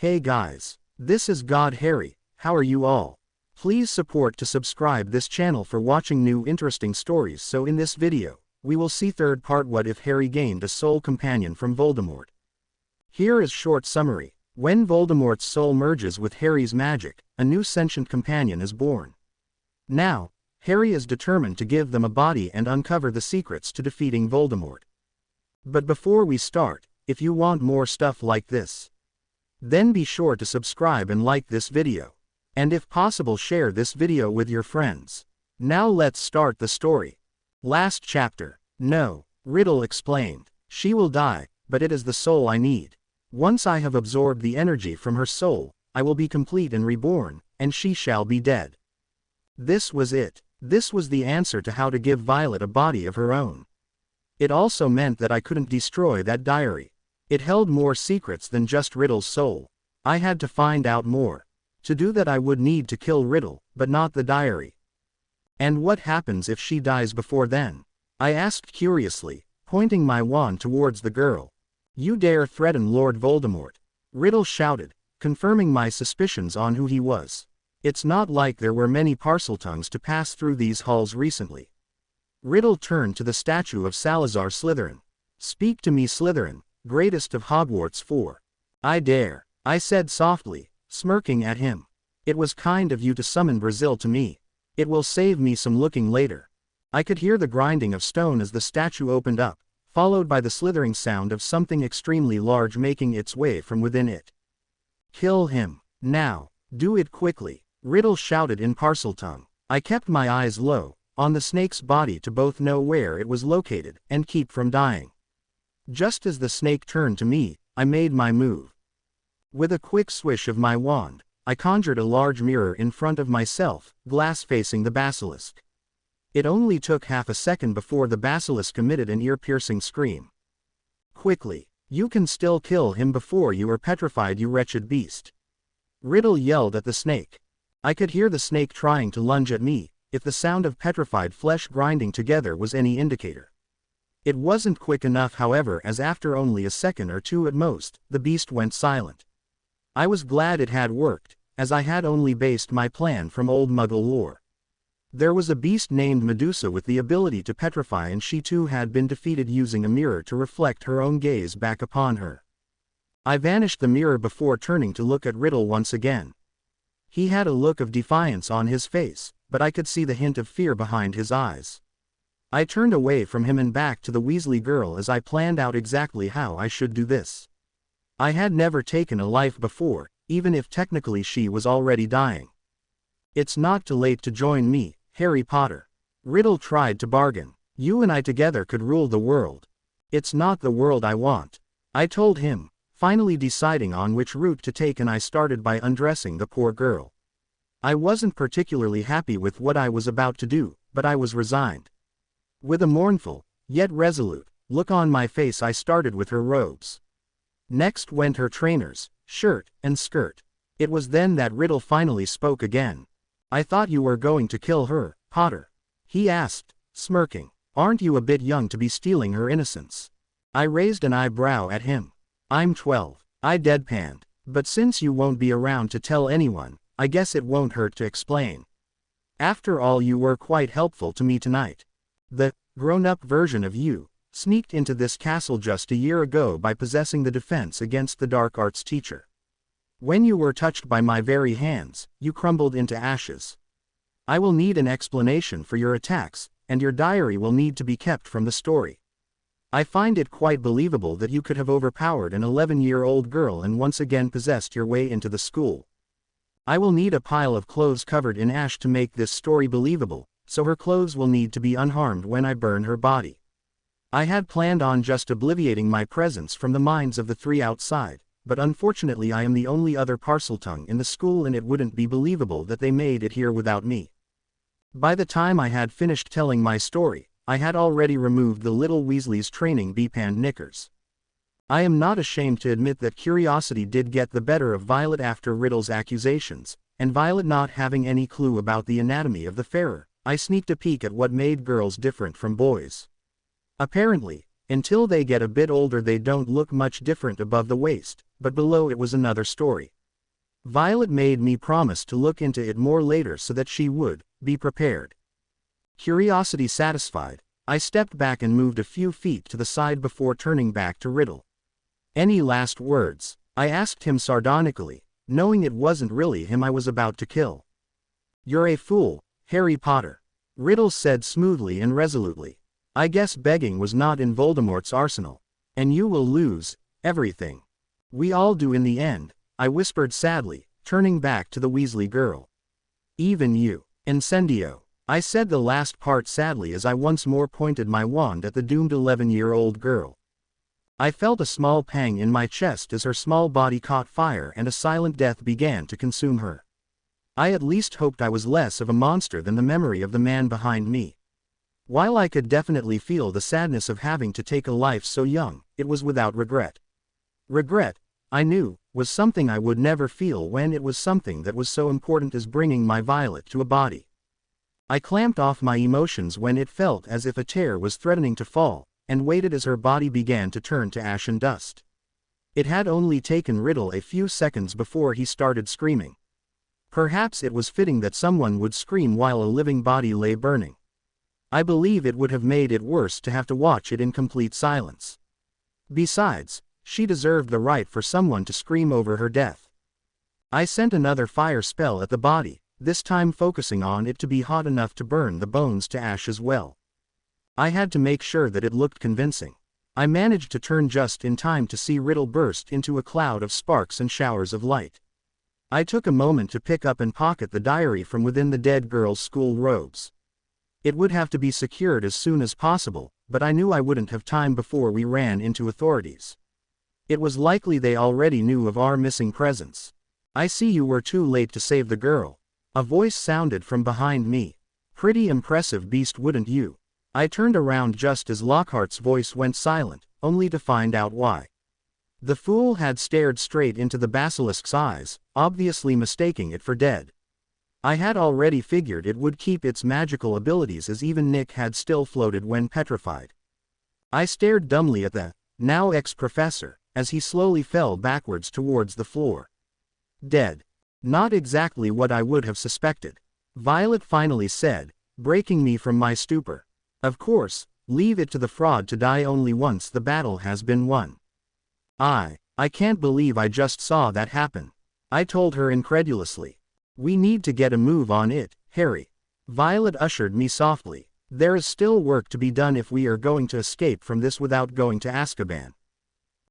Hey guys, this is God Harry. How are you all? Please support to subscribe this channel for watching new interesting stories. So in this video, we will see third part, what if Harry gained a soul companion from Voldemort. Here is short summary. When Voldemort's soul merges with Harry's magic, a new sentient companion is born. Now, Harry is determined to give them a body and uncover the secrets to defeating Voldemort. But before we start, if you want more stuff like this, then be sure to subscribe and like this video. And if possible, share this video with your friends. Now let's start the story. Last chapter. No, Riddle explained. She will die, but it is the soul I need. Once I have absorbed the energy from her soul, I will be complete and reborn, and she shall be dead. This was it. This was the answer to how to give Violet a body of her own. It also meant that I couldn't destroy that diary. It held more secrets than just Riddle's soul. I had to find out more. To do that I would need to kill Riddle, but not the diary. And what happens if she dies before then? I asked curiously, pointing my wand towards the girl. You dare threaten Lord Voldemort? Riddle shouted, confirming my suspicions on who he was. It's not like there were many Parseltongues to pass through these halls recently. Riddle turned to the statue of Salazar Slytherin. Speak to me, Slytherin, greatest of Hogwarts 4. I dare, I said softly, smirking at him. It was kind of you to summon Brazil to me. It will save me some looking later. I could hear the grinding of stone as the statue opened up, followed by the slithering sound of something extremely large making its way from within it. Kill him, now, do it quickly, Riddle shouted in Parseltongue. I kept my eyes low, on the snake's body to both know where it was located, and keep from dying. Just as the snake turned to me, I made my move. With a quick swish of my wand, I conjured a large mirror in front of myself, glass facing the basilisk. It only took half a second before the basilisk emitted an ear-piercing scream. Quickly, you can still kill him before you are petrified, you wretched beast. Riddle yelled at the snake. I could hear the snake trying to lunge at me, if the sound of petrified flesh grinding together was any indicator. It wasn't quick enough, however, as after only a second or two at most, the beast went silent. I was glad it had worked, as I had only based my plan from old Muggle lore. There was a beast named Medusa with the ability to petrify, and she too had been defeated using a mirror to reflect her own gaze back upon her. I vanished the mirror before turning to look at Riddle once again. He had a look of defiance on his face, but I could see the hint of fear behind his eyes. I turned away from him and back to the Weasley girl as I planned out exactly how I should do this. I had never taken a life before, even if technically she was already dying. It's not too late to join me, Harry Potter. Riddle tried to bargain. You and I together could rule the world. It's not the world I want, I told him, finally deciding on which route to take, and I started by undressing the poor girl. I wasn't particularly happy with what I was about to do, but I was resigned. With a mournful, yet resolute, look on my face, I started with her robes. Next went her trainers, shirt, and skirt. It was then that Riddle finally spoke again. I thought you were going to kill her, Potter. He asked, smirking. Aren't you a bit young to be stealing her innocence? I raised an eyebrow at him. I'm 12, I deadpanned. But since you won't be around to tell anyone, I guess it won't hurt to explain. After all, you were quite helpful to me tonight. The grown-up version of you sneaked into this castle just a year ago by possessing the defense against the dark arts teacher. When you were touched by my very hands, you crumbled into ashes. I will need an explanation for your attacks, and your diary will need to be kept from the story. I find it quite believable that you could have overpowered an 11-year-old girl and once again possessed your way into the school. I will need a pile of clothes covered in ash to make this story believable, so her clothes will need to be unharmed when I burn her body. I had planned on just obliterating my presence from the minds of the three outside, but unfortunately I am the only other Parseltongue in the school, and it wouldn't be believable that they made it here without me. By the time I had finished telling my story, I had already removed the little Weasley's training bepanned knickers. I am not ashamed to admit that curiosity did get the better of Violet after Riddle's accusations, and Violet not having any clue about the anatomy of the Farer, I sneaked a peek at what made girls different from boys. Apparently, until they get a bit older they don't look much different above the waist, but below it was another story. Violet made me promise to look into it more later so that she would be prepared. Curiosity satisfied, I stepped back and moved a few feet to the side before turning back to Riddle. "Any last words?" I asked him sardonically, knowing it wasn't really him I was about to kill. "You're a fool, Harry Potter," Riddle said smoothly and resolutely. "I guess begging was not in Voldemort's arsenal. And you will lose everything. We all do in the end," I whispered sadly, turning back to the Weasley girl. "Even you, Incendio." I said the last part sadly as I once more pointed my wand at the doomed 11-year-old girl. I felt a small pang in my chest as her small body caught fire and a silent death began to consume her. I at least hoped I was less of a monster than the memory of the man behind me. While I could definitely feel the sadness of having to take a life so young, it was without regret. Regret, I knew, was something I would never feel when it was something that was so important as bringing my Violet to a body. I clamped off my emotions when it felt as if a tear was threatening to fall, and waited as her body began to turn to ash and dust. It had only taken Riddle a few seconds before he started screaming. Perhaps it was fitting that someone would scream while a living body lay burning. I believe it would have made it worse to have to watch it in complete silence. Besides, she deserved the right for someone to scream over her death. I sent another fire spell at the body, this time focusing on it to be hot enough to burn the bones to ash as well. I had to make sure that it looked convincing. I managed to turn just in time to see Riddle burst into a cloud of sparks and showers of light. I took a moment to pick up and pocket the diary from within the dead girl's school robes. It would have to be secured as soon as possible, but I knew I wouldn't have time before we ran into authorities. It was likely they already knew of our missing presence. "I see you were too late to save the girl," a voice sounded from behind me. "Pretty impressive beast, wouldn't you?" I turned around just as Lockhart's voice went silent, only to find out why. The fool had stared straight into the basilisk's eyes, obviously mistaking it for dead. I had already figured it would keep its magical abilities as even Nick had still floated when petrified. I stared dumbly at the, now ex-professor, as he slowly fell backwards towards the floor. Dead. Not exactly what I would have suspected. Violet finally said, breaking me from my stupor. "Of course, leave it to the fraud to die only once the battle has been won." I can't believe I just saw that happen," I told her incredulously. "We need to get a move on it, Harry." Violet ushered me softly. "There is still work to be done if we are going to escape from this without going to Azkaban."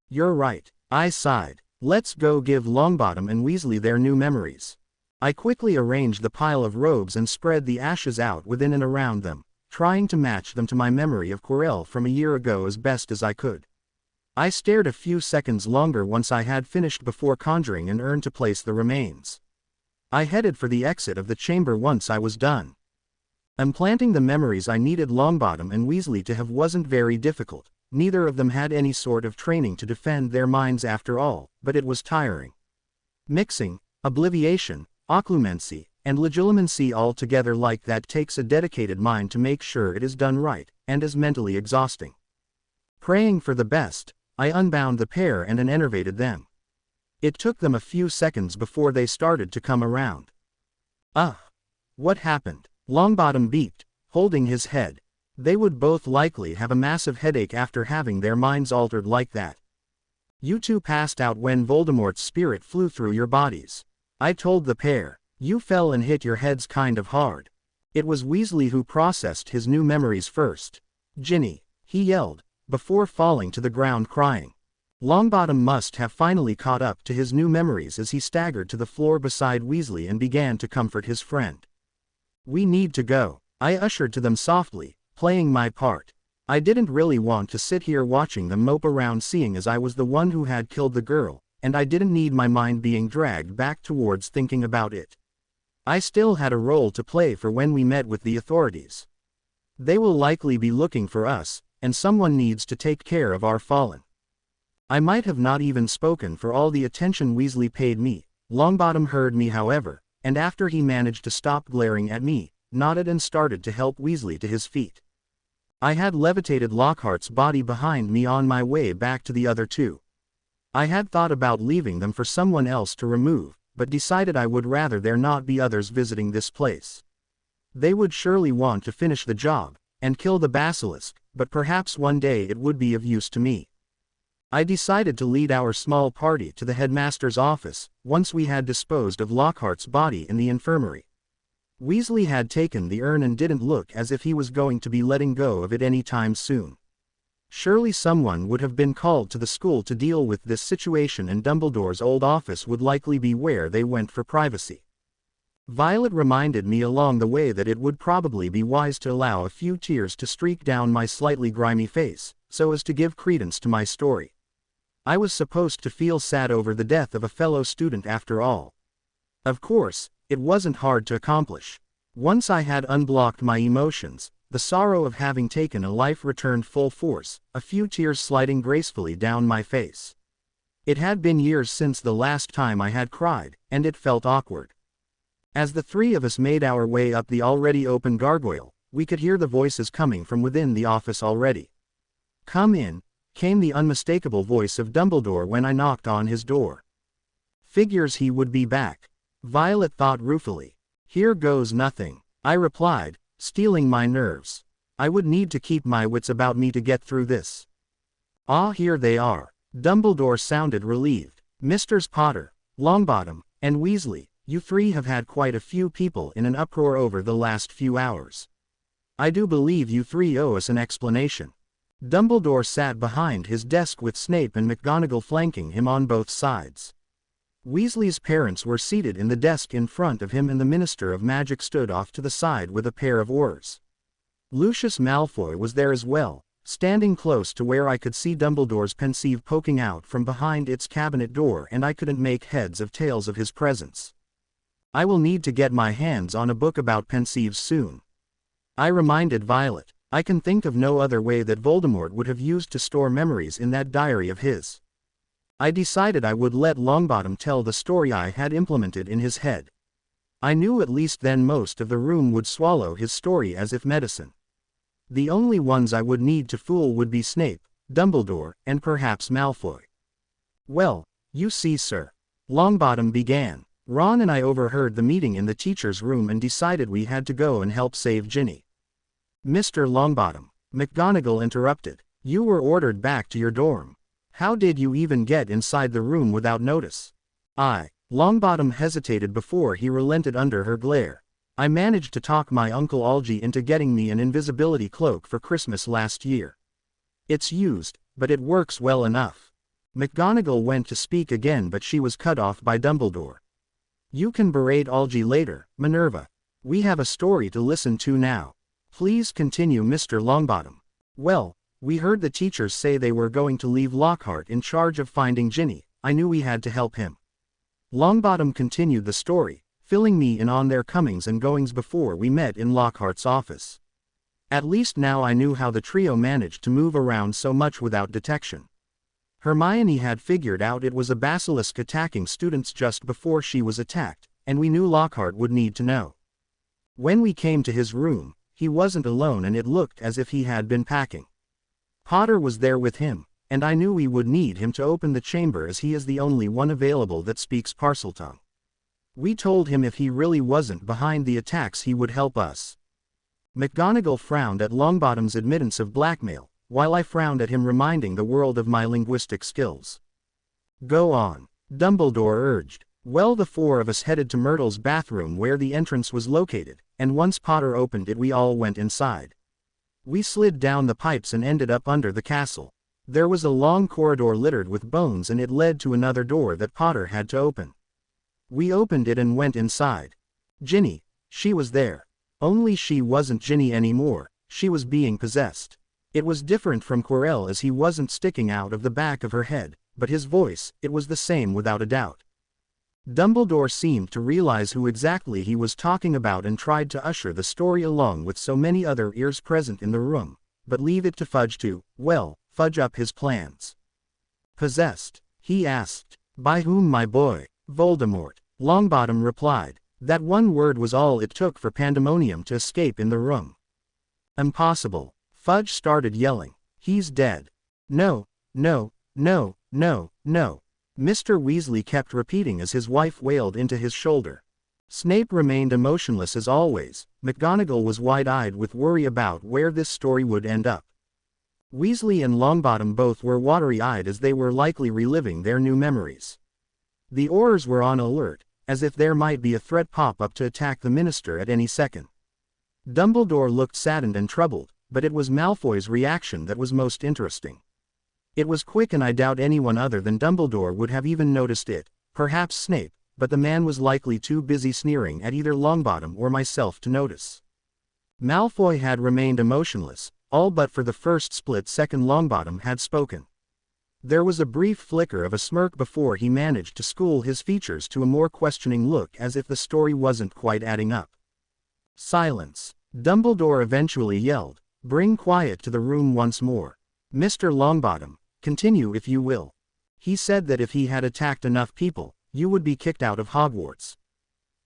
"You're right," I sighed. "Let's go give Longbottom and Weasley their new memories." I quickly arranged the pile of robes and spread the ashes out within and around them, trying to match them to my memory of Quirrell from a year ago as best as I could. I stared a few seconds longer once I had finished before conjuring an urn to place the remains. I headed for the exit of the chamber once I was done. Implanting the memories I needed Longbottom and Weasley to have wasn't very difficult. Neither of them had any sort of training to defend their minds after all, but it was tiring. Mixing obliviation, occlumency, and legilimency all together like that takes a dedicated mind to make sure it is done right, and is mentally exhausting. Praying for the best, I unbound the pair and enervated them. It took them a few seconds before they started to come around. What happened? Longbottom beeped, holding his head. They would both likely have a massive headache after having their minds altered like that. "You two passed out when Voldemort's spirit flew through your bodies," I told the pair. "You fell and hit your heads kind of hard." It was Weasley who processed his new memories first. "Ginny," he yelled, before falling to the ground crying. Longbottom must have finally caught up to his new memories as he staggered to the floor beside Weasley and began to comfort his friend. "We need to go," I ushered to them softly, playing my part. I didn't really want to sit here watching them mope around seeing as I was the one who had killed the girl, and I didn't need my mind being dragged back towards thinking about it. I still had a role to play for when we met with the authorities. They will likely be looking for us, and someone needs to take care of our fallen. I might have not even spoken for all the attention Weasley paid me. Longbottom heard me however, and after he managed to stop glaring at me, nodded and started to help Weasley to his feet. I had levitated Lockhart's body behind me on my way back to the other two. I had thought about leaving them for someone else to remove, but decided I would rather there not be others visiting this place. They would surely want to finish the job, and kill the basilisk, but perhaps one day it would be of use to me. I decided to lead our small party to the headmaster's office, once we had disposed of Lockhart's body in the infirmary. Weasley had taken the urn and didn't look as if he was going to be letting go of it any time soon. Surely someone would have been called to the school to deal with this situation, and Dumbledore's old office would likely be where they went for privacy. Violet reminded me along the way that it would probably be wise to allow a few tears to streak down my slightly grimy face, so as to give credence to my story. I was supposed to feel sad over the death of a fellow student after all. Of course, it wasn't hard to accomplish. Once I had unblocked my emotions, the sorrow of having taken a life returned full force, a few tears sliding gracefully down my face. It had been years since the last time I had cried, and it felt awkward. As the three of us made our way up the already open gargoyle, we could hear the voices coming from within the office already. "Come in," came the unmistakable voice of Dumbledore when I knocked on his door. Figures he would be back. Violet thought ruefully. "Here goes nothing," I replied, steeling my nerves. I would need to keep my wits about me to get through this. "Ah, here they are." Dumbledore sounded relieved. "Misters Potter, Longbottom, and Weasley, you three have had quite a few people in an uproar over the last few hours. I do believe you three owe us an explanation." Dumbledore sat behind his desk with Snape and McGonagall flanking him on both sides. Weasley's parents were seated in the desk in front of him, and the Minister of Magic stood off to the side with a pair of oars. Lucius Malfoy was there as well, standing close to where I could see Dumbledore's pensieve poking out from behind its cabinet door, and I couldn't make heads or tails of his presence. "I will need to get my hands on a book about pensieves soon," I reminded Violet. "I can think of no other way that Voldemort would have used to store memories in that diary of his." I decided I would let Longbottom tell the story I had implemented in his head. I knew at least then most of the room would swallow his story as if medicine. The only ones I would need to fool would be Snape, Dumbledore, and perhaps Malfoy. "Well, you see, sir," Longbottom began, "Ron and I overheard the meeting in the teacher's room and decided we had to go and help save Ginny." "Mr. Longbottom," McGonagall interrupted, "you were ordered back to your dorm. How did you even get inside the room without notice?" Longbottom hesitated before he relented under her glare. "I managed to talk my Uncle Algy into getting me an invisibility cloak for Christmas last year. It's used, but it works well enough." McGonagall went to speak again, but she was cut off by Dumbledore. "You can berate Algy later, Minerva. We have a story to listen to now. Please continue, Mr. Longbottom." "Well, we heard the teachers say they were going to leave Lockhart in charge of finding Ginny. I knew we had to help him." Longbottom continued the story, filling me in on their comings and goings before we met in Lockhart's office. At least now I knew how the trio managed to move around so much without detection. Hermione had figured out it was a basilisk attacking students just before she was attacked, and we knew Lockhart would need to know. When we came to his room, he wasn't alone, and it looked as if he had been packing. Potter was there with him, and I knew we would need him to open the chamber as he is the only one available that speaks Parseltongue. We told him if he really wasn't behind the attacks he would help us. McGonagall frowned at Longbottom's admittance of blackmail, while I frowned at him reminding the world of my linguistic skills. "Go on," Dumbledore urged. Well, the four of us headed to Myrtle's bathroom where the entrance was located, and once Potter opened it we all went inside. We slid down the pipes and ended up under the castle. There was a long corridor littered with bones, and it led to another door that Potter had to open. We opened it and went inside. Ginny, she was there. Only she wasn't Ginny anymore, she was being possessed. It was different from Quirrell as he wasn't sticking out of the back of her head, but his voice, it was the same without a doubt. Dumbledore seemed to realize who exactly he was talking about and tried to usher the story along with so many other ears present in the room, but leave it to Fudge to, well, fudge up his plans. "Possessed?" he asked. "By whom, my boy?" "Voldemort," Longbottom replied. That one word was all it took for pandemonium to escape in the room. "Impossible," Fudge started yelling. "He's dead." No, no, no, no, no. Mr. Weasley kept repeating as his wife wailed into his shoulder. Snape remained emotionless as always. McGonagall was wide-eyed with worry about where this story would end up. Weasley and Longbottom both were watery-eyed as they were likely reliving their new memories. The Aurors were on alert, as if there might be a threat pop up to attack the Minister at any second. Dumbledore looked saddened and troubled, but it was Malfoy's reaction that was most interesting. It was quick and I doubt anyone other than Dumbledore would have even noticed it, perhaps Snape, but the man was likely too busy sneering at either Longbottom or myself to notice. Malfoy had remained emotionless, all but for the first split second Longbottom had spoken. There was a brief flicker of a smirk before he managed to school his features to a more questioning look as if the story wasn't quite adding up. Silence. Dumbledore eventually yelled, "Bring quiet to the room once more. Mr. Longbottom, continue if you will." He said that if he had attacked enough people, you would be kicked out of Hogwarts.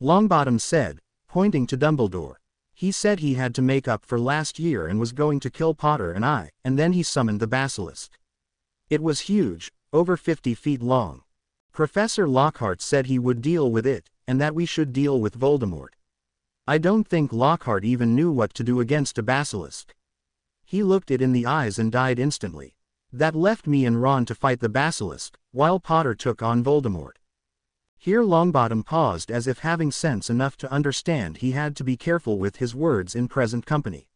Longbottom said, pointing to Dumbledore. He said he had to make up for last year and was going to kill Potter and I, and then he summoned the basilisk. It was huge, over 50 feet long. Professor Lockhart said he would deal with it, and that we should deal with Voldemort. I don't think Lockhart even knew what to do against a basilisk. He looked it in the eyes and died instantly. That left me and Ron to fight the basilisk, while Potter took on Voldemort. Here Longbottom paused as if having sense enough to understand he had to be careful with his words in present company.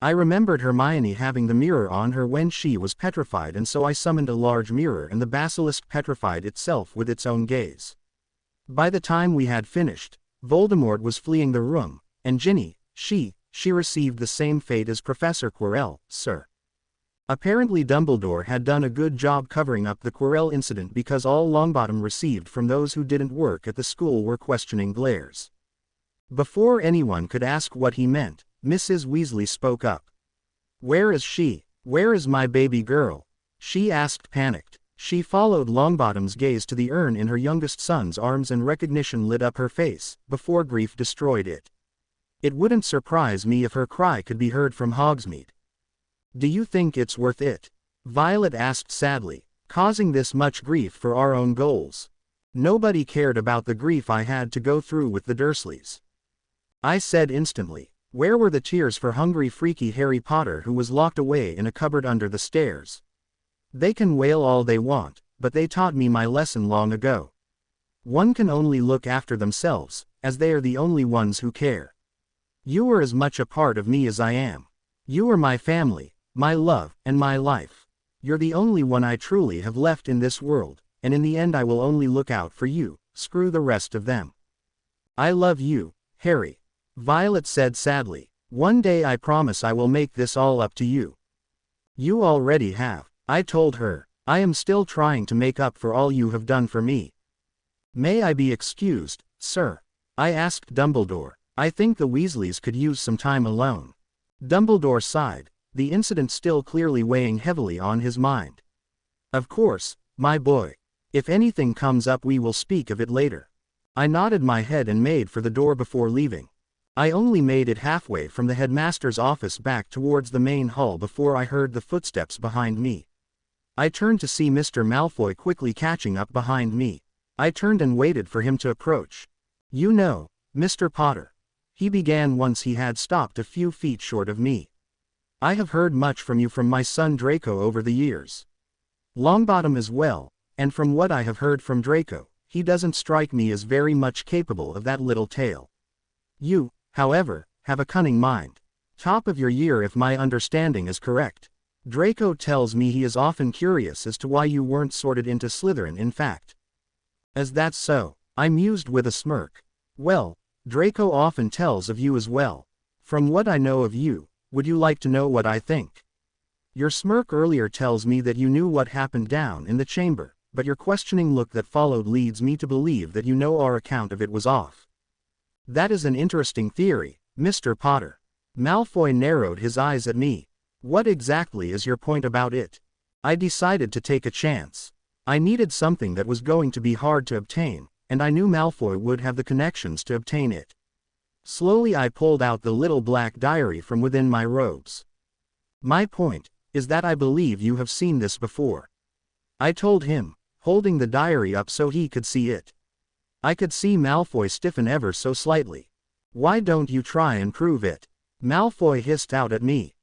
I remembered Hermione having the mirror on her when she was petrified, and so I summoned a large mirror and the basilisk petrified itself with its own gaze. By the time we had finished, Voldemort was fleeing the room, and Ginny, she received the same fate as Professor Quirrell, sir. Apparently Dumbledore had done a good job covering up the Quirrell incident because all Longbottom received from those who didn't work at the school were questioning glares. Before anyone could ask what he meant, Mrs. Weasley spoke up. "Where is she? Where is my baby girl?" she asked, panicked. She followed Longbottom's gaze to the urn in her youngest son's arms and recognition lit up her face, before grief destroyed it. It wouldn't surprise me if her cry could be heard from Hogsmeade. "Do you think it's worth it?" Violet asked sadly. "Causing this much grief for our own goals? Nobody cared about the grief I had to go through with the Dursleys." I said instantly, "Where were the tears for hungry freaky Harry Potter who was locked away in a cupboard under the stairs? They can wail all they want, but they taught me my lesson long ago. One can only look after themselves, as they are the only ones who care. You are as much a part of me as I am. You are my family, my love, and my life. You're the only one I truly have left in this world, and in the end I will only look out for you, screw the rest of them. I love you, Harry," Violet said sadly. "One day I promise I will make this all up to you." "You already have," I told her. "I am still trying to make up for all you have done for me." "May I be excused, sir?" I asked Dumbledore. "I think the Weasleys could use some time alone." Dumbledore sighed, the incident still clearly weighing heavily on his mind. "Of course, my boy. If anything comes up we will speak of it later." I nodded my head and made for the door before leaving. I only made it halfway from the headmaster's office back towards the main hall before I heard the footsteps behind me. I turned to see Mr. Malfoy quickly catching up behind me. I turned and waited for him to approach. "You know, Mr. Potter," he began once he had stopped a few feet short of me. "I have heard much from you from my son Draco over the years. Longbottom as well, and from what I have heard from Draco, he doesn't strike me as very much capable of that little tale. You, however, have a cunning mind. Top of your year if my understanding is correct. Draco tells me he is often curious as to why you weren't sorted into Slytherin in fact." "As that's so," I mused with a smirk. "Well, Draco often tells of you as well. From what I know of you, would you like to know what I think? Your smirk earlier tells me that you knew what happened down in the chamber, but your questioning look that followed leads me to believe that you know our account of it was off." "That is an interesting theory, Mr. Potter." Malfoy narrowed his eyes at me. "What exactly is your point about it?" I decided to take a chance. I needed something that was going to be hard to obtain, and I knew Malfoy would have the connections to obtain it. Slowly I pulled out the little black diary from within my robes. "My point is that I believe you have seen this before." I told him, holding the diary up so he could see it. I could see Malfoy stiffen ever so slightly. "Why don't you try and prove it?" Malfoy hissed out at me.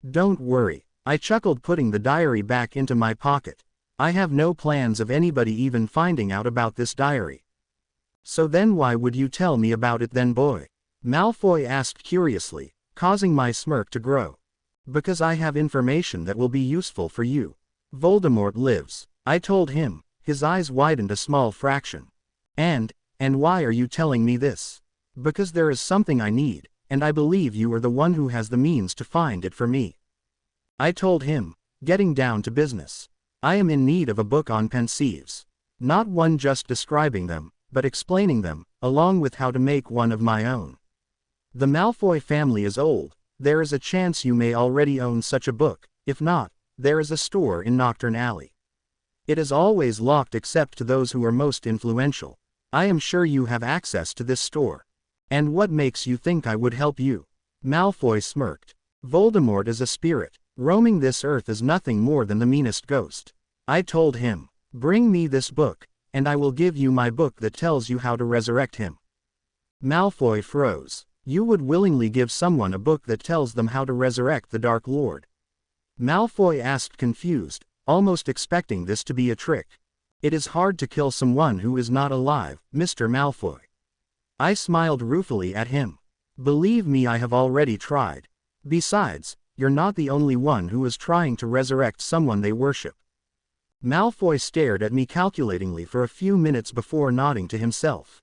"Don't worry," I chuckled, putting the diary back into my pocket. "I have no plans of anybody even finding out about this diary." "So then why would you tell me about it then, boy?" Malfoy asked curiously, causing my smirk to grow. "Because I have information that will be useful for you. Voldemort lives," I told him, his eyes widened a small fraction. And why are you telling me this?" "Because there is something I need, and I believe you are the one who has the means to find it for me," I told him, getting down to business. "I am in need of a book on pensives. Not one just describing them, but explaining them, along with how to make one of my own. The Malfoy family is old. There is a chance you may already own such a book. If not, there is a store in Nocturne Alley. It is always locked except to those who are most influential. I am sure you have access to this store. And what makes you think I would help you?" Malfoy smirked. "Voldemort is a spirit. Roaming this earth is nothing more than the meanest ghost," I told him. "Bring me this book, and I will give you my book that tells you how to resurrect him." Malfoy froze. "You would willingly give someone a book that tells them how to resurrect the Dark Lord?" Malfoy asked, confused, almost expecting this to be a trick. "It is hard to kill someone who is not alive, Mr. Malfoy." I smiled ruefully at him. "Believe me, I have already tried. Besides, you're not the only one who is trying to resurrect someone they worship." Malfoy stared at me calculatingly for a few minutes before nodding to himself.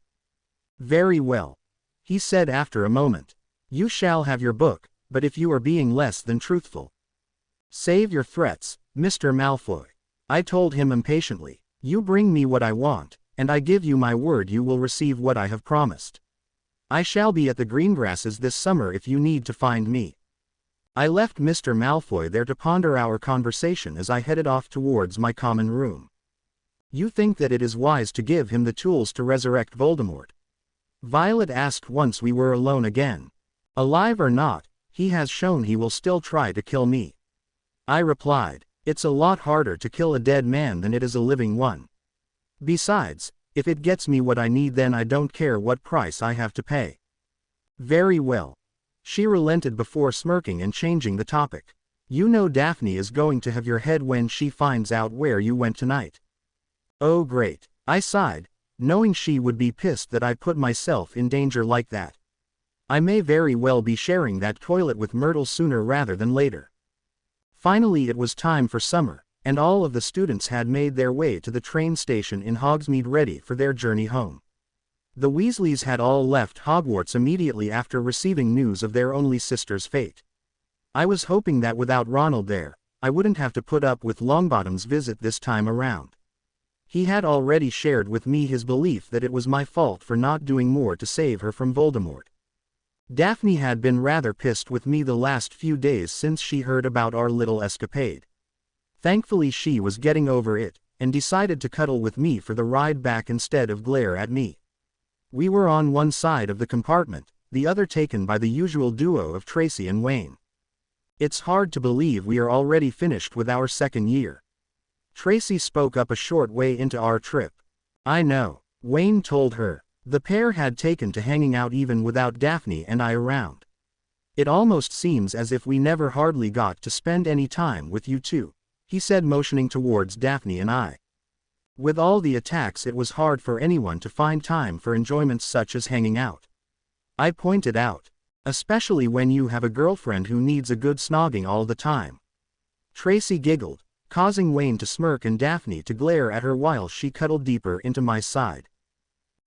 "Very well," he said after a moment. "You shall have your book, but if you are being less than truthful." "Save your threats, Mr. Malfoy," I told him impatiently. "You bring me what I want, and I give you my word you will receive what I have promised. I shall be at the Greengrasses this summer if you need to find me." I left Mr. Malfoy there to ponder our conversation as I headed off towards my common room. "You think that it is wise to give him the tools to resurrect Voldemort?" Violet asked once we were alone again. "Alive or not, he has shown he will still try to kill me," I replied. "It's a lot harder to kill a dead man than it is a living one. Besides, if it gets me what I need, then I don't care what price I have to pay." "Very well." She relented before smirking and changing the topic. "You know Daphne is going to have your head when she finds out where you went tonight." "Oh great," I sighed, knowing she would be pissed that I put myself in danger like that. I may very well be sharing that toilet with Myrtle sooner rather than later. Finally it was time for summer, and all of the students had made their way to the train station in Hogsmeade ready for their journey home. The Weasleys had all left Hogwarts immediately after receiving news of their only sister's fate. I was hoping that without Ronald there, I wouldn't have to put up with Longbottom's visit this time around. He had already shared with me his belief that it was my fault for not doing more to save her from Voldemort. Daphne had been rather pissed with me the last few days since she heard about our little escapade. Thankfully she was getting over it, and decided to cuddle with me for the ride back instead of glare at me. We were on one side of the compartment, the other taken by the usual duo of Tracy and Wayne. "It's hard to believe we are already finished with our second year." Tracy spoke up a short way into our trip. "I know," Wayne told her. The pair had taken to hanging out even without Daphne and I around. "It almost seems as if we never hardly got to spend any time with you two," he said, motioning towards Daphne and I. "With all the attacks it was hard for anyone to find time for enjoyments such as hanging out," I pointed out. "Especially when you have a girlfriend who needs a good snogging all the time." Tracy giggled, causing Wayne to smirk and Daphne to glare at her while she cuddled deeper into my side.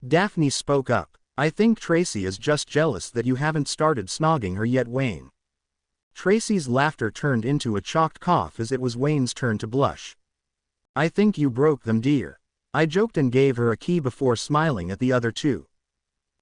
Daphne spoke up. "I think Tracy is just jealous that you haven't started snogging her yet, Wayne." Tracy's laughter turned into a choked cough as it was Wayne's turn to blush. "I think you broke them, dear," I joked and gave her a key before smiling at the other two.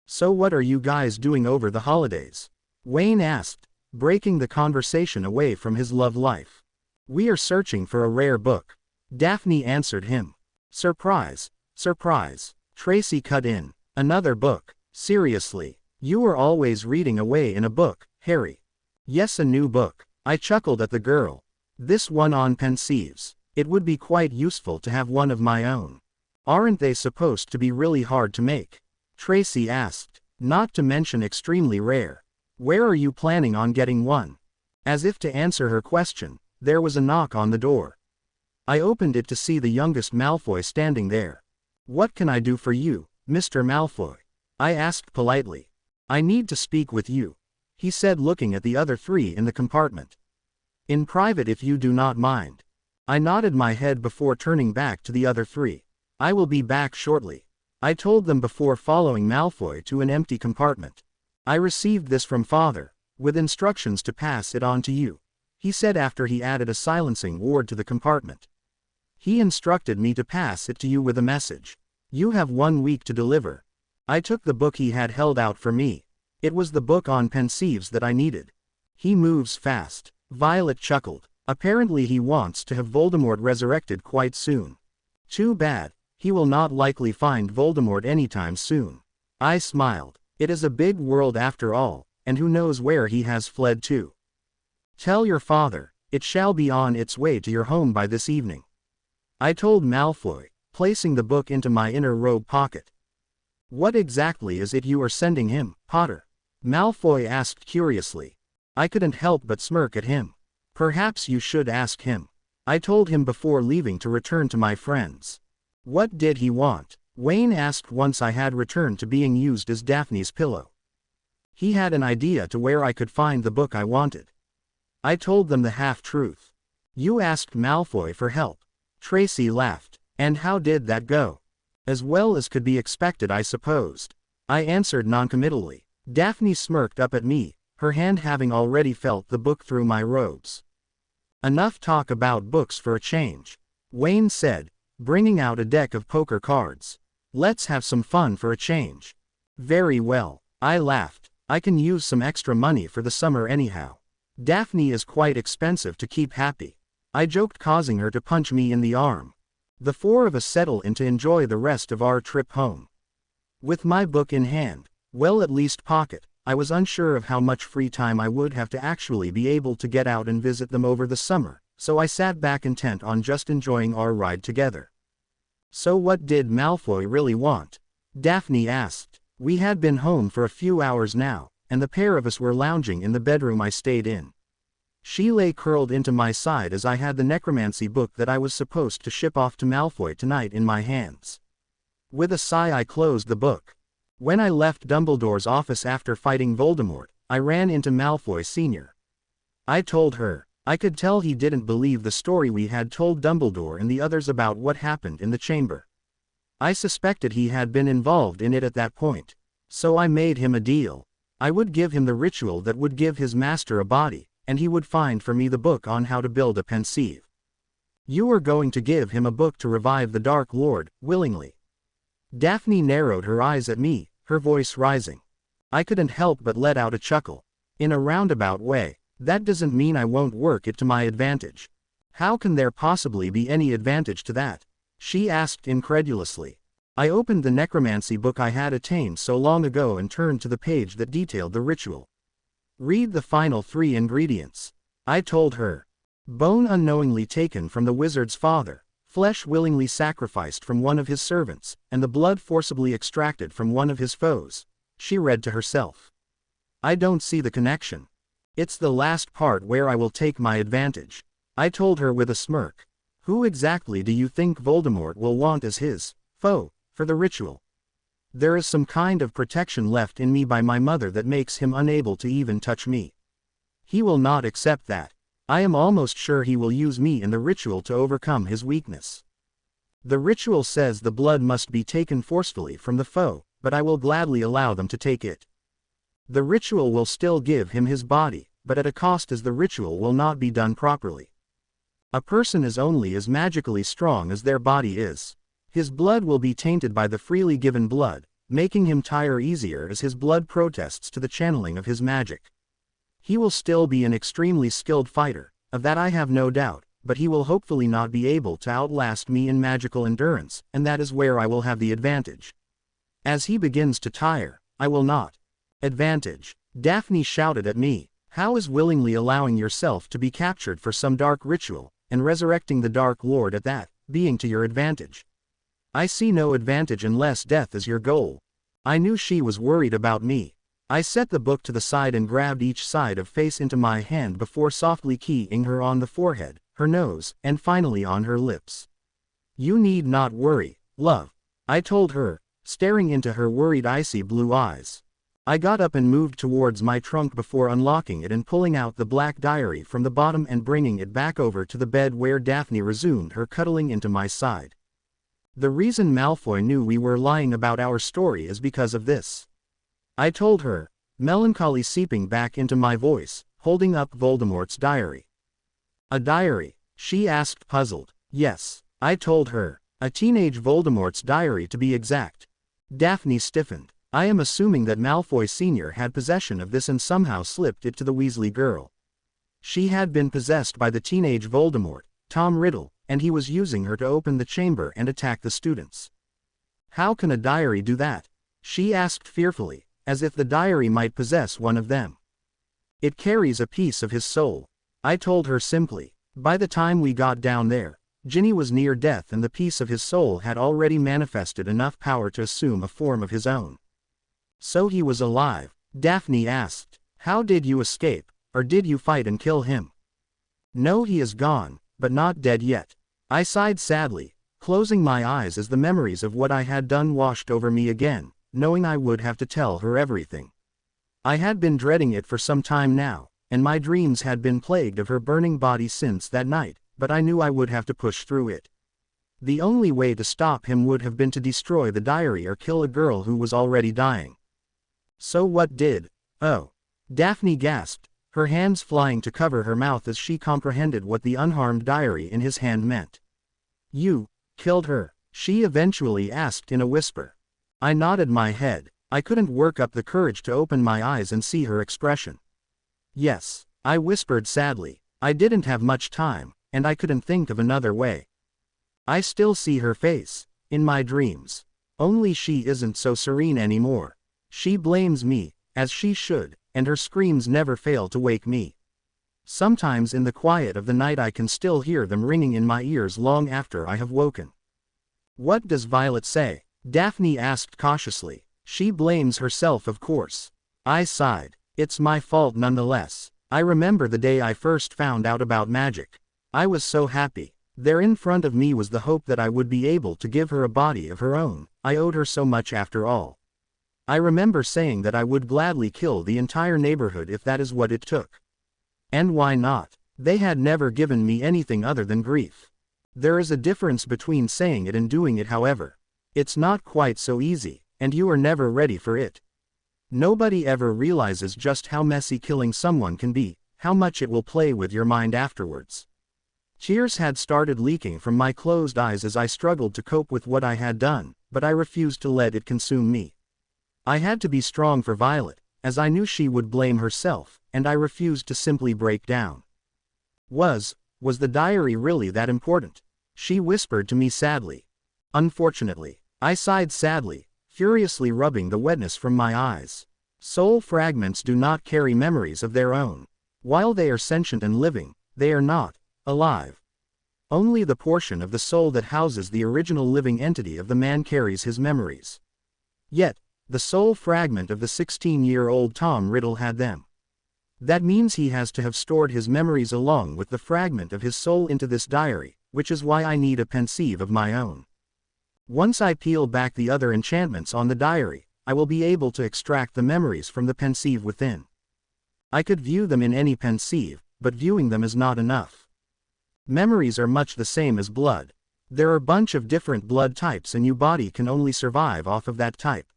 "So what are you guys doing over the holidays?" Wayne asked, breaking the conversation away from his love life. "We are searching for a rare book," Daphne answered him. "Surprise, surprise," Tracy cut in. "Another book? Seriously, you are always reading away in a book, Harry." "Yes, a new book," I chuckled at the girl. "This one on pensives. It would be quite useful to have one of my own." Aren't they supposed to be really hard to make? Tracy asked. Not to mention extremely rare. Where are you planning on getting one? As if to answer her question, there was a knock on the door. I opened it to see the youngest Malfoy standing there. What can I do for you, Mr. Malfoy? I asked politely. I need to speak with you, he said, looking at the other three in the compartment. In private, if you do not mind. I nodded my head before turning back to the other three. I will be back shortly, I told them before following Malfoy to an empty compartment. I received this from Father, with instructions to pass it on to you, he said after he added a silencing word to the compartment. He instructed me to pass it to you with a message. You have 1 week to deliver. I took the book he had held out for me. It was the book on Pensieves that I needed. He moves fast, Violet chuckled. Apparently he wants to have Voldemort resurrected quite soon. Too bad, he will not likely find Voldemort anytime soon. I smiled. It is a big world after all, and who knows where he has fled to. Tell your father, it shall be on its way to your home by this evening, I told Malfoy, placing the book into my inner robe pocket. What exactly is it you are sending him, Potter? Malfoy asked curiously. I couldn't help but smirk at him. Perhaps you should ask him, I told him before leaving to return to my friends. What did he want? Wayne asked once I had returned to being used as Daphne's pillow. He had an idea to where I could find the book I wanted. I told them the half-truth. You asked Malfoy for help. Tracy laughed. And how did that go? As well as could be expected, I supposed. I answered noncommittally. Daphne smirked up at me, her hand having already felt the book through my robes. Enough talk about books for a change, Wayne said, bringing out a deck of poker cards. Let's have some fun for a change. Very well, I laughed. I can use some extra money for the summer anyhow. Daphne is quite expensive to keep happy, I joked, causing her to punch me in the arm. The four of us settle in to enjoy the rest of our trip home. With my book in hand, well, at least pocket, I was unsure of how much free time I would have to actually be able to get out and visit them over the summer, so I sat back intent on just enjoying our ride together. So what did Malfoy really want? Daphne asked. We had been home for a few hours now, and the pair of us were lounging in the bedroom I stayed in. She lay curled into my side as I had the necromancy book that I was supposed to ship off to Malfoy tonight in my hands. With a sigh, I closed the book. When I left Dumbledore's office after fighting Voldemort, I ran into Malfoy Sr. I told her. I could tell he didn't believe the story we had told Dumbledore and the others about what happened in the chamber. I suspected he had been involved in it at that point. So I made him a deal. I would give him the ritual that would give his master a body, and he would find for me the book on how to build a pensieve. You were going to give him a book to revive the Dark Lord, willingly. Daphne narrowed her eyes at me, her voice rising. I couldn't help but let out a chuckle. In a roundabout way, that doesn't mean I won't work it to my advantage. How can there possibly be any advantage to that? She asked incredulously. I opened the necromancy book I had attained so long ago and turned to the page that detailed the ritual. Read the final 3 ingredients, I told her. Bone unknowingly taken from the wizard's father, flesh willingly sacrificed from one of his servants, and the blood forcibly extracted from one of his foes, she read to herself. I don't see the connection. It's the last part where I will take my advantage, I told her with a smirk. Who exactly do you think Voldemort will want as his foe for the ritual? There is some kind of protection left in me by my mother that makes him unable to even touch me. He will not accept that. I am almost sure he will use me in the ritual to overcome his weakness. The ritual says the blood must be taken forcefully from the foe, but I will gladly allow them to take it. The ritual will still give him his body, but at a cost, as the ritual will not be done properly. A person is only as magically strong as their body is. His blood will be tainted by the freely given blood, making him tire easier as his blood protests to the channeling of his magic. He will still be an extremely skilled fighter, of that I have no doubt, but he will hopefully not be able to outlast me in magical endurance, and that is where I will have the advantage. As he begins to tire, I will not. Advantage, Daphne shouted at me. How is willingly allowing yourself to be captured for some dark ritual, and resurrecting the Dark Lord at that, being to your advantage? I see no advantage unless death is your goal. I knew she was worried about me. I set the book to the side and grabbed each side of face into my hand before softly keying her on the forehead, her nose, and finally on her lips. You need not worry, love, I told her, staring into her worried icy blue eyes. I got up and moved towards my trunk before unlocking it and pulling out the black diary from the bottom and bringing it back over to the bed where Daphne resumed her cuddling into my side. The reason Malfoy knew we were lying about our story is because of this. I told her, melancholy seeping back into my voice, holding up Voldemort's diary. A diary? She asked, puzzled. Yes, I told her. A teenage Voldemort's diary to be exact. Daphne stiffened. I am assuming that Malfoy Sr. had possession of this and somehow slipped it to the Weasley girl. She had been possessed by the teenage Voldemort, Tom Riddle, and he was using her to open the chamber and attack the students. How can a diary do that? She asked fearfully, as if the diary might possess one of them. It carries a piece of his soul. I told her simply. By the time we got down there, Ginny was near death and the piece of his soul had already manifested enough power to assume a form of his own. So he was alive? Daphne asked. How did you escape, or did you fight and kill him? No, he is gone, but not dead yet. I sighed sadly, closing my eyes as the memories of what I had done washed over me again, knowing I would have to tell her everything. I had been dreading it for some time now, and my dreams had been plagued of her burning body since that night, but I knew I would have to push through it. The only way to stop him would have been to destroy the diary or kill a girl who was already dying. So what did? Oh. Daphne gasped, her hands flying to cover her mouth as she comprehended what the unharmed diary in his hand meant. You killed her? She eventually asked in a whisper. I nodded my head. I couldn't work up the courage to open my eyes and see her expression. Yes, I whispered sadly. I didn't have much time, and I couldn't think of another way. I still see her face, in my dreams. Only she isn't so serene anymore. She blames me, as she should, and her screams never fail to wake me. Sometimes in the quiet of the night I can still hear them ringing in my ears long after I have woken. What does Violet say? Daphne asked cautiously. She blames herself, of course. I sighed. It's my fault nonetheless. I remember the day I first found out about magic. I was so happy. There in front of me was the hope that I would be able to give her a body of her own. I owed her so much after all. I remember saying that I would gladly kill the entire neighborhood if that is what it took. And why not? They had never given me anything other than grief. There is a difference between saying it and doing it, however. It's not quite so easy, and you are never ready for it. Nobody ever realizes just how messy killing someone can be, how much it will play with your mind afterwards. Tears had started leaking from my closed eyes as I struggled to cope with what I had done, but I refused to let it consume me. I had to be strong for Violet, as I knew she would blame herself, and I refused to simply break down. Was the diary really that important? She whispered to me sadly. Unfortunately. I sighed sadly, furiously rubbing the wetness from my eyes. Soul fragments do not carry memories of their own. While they are sentient and living, they are not alive. Only the portion of the soul that houses the original living entity of the man carries his memories. Yet, the soul fragment of the 16-year-old Tom Riddle had them. That means he has to have stored his memories along with the fragment of his soul into this diary, which is why I need a pensieve of my own. Once I peel back the other enchantments on the diary, I will be able to extract the memories from the pensieve within. I could view them in any pensieve, but viewing them is not enough. Memories are much the same as blood. There are a bunch of different blood types and your body can only survive off of that type.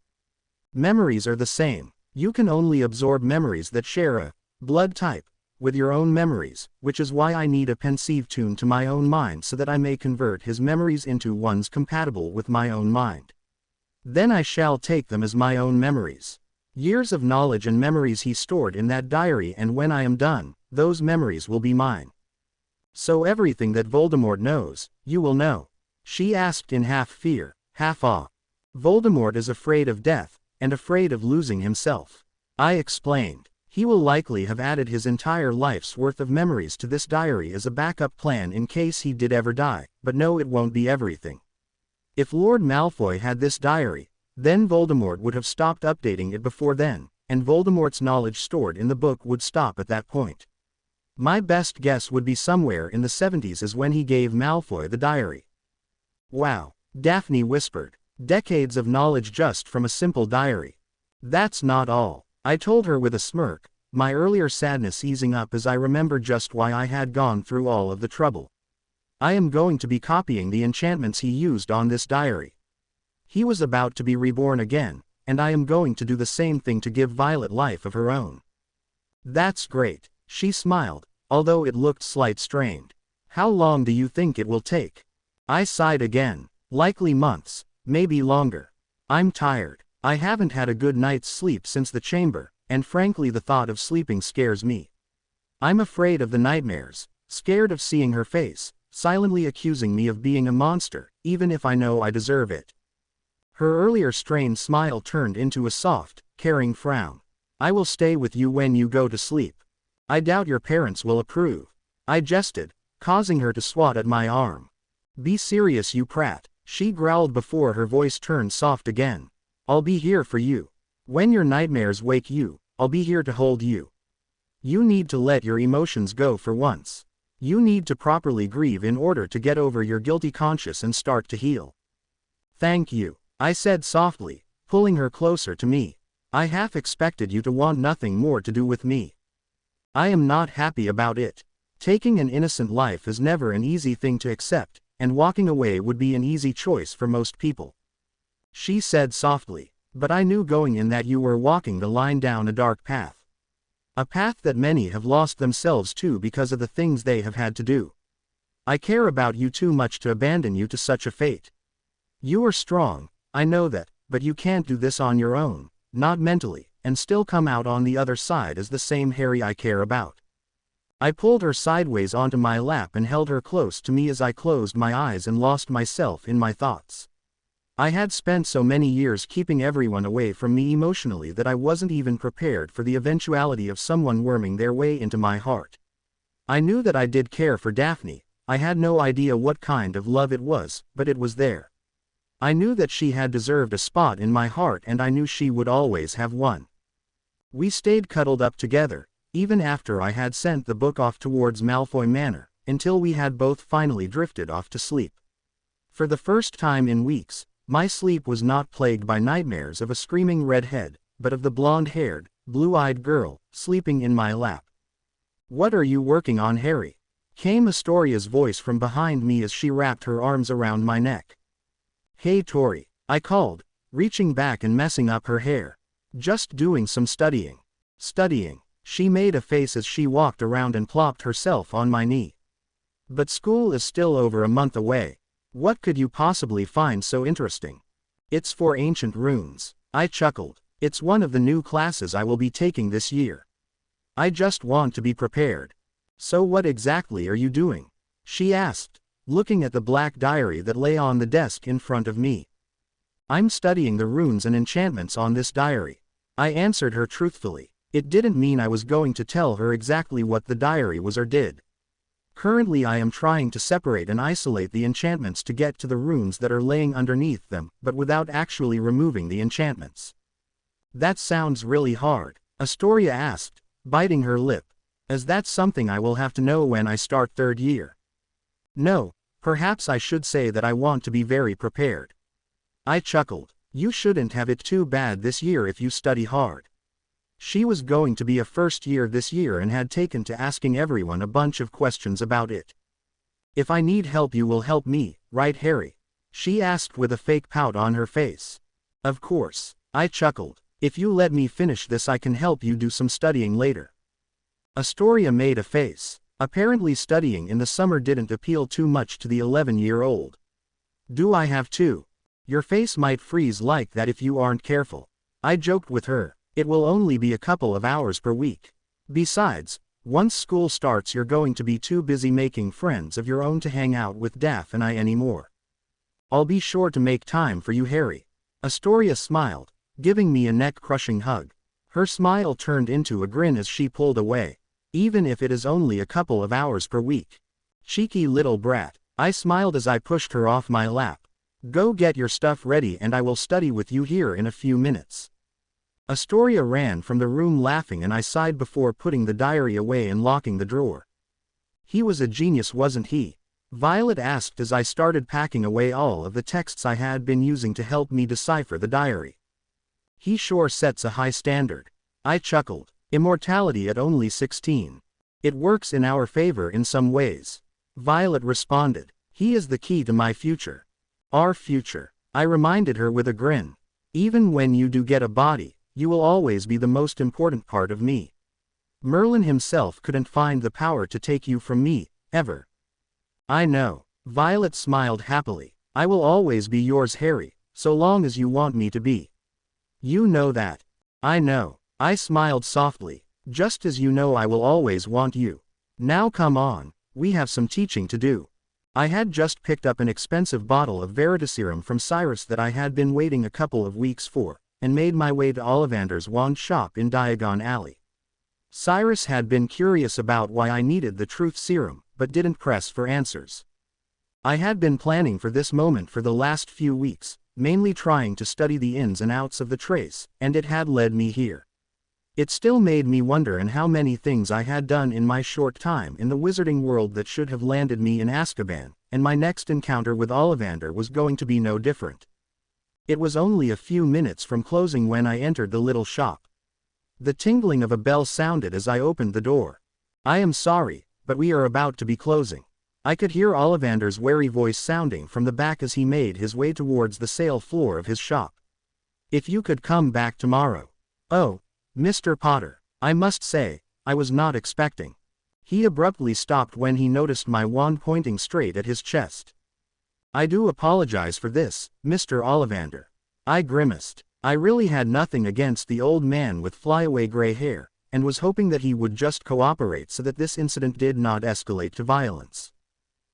Memories are the same. You can only absorb memories that share a blood type with your own memories, which is why I need a pensieve tuned to my own mind so that I may convert his memories into ones compatible with my own mind. Then I shall take them as my own memories. Years of knowledge and memories he stored in that diary, and when I am done, those memories will be mine. So everything that Voldemort knows, you will know? She asked in half fear, half awe. Voldemort is afraid of death, and afraid of losing himself. I explained. He will likely have added his entire life's worth of memories to this diary as a backup plan in case he did ever die, but no, it won't be everything. If Lord Malfoy had this diary, then Voldemort would have stopped updating it before then, and Voldemort's knowledge stored in the book would stop at that point. My best guess would be somewhere in the 70s is when he gave Malfoy the diary. Wow, Daphne whispered. Decades of knowledge just from a simple diary. That's not all, I told her with a smirk, my earlier sadness easing up as I remembered just why I had gone through all of the trouble. I am going to be copying the enchantments he used on this diary. He was about to be reborn again, and I am going to do the same thing to give Violet life of her own. That's great, she smiled, although it looked slight strained. How long do you think it will take? I sighed again. Likely months, maybe longer. I'm tired. I haven't had a good night's sleep since the chamber, and frankly the thought of sleeping scares me. I'm afraid of the nightmares, scared of seeing her face, silently accusing me of being a monster, even if I know I deserve it. Her earlier strained smile turned into a soft, caring frown. I will stay with you when you go to sleep. I doubt your parents will approve. I jested, causing her to swat at my arm. Be serious, you prat, she growled before her voice turned soft again. I'll be here for you. When your nightmares wake you, I'll be here to hold you. You need to let your emotions go for once. You need to properly grieve in order to get over your guilty conscience and start to heal. Thank you, I said softly, pulling her closer to me. I half expected you to want nothing more to do with me. I am not happy about it. Taking an innocent life is never an easy thing to accept, and walking away would be an easy choice for most people. She said softly, but I knew going in that you were walking the line down a dark path. A path that many have lost themselves to because of the things they have had to do. I care about you too much to abandon you to such a fate. You are strong, I know that, but you can't do this on your own, not mentally, and still come out on the other side as the same Harry I care about. I pulled her sideways onto my lap and held her close to me as I closed my eyes and lost myself in my thoughts. I had spent so many years keeping everyone away from me emotionally that I wasn't even prepared for the eventuality of someone worming their way into my heart. I knew that I did care for Daphne, I had no idea what kind of love it was, but it was there. I knew that she had deserved a spot in my heart and I knew she would always have one. We stayed cuddled up together, even after I had sent the book off towards Malfoy Manor, until we had both finally drifted off to sleep. For the first time in weeks, my sleep was not plagued by nightmares of a screaming redhead, but of the blonde-haired, blue-eyed girl, sleeping in my lap. What are you working on, Harry? Came Astoria's voice from behind me as she wrapped her arms around my neck. Hey Tori, I called, reaching back and messing up her hair. Just doing some studying. Studying. She made a face as she walked around and plopped herself on my knee. But school is still over a month away. What could you possibly find so interesting? It's for ancient runes. I chuckled. It's one of the new classes I will be taking this year. I just want to be prepared. So what exactly are you doing? She asked, looking at the black diary that lay on the desk in front of me. I'm studying the runes and enchantments on this diary. I answered her truthfully. It didn't mean I was going to tell her exactly what the diary was or did. Currently I am trying to separate and isolate the enchantments to get to the runes that are laying underneath them, but without actually removing the enchantments. That sounds really hard, Astoria asked, biting her lip. Is that something I will have to know when I start third year? No, perhaps I should say that I want to be very prepared. I chuckled. You shouldn't have it too bad this year if you study hard. She was going to be a first year this year and had taken to asking everyone a bunch of questions about it. If I need help you will help me, right Harry? She asked with a fake pout on her face. Of course, I chuckled. If you let me finish this I can help you do some studying later. Astoria made a face. Apparently studying in the summer didn't appeal too much to the 11-year-old. Do I have to? Your face might freeze like that if you aren't careful. I joked with her. It will only be a couple of hours per week. Besides, once school starts you're going to be too busy making friends of your own to hang out with Daph and I anymore. I'll be sure to make time for you, Harry. Astoria smiled, giving me a neck-crushing hug. Her smile turned into a grin as she pulled away. Even if it is only a couple of hours per week. Cheeky little brat. I smiled as I pushed her off my lap. Go get your stuff ready and I will study with you here in a few minutes. Astoria ran from the room laughing and I sighed before putting the diary away and locking the drawer. He was a genius, wasn't he? Violet asked as I started packing away all of the texts I had been using to help me decipher the diary. He sure sets a high standard. I chuckled. Immortality at only 16. It works in our favor in some ways. Violet responded. He is the key to my future. Our future. I reminded her with a grin. Even when you do get a body, you will always be the most important part of me. Merlin himself couldn't find the power to take you from me, ever. I know. Violet smiled happily. I will always be yours, Harry, so long as you want me to be. You know that. I know. I smiled softly. Just as you know I will always want you. Now come on, we have some teaching to do. I had just picked up an expensive bottle of Veritaserum from Cyrus that I had been waiting a couple of weeks for, and made my way to Ollivander's wand shop in Diagon Alley. Cyrus had been curious about why I needed the truth serum, but didn't press for answers. I had been planning for this moment for the last few weeks, mainly trying to study the ins and outs of the trace, and it had led me here. It still made me wonder in how many things I had done in my short time in the wizarding world that should have landed me in Azkaban, and my next encounter with Ollivander was going to be no different. It was only a few minutes from closing when I entered the little shop. The tingling of a bell sounded as I opened the door. I am sorry, but we are about to be closing. I could hear Ollivander's wary voice sounding from the back as he made his way towards the sale floor of his shop. If you could come back tomorrow. Oh, Mr. Potter, I must say, I was not expecting. He abruptly stopped when he noticed my wand pointing straight at his chest. I do apologize for this, Mr. Ollivander. I grimaced. I really had nothing against the old man with flyaway gray hair, and was hoping that he would just cooperate so that this incident did not escalate to violence.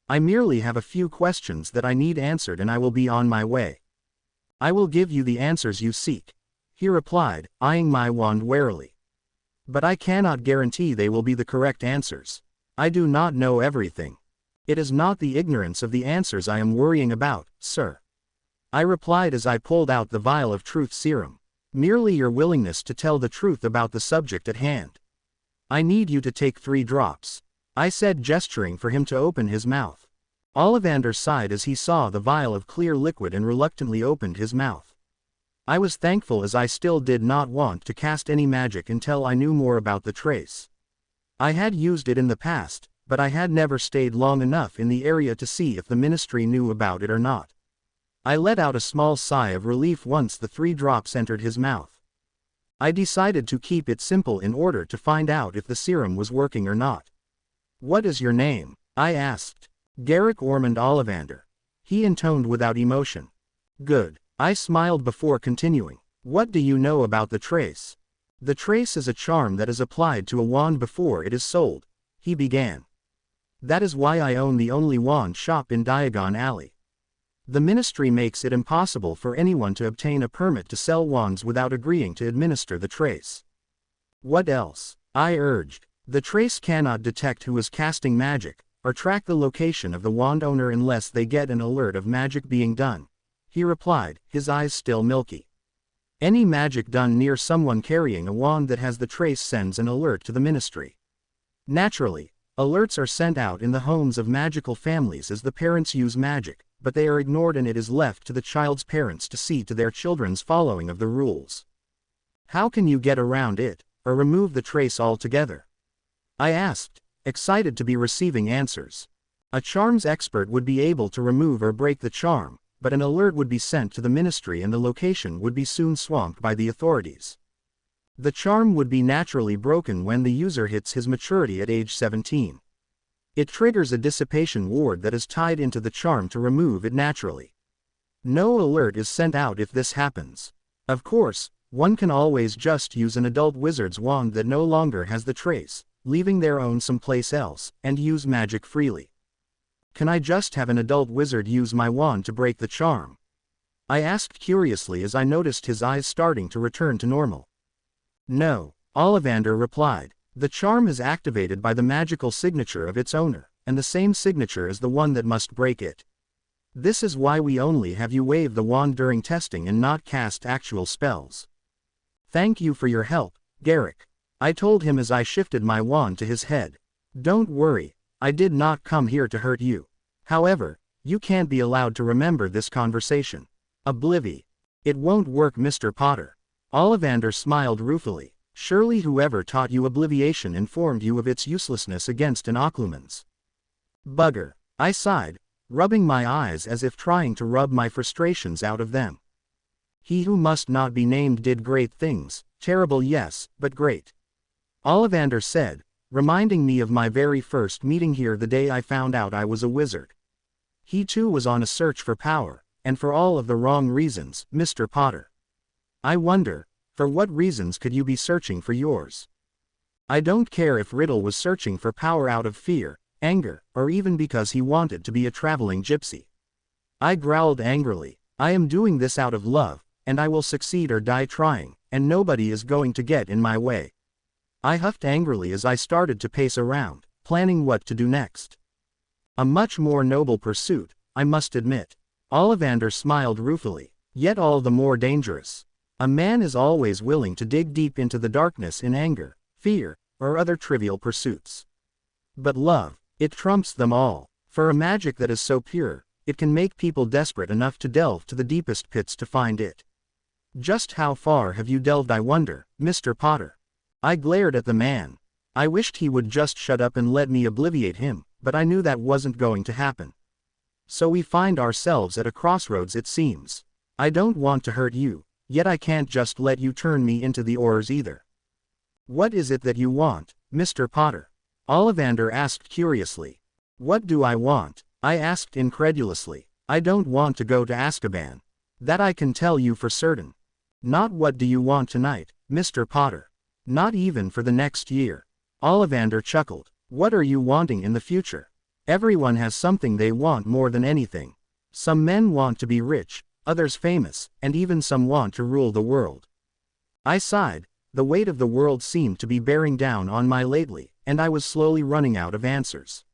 I merely have a few questions that I need answered and I will be on my way. I will give you the answers you seek, he replied, eyeing my wand warily. But I cannot guarantee they will be the correct answers. I do not know everything. It is not the ignorance of the answers I am worrying about, sir. I replied as I pulled out the vial of truth serum. Merely your willingness to tell the truth about the subject at hand. I need you to take 3 drops. I said, gesturing for him to open his mouth. Ollivander sighed as he saw the vial of clear liquid and reluctantly opened his mouth. I was thankful as I still did not want to cast any magic until I knew more about the trace. I had used it in the past, but I had never stayed long enough in the area to see if the ministry knew about it or not. I let out a small sigh of relief once the 3 drops entered his mouth. I decided to keep it simple in order to find out if the serum was working or not. What is your name? I asked. Garrick Ormond Ollivander. He intoned without emotion. Good. I smiled before continuing. What do you know about the trace? The trace is a charm that is applied to a wand before it is sold, he began. That is why I own the only wand shop in Diagon Alley. The ministry makes it impossible for anyone to obtain a permit to sell wands without agreeing to administer the trace. What else? I urged. The trace cannot detect who is casting magic, or track the location of the wand owner unless they get an alert of magic being done, he replied, his eyes still milky. Any magic done near someone carrying a wand that has the trace sends an alert to the ministry. Naturally, alerts are sent out in the homes of magical families as the parents use magic, but they are ignored and it is left to the child's parents to see to their children's following of the rules. How can you get around it, or remove the trace altogether? I asked, excited to be receiving answers. A charms expert would be able to remove or break the charm, but an alert would be sent to the ministry and the location would be soon swamped by the authorities. The charm would be naturally broken when the user hits his maturity at age 17. It triggers a dissipation ward that is tied into the charm to remove it naturally. No alert is sent out if this happens. Of course, one can always just use an adult wizard's wand that no longer has the trace, leaving their own someplace else, and use magic freely. Can I just have an adult wizard use my wand to break the charm? I asked curiously as I noticed his eyes starting to return to normal. No, Ollivander replied. The charm is activated by the magical signature of its owner, and the same signature is the one that must break it. This is why we only have you wave the wand during testing and not cast actual spells. Thank you for your help, Garrick. I told him as I shifted my wand to his head. Don't worry, I did not come here to hurt you. However, you can't be allowed to remember this conversation. Oblivi. It won't work, Mr. Potter. Ollivander smiled ruefully. Surely whoever taught you obliviation informed you of its uselessness against an occlumens. Bugger. I sighed, rubbing my eyes as if trying to rub my frustrations out of them. He who must not be named did great things, terrible yes, but great. Ollivander said, reminding me of my very first meeting here the day I found out I was a wizard. He too was on a search for power, and for all of the wrong reasons, Mr. Potter. I wonder, for what reasons could you be searching for yours? I don't care if Riddle was searching for power out of fear, anger, or even because he wanted to be a traveling gypsy. I growled angrily, I am doing this out of love, and I will succeed or die trying, and nobody is going to get in my way. I huffed angrily as I started to pace around, planning what to do next. A much more noble pursuit, I must admit. Ollivander smiled ruefully, yet all the more dangerous. A man is always willing to dig deep into the darkness in anger, fear, or other trivial pursuits. But love, it trumps them all. For a magic that is so pure, it can make people desperate enough to delve to the deepest pits to find it. Just how far have you delved, I wonder, Mr. Potter? I glared at the man. I wished he would just shut up and let me obliviate him, but I knew that wasn't going to happen. So we find ourselves at a crossroads, it seems. I don't want to hurt you, yet I can't just let you turn me into the oars either. What is it that you want, Mr. Potter? Ollivander asked curiously. What do I want? I asked incredulously. I don't want to go to Azkaban. That I can tell you for certain. Not what do you want tonight, Mr. Potter? Not even for the next year. Ollivander chuckled. What are you wanting in the future? Everyone has something they want more than anything. Some men want to be rich, others famous, and even some want to rule the world. I sighed. The weight of the world seemed to be bearing down on me lately, and I was slowly running out of answers.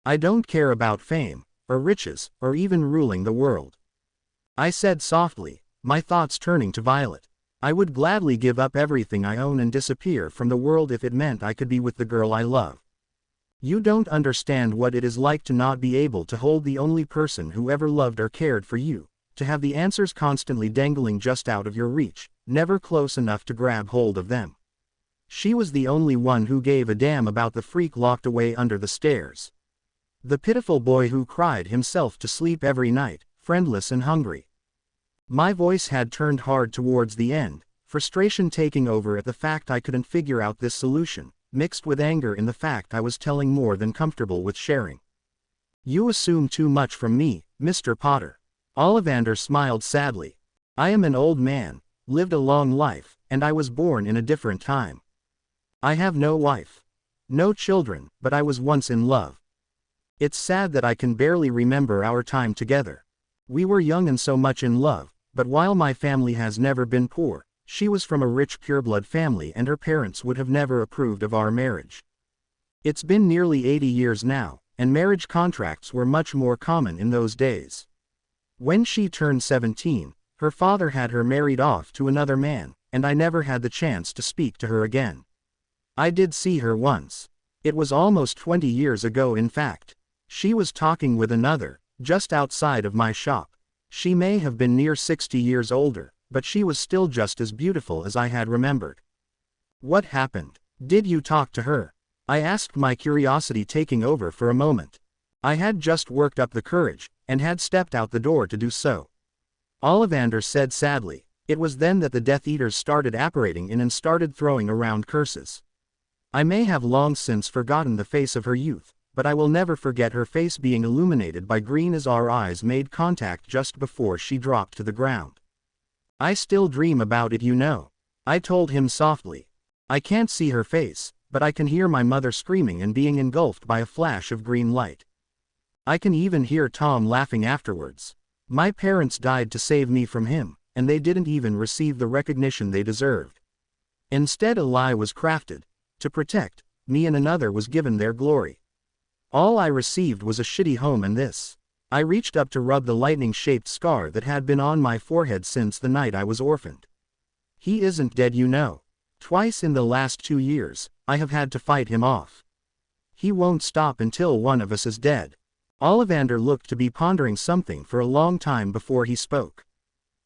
I don't care about fame, or riches, or even ruling the world. I said softly, my thoughts turning to Violet. I would gladly give up everything I own and disappear from the world if it meant I could be with the girl I love. You don't understand what it is like to not be able to hold the only person who ever loved or cared for you, to have the answers constantly dangling just out of your reach, never close enough to grab hold of them. She was the only one who gave a damn about the freak locked away under the stairs. The pitiful boy who cried himself to sleep every night, friendless and hungry. My voice had turned hard towards the end, frustration taking over at the fact I couldn't figure out this solution, mixed with anger in the fact I was telling more than comfortable with sharing. You assume too much from me, Mr. Potter. Ollivander smiled sadly. I am an old man, lived a long life, and I was born in a different time. I have no wife. No children, but I was once in love. It's sad that I can barely remember our time together. We were young and so much in love, but while my family has never been poor, she was from a rich pureblood family and her parents would have never approved of our marriage. It's been nearly 80 years now, and marriage contracts were much more common in those days. When she turned 17, her father had her married off to another man, and I never had the chance to speak to her again. I did see her once. It was almost 20 years ago in fact. She was talking with another, just outside of my shop. She may have been near 60 years older, but she was still just as beautiful as I had remembered. What happened? Did you talk to her? I asked, my curiosity taking over for a moment. I had just worked up the courage, and had stepped out the door to do so. Ollivander said sadly, it was then that the Death Eaters started apparating in and started throwing around curses. I may have long since forgotten the face of her youth, but I will never forget her face being illuminated by green as our eyes made contact just before she dropped to the ground. I still dream about it, you know. I told him softly. I can't see her face, but I can hear my mother screaming and being engulfed by a flash of green light. I can even hear Tom laughing afterwards. My parents died to save me from him, and they didn't even receive the recognition they deserved. Instead, a lie was crafted. To protect me and another was given their glory. All I received was a shitty home and this. I reached up to rub the lightning-shaped scar that had been on my forehead since the night I was orphaned. He isn't dead, you know. Twice in the last 2 years, I have had to fight him off. He won't stop until one of us is dead. Ollivander looked to be pondering something for a long time before he spoke.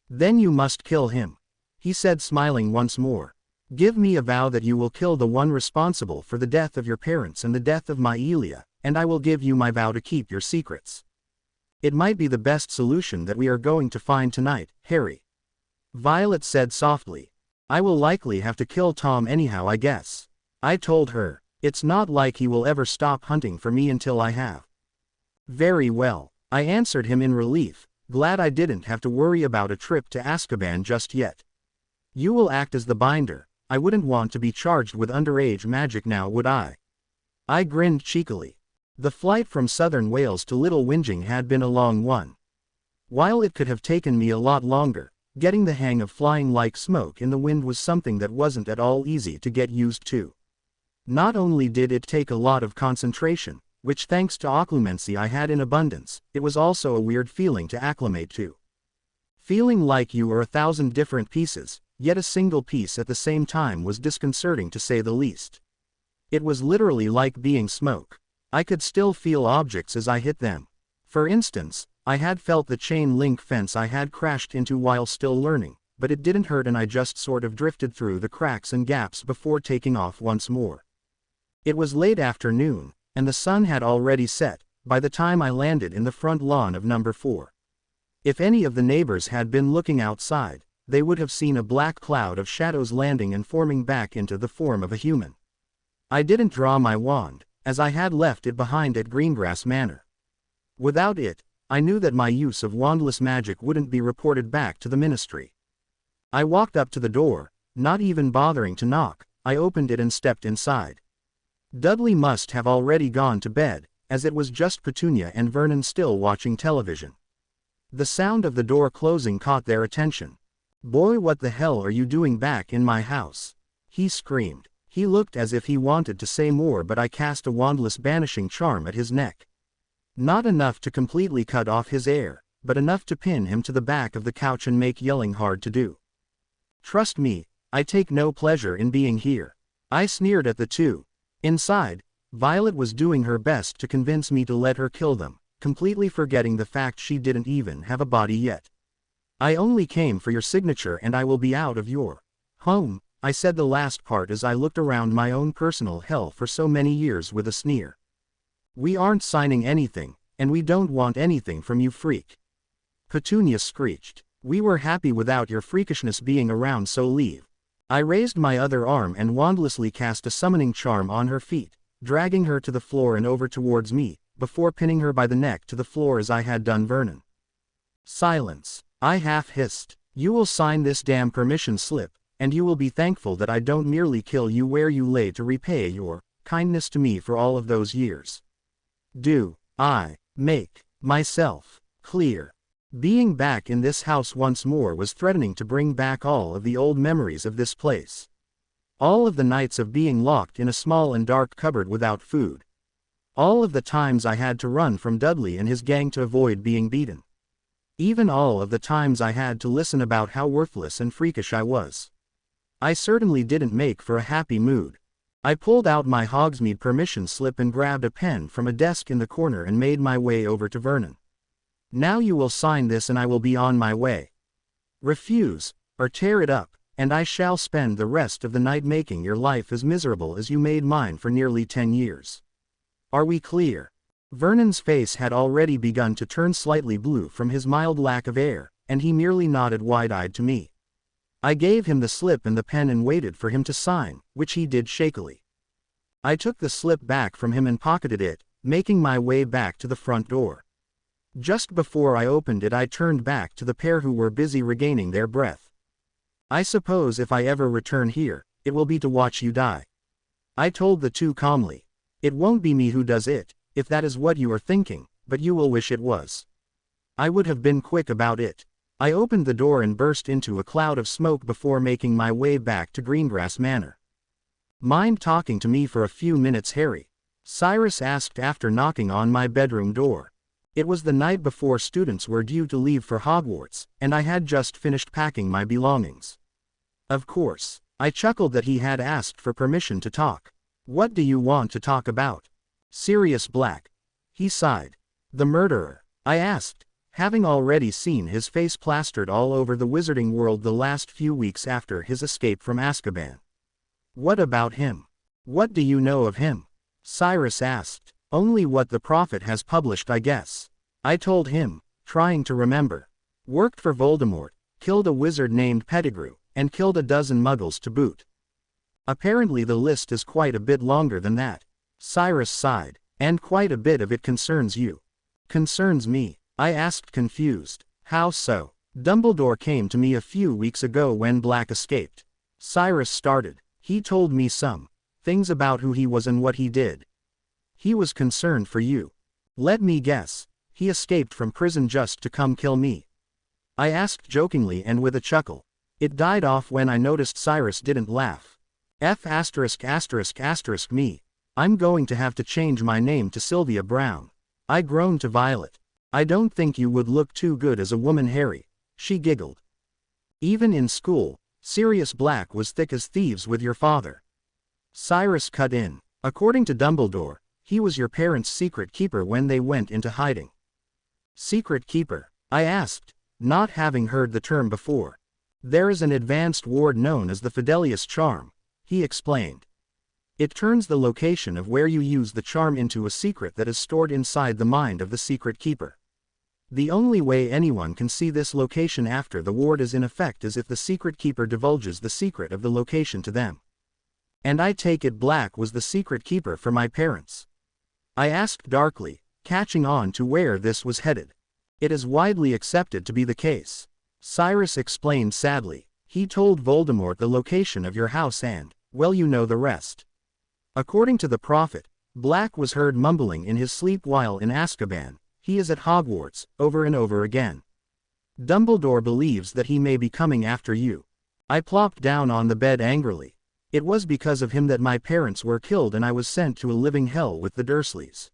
Then you must kill him, he said, smiling once more. Give me a vow that you will kill the one responsible for the death of your parents and the death of my Elia, and I will give you my vow to keep your secrets. It might be the best solution that we are going to find tonight, Harry. Violet said softly. I will likely have to kill Tom anyhow, I guess. I told her. It's not like he will ever stop hunting for me until I have. Very well, I answered him in relief, glad I didn't have to worry about a trip to Azkaban just yet. You will act as the binder. I wouldn't want to be charged with underage magic now, would I? I grinned cheekily. The flight from southern Wales to Little Whinging had been a long one. While it could have taken me a lot longer, getting the hang of flying like smoke in the wind was something that wasn't at all easy to get used to. Not only did it take a lot of concentration, which thanks to occlumency I had in abundance, it was also a weird feeling to acclimate to. Feeling like you were 1,000 different pieces, yet a single piece at the same time was disconcerting to say the least. It was literally like being smoke. I could still feel objects as I hit them. For instance, I had felt the chain link fence I had crashed into while still learning, but it didn't hurt and I just sort of drifted through the cracks and gaps before taking off once more. It was late afternoon, and the sun had already set, by the time I landed in the front lawn of number 4. If any of the neighbors had been looking outside, they would have seen a black cloud of shadows landing and forming back into the form of a human. I didn't draw my wand, as I had left it behind at Greengrass Manor. Without it, I knew that my use of wandless magic wouldn't be reported back to the ministry. I walked up to the door, not even bothering to knock. I opened it and stepped inside. Dudley must have already gone to bed, as it was just Petunia and Vernon still watching television. The sound of the door closing caught their attention. Boy, what the hell are you doing back in my house? He screamed. He looked as if he wanted to say more, but I cast a wandless banishing charm at his neck. Not enough to completely cut off his air, but enough to pin him to the back of the couch and make yelling hard to do. Trust me, I take no pleasure in being here. I sneered at the two. Inside, Violet was doing her best to convince me to let her kill them, completely forgetting the fact she didn't even have a body yet. I only came for your signature and I will be out of your home. I said the last part as I looked around my own personal hell for so many years with a sneer. We aren't signing anything, and we don't want anything from you, freak. Petunia screeched. We were happy without your freakishness being around, so leave. I raised my other arm and wandlessly cast a summoning charm on her feet, dragging her to the floor and over towards me, before pinning her by the neck to the floor as I had done Vernon. Silence. I half hissed. You will sign this damn permission slip, and you will be thankful that I don't merely kill you where you lay to repay your kindness to me for all of those years. Do I make myself clear? Being back in this house once more was threatening to bring back all of the old memories of this place. All of the nights of being locked in a small and dark cupboard without food. All of the times I had to run from Dudley and his gang to avoid being beaten. Even all of the times I had to listen about how worthless and freakish I was. I certainly didn't make for a happy mood. I pulled out my Hogsmeade permission slip and grabbed a pen from a desk in the corner and made my way over to Vernon. Now you will sign this and I will be on my way. Refuse, or tear it up, and I shall spend the rest of the night making your life as miserable as you made mine for nearly 10 years. Are we clear? Vernon's face had already begun to turn slightly blue from his mild lack of air, and he merely nodded wide-eyed to me. I gave him the slip and the pen and waited for him to sign, which he did shakily. I took the slip back from him and pocketed it, making my way back to the front door. Just before I opened it, I turned back to the pair who were busy regaining their breath. I suppose if I ever return here, it will be to watch you die. I told the two calmly. It won't be me who does it, if that is what you are thinking, but you will wish it was. I would have been quick about it. I opened the door and burst into a cloud of smoke before making my way back to Greengrass Manor. Mind talking to me for a few minutes, Harry? Cyrus asked after knocking on my bedroom door. It was the night before students were due to leave for Hogwarts, and I had just finished packing my belongings. Of course, I chuckled that he had asked for permission to talk. What do you want to talk about? Sirius Black. He sighed. The murderer, I asked, having already seen his face plastered all over the wizarding world the last few weeks after his escape from Azkaban. What about him? What do you know of him? Cyrus asked. Only what the prophet has published, I guess. I told him, trying to remember. Worked for Voldemort, killed a wizard named Pettigrew, and killed a dozen muggles to boot. Apparently the list is quite a bit longer than that. Cyrus sighed. And quite a bit of it concerns you. Concerns me? I asked, confused. How so? Dumbledore came to me a few weeks ago when Black escaped. Cyrus started. He told me some things about who he was and what he did. He was concerned for you. Let me guess. He escaped from prison just to come kill me. I asked jokingly and with a chuckle. It died off when I noticed Cyrus didn't laugh. Me. I'm going to have to change my name to Sylvia Brown. I groaned to Violet. I don't think you would look too good as a woman, Harry. She giggled. Even in school, Sirius Black was thick as thieves with your father. Cyrus cut in. According to Dumbledore, he was your parents' secret keeper when they went into hiding. Secret keeper? I asked, not having heard the term before. There is an advanced ward known as the Fidelius charm, he explained. It turns the location of where you use the charm into a secret that is stored inside the mind of the secret keeper. The only way anyone can see this location after the ward is in effect is if the secret keeper divulges the secret of the location to them. And I take it Black was the secret keeper for my parents. I asked darkly, catching on to where this was headed. It is widely accepted to be the case. Cyrus explained sadly. He told Voldemort the location of your house and, well, you know the rest. According to the prophet, Black was heard mumbling in his sleep while in Azkaban, he is at Hogwarts, over and over again. Dumbledore believes that he may be coming after you. I plopped down on the bed angrily. It was because of him that my parents were killed and I was sent to a living hell with the Dursleys.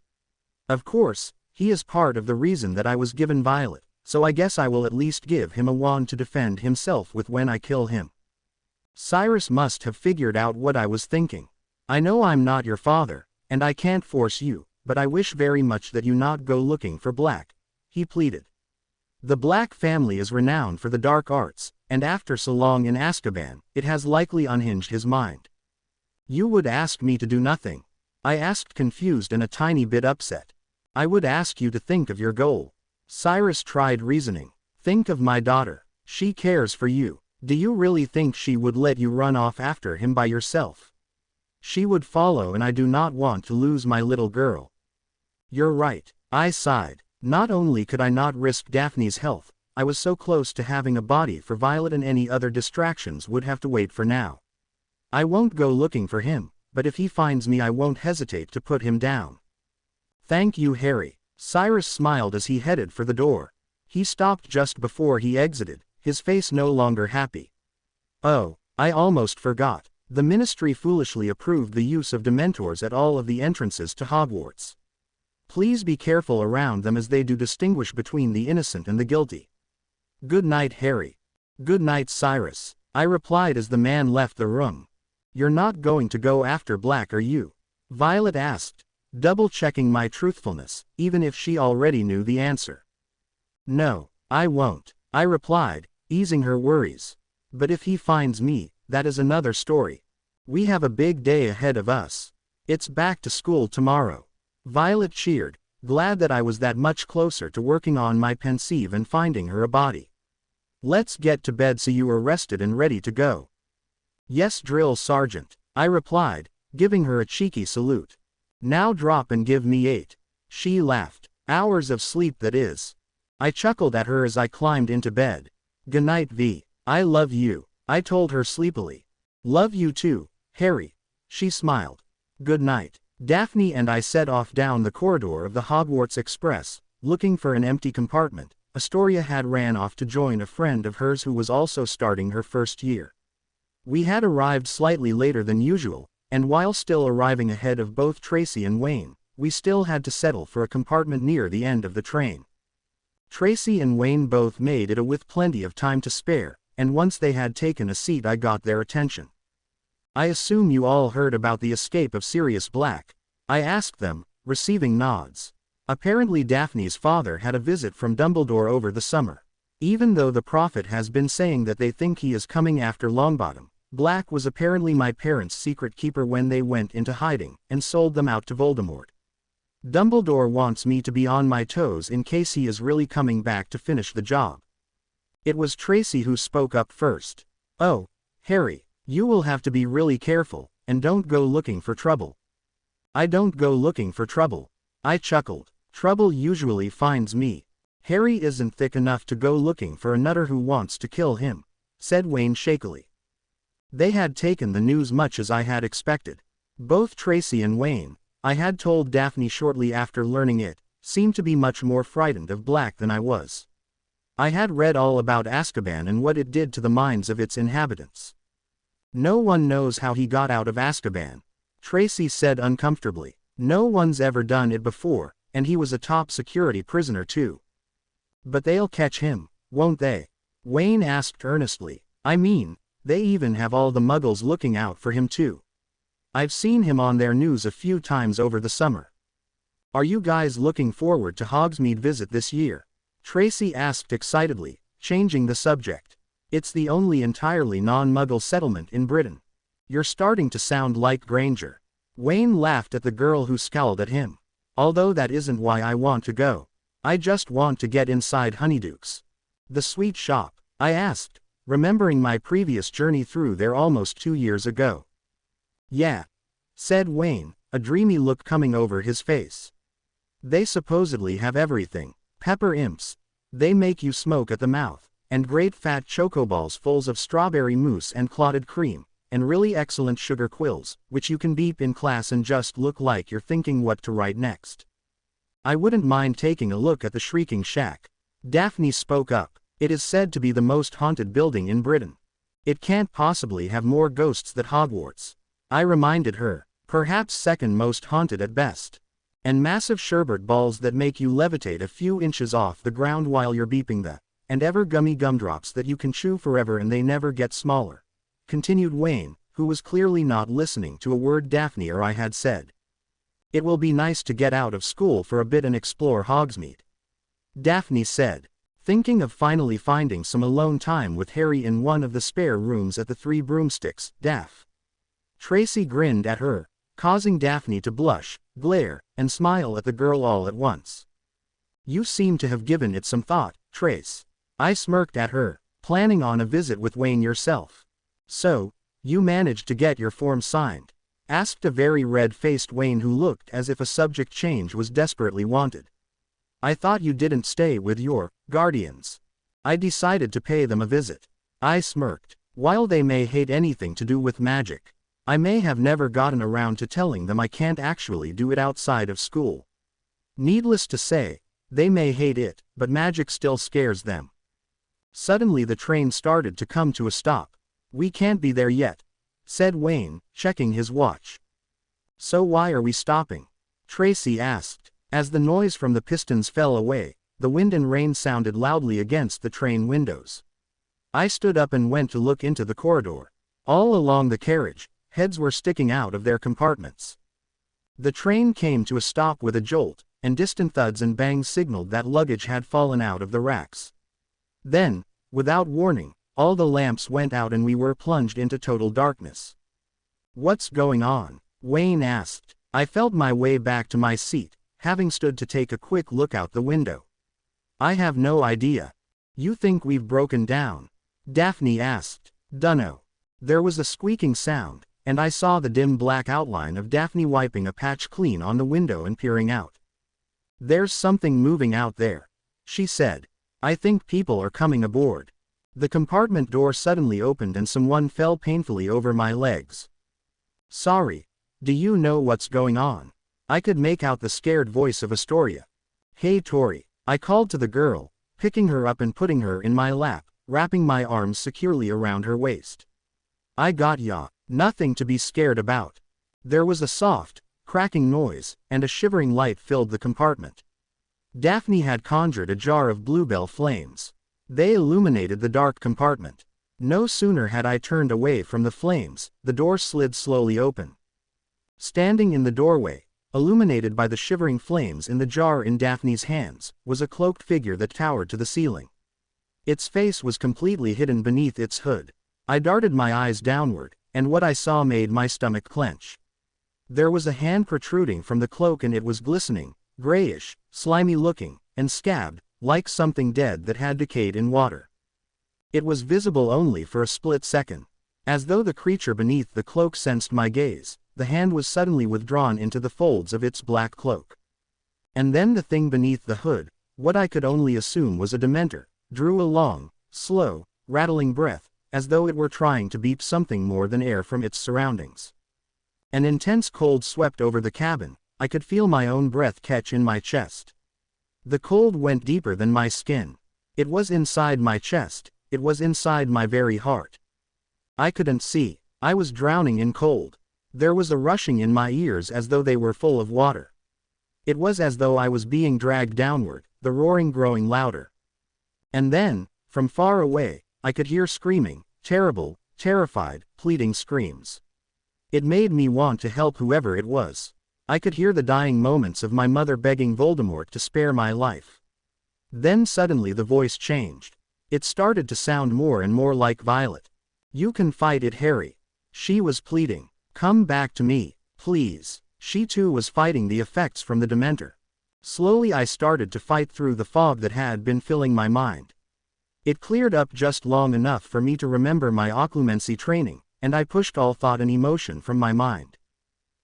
Of course, he is part of the reason that I was given Violet, so I guess I will at least give him a wand to defend himself with when I kill him. Cyrus must have figured out what I was thinking. I know I'm not your father, and I can't force you, but I wish very much that you not go looking for Black, he pleaded. The Black family is renowned for the dark arts, and after so long in Azkaban, it has likely unhinged his mind. You would ask me to do nothing? I asked, confused and a tiny bit upset. I would ask you to think of your goal. Cyrus tried reasoning. Think of my daughter. She cares for you. Do you really think she would let you run off after him by yourself? She would follow, and I do not want to lose my little girl. You're right, I sighed. Not only could I not risk Daphne's health, I was so close to having a body for Violet, and any other distractions would have to wait for now. I won't go looking for him, but if he finds me I won't hesitate to put him down. Thank you, Harry. Cyrus smiled as he headed for the door. He stopped just before he exited, his face no longer happy. Oh, I almost forgot. The Ministry foolishly approved the use of Dementors at all of the entrances to Hogwarts. Please be careful around them as they do distinguish between the innocent and the guilty. Good night, Harry. Good night, Cyrus, I replied as the man left the room. You're not going to go after Black, are you? Violet asked, double-checking my truthfulness, even if she already knew the answer. No, I won't, I replied, easing her worries. But if he finds me, that is another story. We have a big day ahead of us. It's back to school tomorrow. Violet cheered, glad that I was that much closer to working on my pensieve and finding her a body. Let's get to bed so you are rested and ready to go. Yes, Drill Sergeant, I replied, giving her a cheeky salute. Now drop and give me 8. She laughed. Hours of sleep, that is. I chuckled at her as I climbed into bed. Good night, V. I love you, I told her sleepily. Love you too, Harry. She smiled. Good night. Daphne and I set off down the corridor of the Hogwarts Express, looking for an empty compartment. Astoria had ran off to join a friend of hers who was also starting her first year. We had arrived slightly later than usual, and while still arriving ahead of both Tracy and Wayne, we still had to settle for a compartment near the end of the train. Tracy and Wayne both made it with plenty of time to spare, and once they had taken a seat I got their attention. "I assume you all heard about the escape of Sirius Black?" I asked them, receiving nods. Apparently Daphne's father had a visit from Dumbledore over the summer. Even though the prophet has been saying that they think he is coming after Longbottom, Black was apparently my parents' secret keeper when they went into hiding and sold them out to Voldemort. Dumbledore wants me to be on my toes in case he is really coming back to finish the job. It was Tracy who spoke up first. "Oh, Harry, you will have to be really careful, and don't go looking for trouble." "I don't go looking for trouble." I chuckled. "Trouble usually finds me. Harry isn't thick enough to go looking for a nutter who wants to kill him," said Wayne shakily. They had taken the news much as I had expected. Both Tracy and Wayne, I had told Daphne shortly after learning it, seemed to be much more frightened of Black than I was. I had read all about Azkaban and what it did to the minds of its inhabitants. "No one knows how he got out of Azkaban," Tracy said uncomfortably. "No one's ever done it before, and he was a top security prisoner too." "But they'll catch him, won't they?" Wayne asked earnestly. "I mean, they even have all the Muggles looking out for him too. I've seen him on their news a few times over the summer." "Are you guys looking forward to Hogsmeade visit this year?" Tracy asked excitedly, changing the subject. "It's the only entirely non-Muggle settlement in Britain." "You're starting to sound like Granger." Wayne laughed at the girl who scowled at him. "Although that isn't why I want to go. I just want to get inside Honeydukes." "The sweet shop?" I asked, remembering my previous journey through there almost 2 years ago. "Yeah," said Wayne, a dreamy look coming over his face. "They supposedly have everything. Pepper imps. They make you smoke at the mouth, and great fat chocoballs full of strawberry mousse and clotted cream, and really excellent sugar quills, which you can beep in class and just look like you're thinking what to write next. I wouldn't mind taking a look at the Shrieking Shack." Daphne spoke up. "It is said to be the most haunted building in Britain. It can't possibly have more ghosts than Hogwarts." I reminded her. "Perhaps second most haunted at best. And massive sherbet balls that make you levitate a few inches off the ground while you're beeping the, and ever gummy gumdrops that you can chew forever and they never get smaller," continued Wayne, who was clearly not listening to a word Daphne or I had said. "It will be nice to get out of school for a bit and explore Hogsmeade," Daphne said, thinking of finally finding some alone time with Harry in one of the spare rooms at the Three Broomsticks. "Daph." Tracy grinned at her, causing Daphne to blush, glare, and smile at the girl all at once. "You seem to have given it some thought, Trace." I smirked at her. "Planning on a visit with Wayne yourself?" "So, you managed to get your form signed?" asked a very red-faced Wayne who looked as if a subject change was desperately wanted. "I thought you didn't stay with your guardians." "I decided to pay them a visit." I smirked. "While they may hate anything to do with magic, I may have never gotten around to telling them I can't actually do it outside of school. Needless to say, they may hate it, but magic still scares them." Suddenly the train started to come to a stop. "We can't be there yet," said Wayne, checking his watch. "So why are we stopping?" Tracy asked. As the noise from the pistons fell away, the wind and rain sounded loudly against the train windows. I stood up and went to look into the corridor. All along the carriage, heads were sticking out of their compartments. The train came to a stop with a jolt, and distant thuds and bangs signaled that luggage had fallen out of the racks. Then, without warning, all the lamps went out and we were plunged into total darkness. "What's going on?" Wayne asked. I felt my way back to my seat, having stood to take a quick look out the window. "I have no idea." "You think we've broken down?" Daphne asked. "Dunno." There was a squeaking sound, and I saw the dim black outline of Daphne wiping a patch clean on the window and peering out. "There's something moving out there," she said. "I think people are coming aboard." The compartment door suddenly opened and someone fell painfully over my legs. "Sorry. Do you know what's going on?" I could make out the scared voice of Astoria. "Hey Tori," I called to the girl, picking her up and putting her in my lap, wrapping my arms securely around her waist. "I got ya. Nothing to be scared about." There was a soft, cracking noise, and a shivering light filled the compartment. Daphne had conjured a jar of bluebell flames. They illuminated the dark compartment. No sooner had I turned away from the flames, the door slid slowly open. Standing in the doorway, illuminated by the shivering flames in the jar in Daphne's hands, was a cloaked figure that towered to the ceiling. Its face was completely hidden beneath its hood. I darted my eyes downward, and what I saw made my stomach clench. There was a hand protruding from the cloak and it was glistening, grayish, slimy-looking, and scabbed, like something dead that had decayed in water. It was visible only for a split second. As though the creature beneath the cloak sensed my gaze, the hand was suddenly withdrawn into the folds of its black cloak. And then the thing beneath the hood, what I could only assume was a dementor, drew a long, slow, rattling breath, as though it were trying to beep something more than air from its surroundings. An intense cold swept over the cabin. I could feel my own breath catch in my chest. The cold went deeper than my skin. It was inside my chest, it was inside my very heart. I couldn't see, I was drowning in cold. There was a rushing in my ears as though they were full of water. It was as though I was being dragged downward, the roaring growing louder. And then, from far away, I could hear screaming, terrible, terrified, pleading screams. It made me want to help whoever it was. I could hear the dying moments of my mother begging Voldemort to spare my life. Then suddenly the voice changed. It started to sound more and more like Violet. "You can fight it, Harry." She was pleading. "Come back to me, please." She too was fighting the effects from the dementor. Slowly I started to fight through the fog that had been filling my mind. It cleared up just long enough for me to remember my occlumency training, and I pushed all thought and emotion from my mind.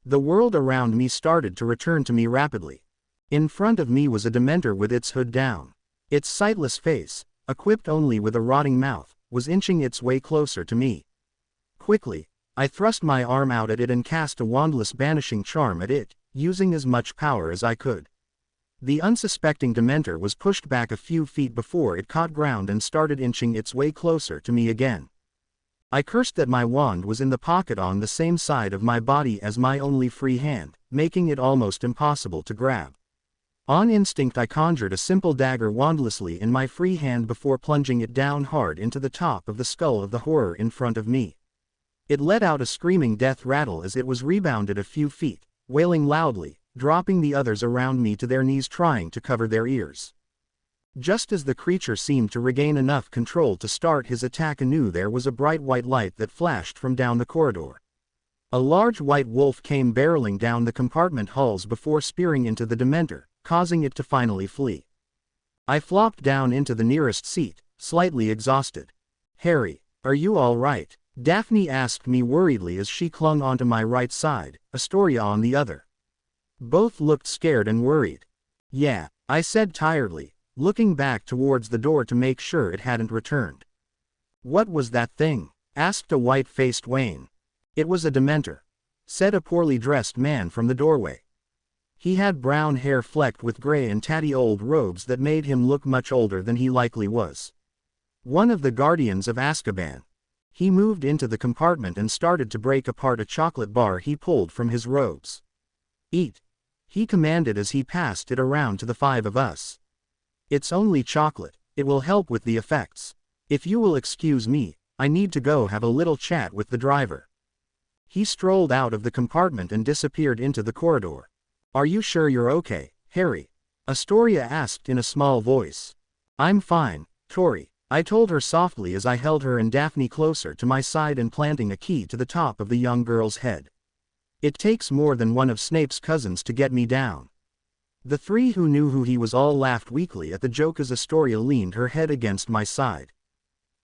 The world around me started to return to me rapidly. In front of me was a dementor with its hood down. Its sightless face, equipped only with a rotting mouth, was inching its way closer to me. Quickly, I thrust my arm out at it and cast a wandless banishing charm at it, using as much power as I could. The unsuspecting dementor was pushed back a few feet before it caught ground and started inching its way closer to me again. I cursed that my wand was in the pocket on the same side of my body as my only free hand, making it almost impossible to grab. On instinct I conjured a simple dagger wandlessly in my free hand before plunging it down hard into the top of the skull of the horror in front of me. It let out a screaming death rattle as it was rebounded a few feet, wailing loudly, dropping the others around me to their knees trying to cover their ears. Just as the creature seemed to regain enough control to start his attack anew, there was a bright white light that flashed from down the corridor. A large white wolf came barreling down the compartment halls before spearing into the dementor, causing it to finally flee. I flopped down into the nearest seat, slightly exhausted. "Harry, are you all right?" Daphne asked me worriedly as she clung onto my right side, Astoria on the other. Both looked scared and worried. "Yeah," I said tiredly, looking back towards the door to make sure it hadn't returned. "What was that thing?" asked a white-faced Wayne. "It was a dementor," said a poorly dressed man from the doorway. He had brown hair flecked with gray and tatty old robes that made him look much older than he likely was. One of the guardians of Azkaban. He moved into the compartment and started to break apart a chocolate bar he pulled from his robes. "Eat," he commanded as he passed it around to the five of us. "It's only chocolate, it will help with the effects. If you will excuse me, I need to go have a little chat with the driver." He strolled out of the compartment and disappeared into the corridor. "Are you sure you're okay, Harry?" Astoria asked in a small voice. "I'm fine, Tori," I told her softly as I held her and Daphne closer to my side and planting a key to the top of the young girl's head. "It takes more than one of Snape's cousins to get me down." The three who knew who he was all laughed weakly at the joke as Astoria leaned her head against my side.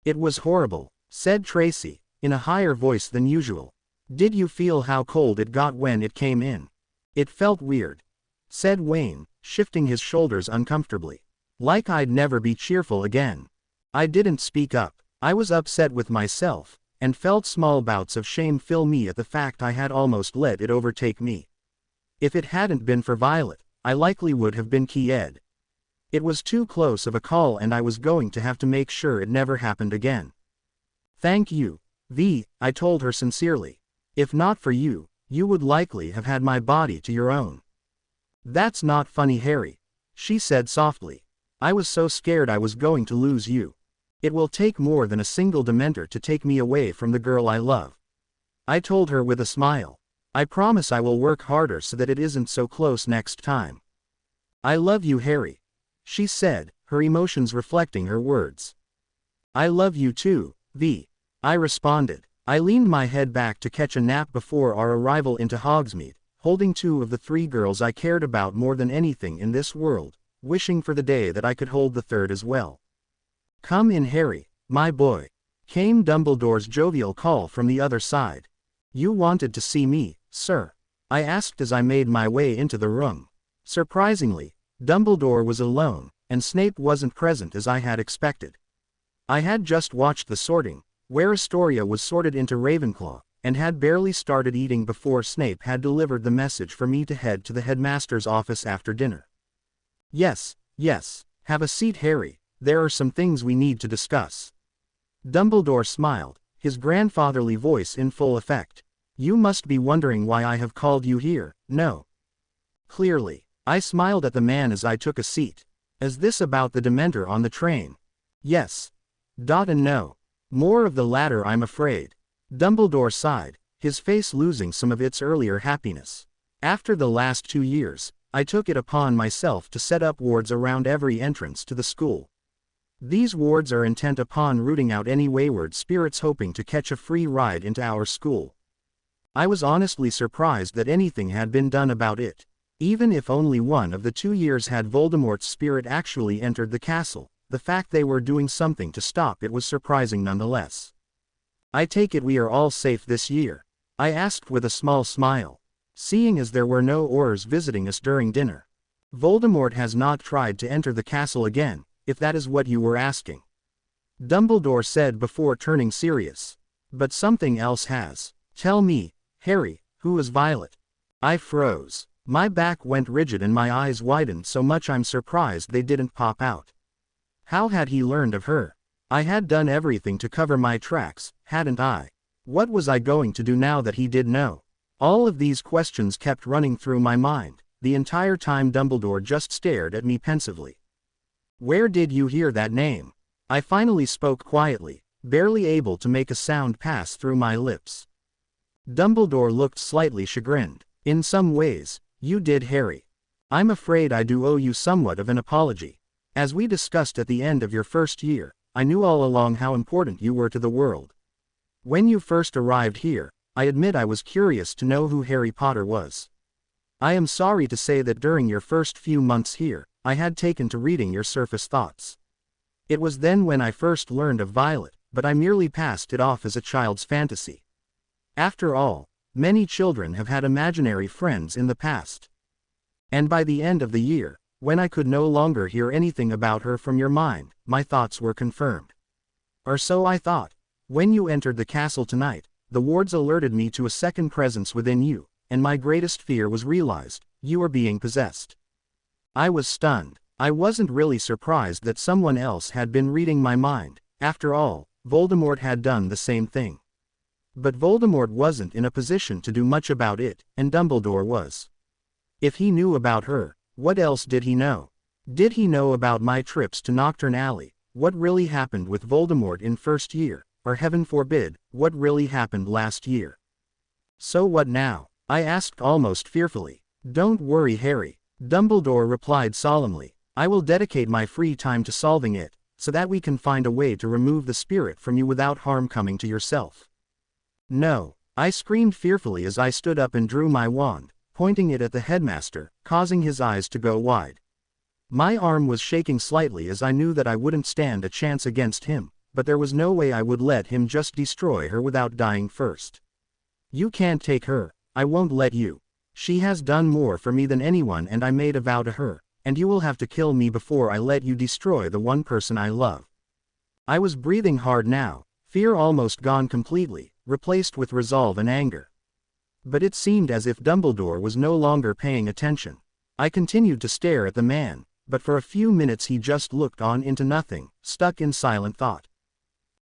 "It was horrible," said Tracy, in a higher voice than usual. "Did you feel how cold it got when it came in?" "It felt weird," said Wayne, shifting his shoulders uncomfortably. "Like I'd never be cheerful again." I didn't speak up. I was upset with myself, and felt small bouts of shame fill me at the fact I had almost let it overtake me. If it hadn't been for Violet, I likely would have been keyed. It was too close of a call and I was going to have to make sure it never happened again. "Thank you, V," I told her sincerely. "If not for you, you would likely have had my body to your own. That's not funny, Harry, she said softly. I was so scared I was going to lose you. It will take more than a single Dementor to take me away from the girl I love. I told her with a smile. I promise I will work harder so that it isn't so close next time. I love you, Harry, she said, her emotions reflecting her words. I love you too, V, I responded. I leaned my head back to catch a nap before our arrival into Hogsmeade, holding two of the three girls I cared about more than anything in this world, wishing for the day that I could hold the third as well. Come in, Harry, my boy, came Dumbledore's jovial call from the other side. You wanted to see me, sir? I asked as I made my way into the room. Surprisingly, Dumbledore was alone, and Snape wasn't present as I had expected. I had just watched the sorting, where Astoria was sorted into Ravenclaw, and had barely started eating before Snape had delivered the message for me to head to the headmaster's office after dinner. Yes, have a seat, Harry, there are some things we need to discuss. Dumbledore smiled, his grandfatherly voice in full effect. You must be wondering why I have called you here, no? Clearly, I smiled at the man as I took a seat. Is this about the Dementor on the train? Yes. And no. More of the latter, I'm afraid. Dumbledore sighed, his face losing some of its earlier happiness. After the last 2 years, I took it upon myself to set up wards around every entrance to the school. These wards are intent upon rooting out any wayward spirits hoping to catch a free ride into our school. I was honestly surprised that anything had been done about it. Even if only one of the 2 years had Voldemort's spirit actually entered the castle, the fact they were doing something to stop it was surprising nonetheless. I take it we are all safe this year? I asked with a small smile, seeing as there were no Aurors visiting us during dinner. Voldemort has not tried to enter the castle again, if that is what you were asking. Dumbledore said before turning serious. But something else has. Tell me, Harry, who is Violet? I froze. My back went rigid and my eyes widened so much I'm surprised they didn't pop out. How had he learned of her? I had done everything to cover my tracks, hadn't I? What was I going to do now that he did know? All of these questions kept running through my mind, the entire time Dumbledore just stared at me pensively. Where did you hear that name? I finally spoke quietly, barely able to make a sound pass through my lips. Dumbledore looked slightly chagrined. In some ways, you did, Harry. I'm afraid I do owe you somewhat of an apology. As we discussed at the end of your first year, I knew all along how important you were to the world. When you first arrived here, I admit I was curious to know who Harry Potter was. I am sorry to say that during your first few months here, I had taken to reading your surface thoughts. It was then when I first learned of Violet, but I merely passed it off as a child's fantasy. After all, many children have had imaginary friends in the past. And by the end of the year, when I could no longer hear anything about her from your mind, my thoughts were confirmed. Or so I thought. When you entered the castle tonight, the wards alerted me to a second presence within you, and my greatest fear was realized: you were being possessed. I was stunned. I wasn't really surprised that someone else had been reading my mind. After all, Voldemort had done the same thing. But Voldemort wasn't in a position to do much about it, and Dumbledore was. If he knew about her, what else did he know? Did he know about my trips to Nocturne Alley, what really happened with Voldemort in first year, or heaven forbid, what really happened last year? So what now? I asked almost fearfully. Don't worry, Harry, Dumbledore replied solemnly. I will dedicate my free time to solving it, so that we can find a way to remove the spirit from you without harm coming to yourself. No, I screamed fearfully as I stood up and drew my wand, pointing it at the headmaster, causing his eyes to go wide. My arm was shaking slightly as I knew that I wouldn't stand a chance against him, but there was no way I would let him just destroy her without dying first. You can't take her, I won't let you. She has done more for me than anyone, and I made a vow to her, and you will have to kill me before I let you destroy the one person I love. I was breathing hard now, fear almost gone completely, replaced with resolve and anger. But it seemed as if Dumbledore was no longer paying attention. I continued to stare at the man, but for a few minutes he just looked on into nothing, stuck in silent thought.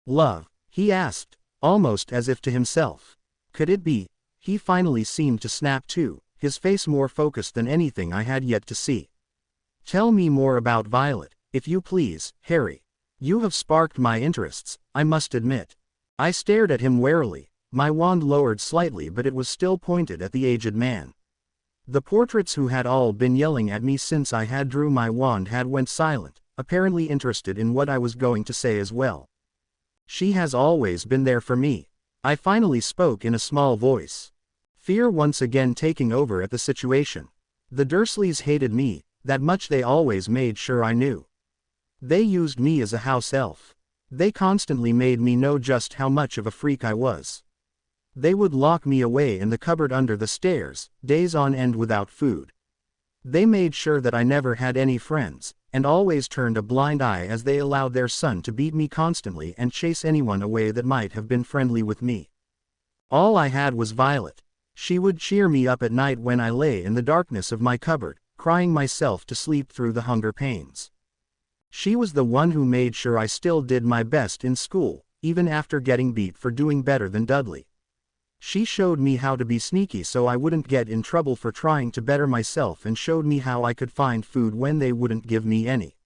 Love? He asked, almost as if to himself. Could it be? He finally seemed to snap too, his face more focused than anything I had yet to see. Tell me more about Violet, if you please, Harry. You have sparked my interests, I must admit. I stared at him warily, my wand lowered slightly but it was still pointed at the aged man. The portraits who had all been yelling at me since I had drew my wand had went silent, apparently interested in what I was going to say as well. She has always been there for me. I finally spoke in a small voice. Fear once again taking over at the situation. The Dursleys hated me, that much they always made sure I knew. They used me as a house elf. They constantly made me know just how much of a freak I was. They would lock me away in the cupboard under the stairs, days on end without food. They made sure that I never had any friends, and always turned a blind eye as they allowed their son to beat me constantly and chase anyone away that might have been friendly with me. All I had was Violet. She would cheer me up at night when I lay in the darkness of my cupboard, crying myself to sleep through the hunger pains. She was the one who made sure I still did my best in school, even after getting beat for doing better than Dudley. She showed me how to be sneaky so I wouldn't get in trouble for trying to better myself and showed me how I could find food when they wouldn't give me any.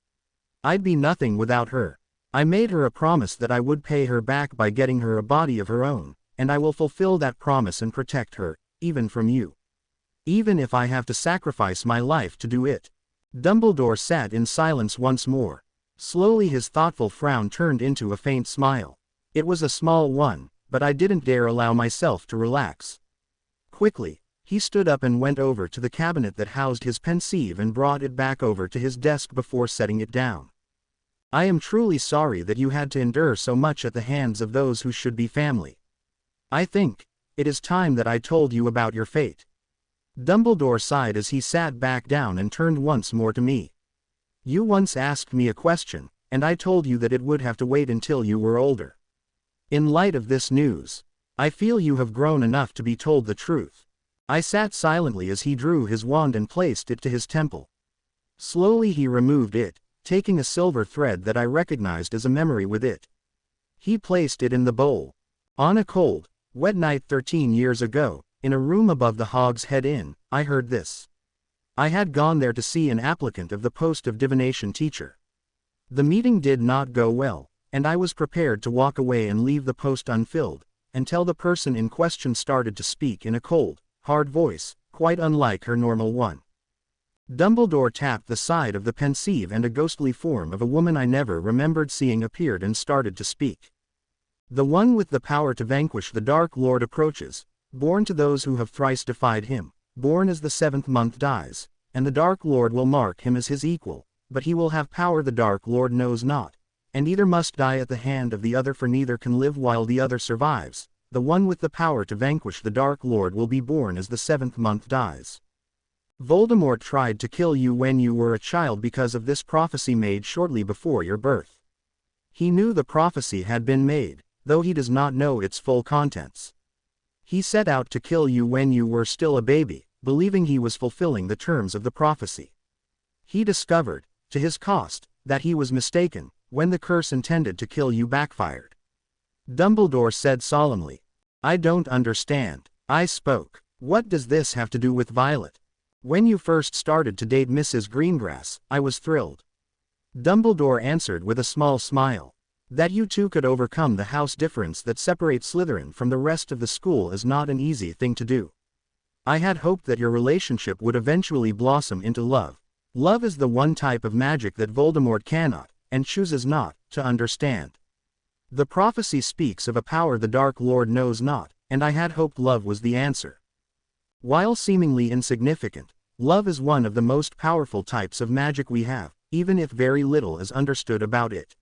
I'd be nothing without her. I made her a promise that I would pay her back by getting her a body of her own, and I will fulfill that promise and protect her, even from you. Even if I have to sacrifice my life to do it. Dumbledore sat in silence once more. Slowly his thoughtful frown turned into a faint smile. It was a small one, but I didn't dare allow myself to relax. Quickly, he stood up and went over to the cabinet that housed his pensieve and brought it back over to his desk before setting it down. I am truly sorry that you had to endure so much at the hands of those who should be family. I think it is time that I told you about your fate. Dumbledore sighed as he sat back down and turned once more to me. You once asked me a question, and I told you that it would have to wait until you were older. In light of this news, I feel you have grown enough to be told the truth. I sat silently as he drew his wand and placed it to his temple. Slowly he removed it, taking a silver thread that I recognized as a memory with it. He placed it in the bowl. On a cold, wet night 13 years ago, in a room above the Hog's Head Inn, I heard this. I had gone there to see an applicant of the post of divination teacher. The meeting did not go well, and I was prepared to walk away and leave the post unfilled, until the person in question started to speak in a cold, hard voice, quite unlike her normal one. Dumbledore tapped the side of the pensieve and a ghostly form of a woman I never remembered seeing appeared and started to speak. The one with the power to vanquish the Dark Lord approaches, born to those who have thrice defied him, born as the 7th month dies, and the Dark Lord will mark him as his equal, but he will have power the Dark Lord knows not, and either must die at the hand of the other for neither can live while the other survives. The one with the power to vanquish the Dark Lord will be born as the 7th month dies. Voldemort tried to kill you when you were a child because of this prophecy made shortly before your birth. He knew the prophecy had been made, though he does not know its full contents. He set out to kill you when you were still a baby, believing he was fulfilling the terms of the prophecy. He discovered, to his cost, that he was mistaken, when the curse intended to kill you backfired. Dumbledore said solemnly. I don't understand. I spoke. What does this have to do with Violet? When you first started to date Mrs. Greengrass, I was thrilled. Dumbledore answered with a small smile. That you two could overcome the house difference that separates Slytherin from the rest of the school is not an easy thing to do. I had hoped that your relationship would eventually blossom into love. Love is the one type of magic that Voldemort cannot, and chooses not, to understand. The prophecy speaks of a power the Dark Lord knows not, and I had hoped love was the answer. While seemingly insignificant, love is one of the most powerful types of magic we have, even if very little is understood about it.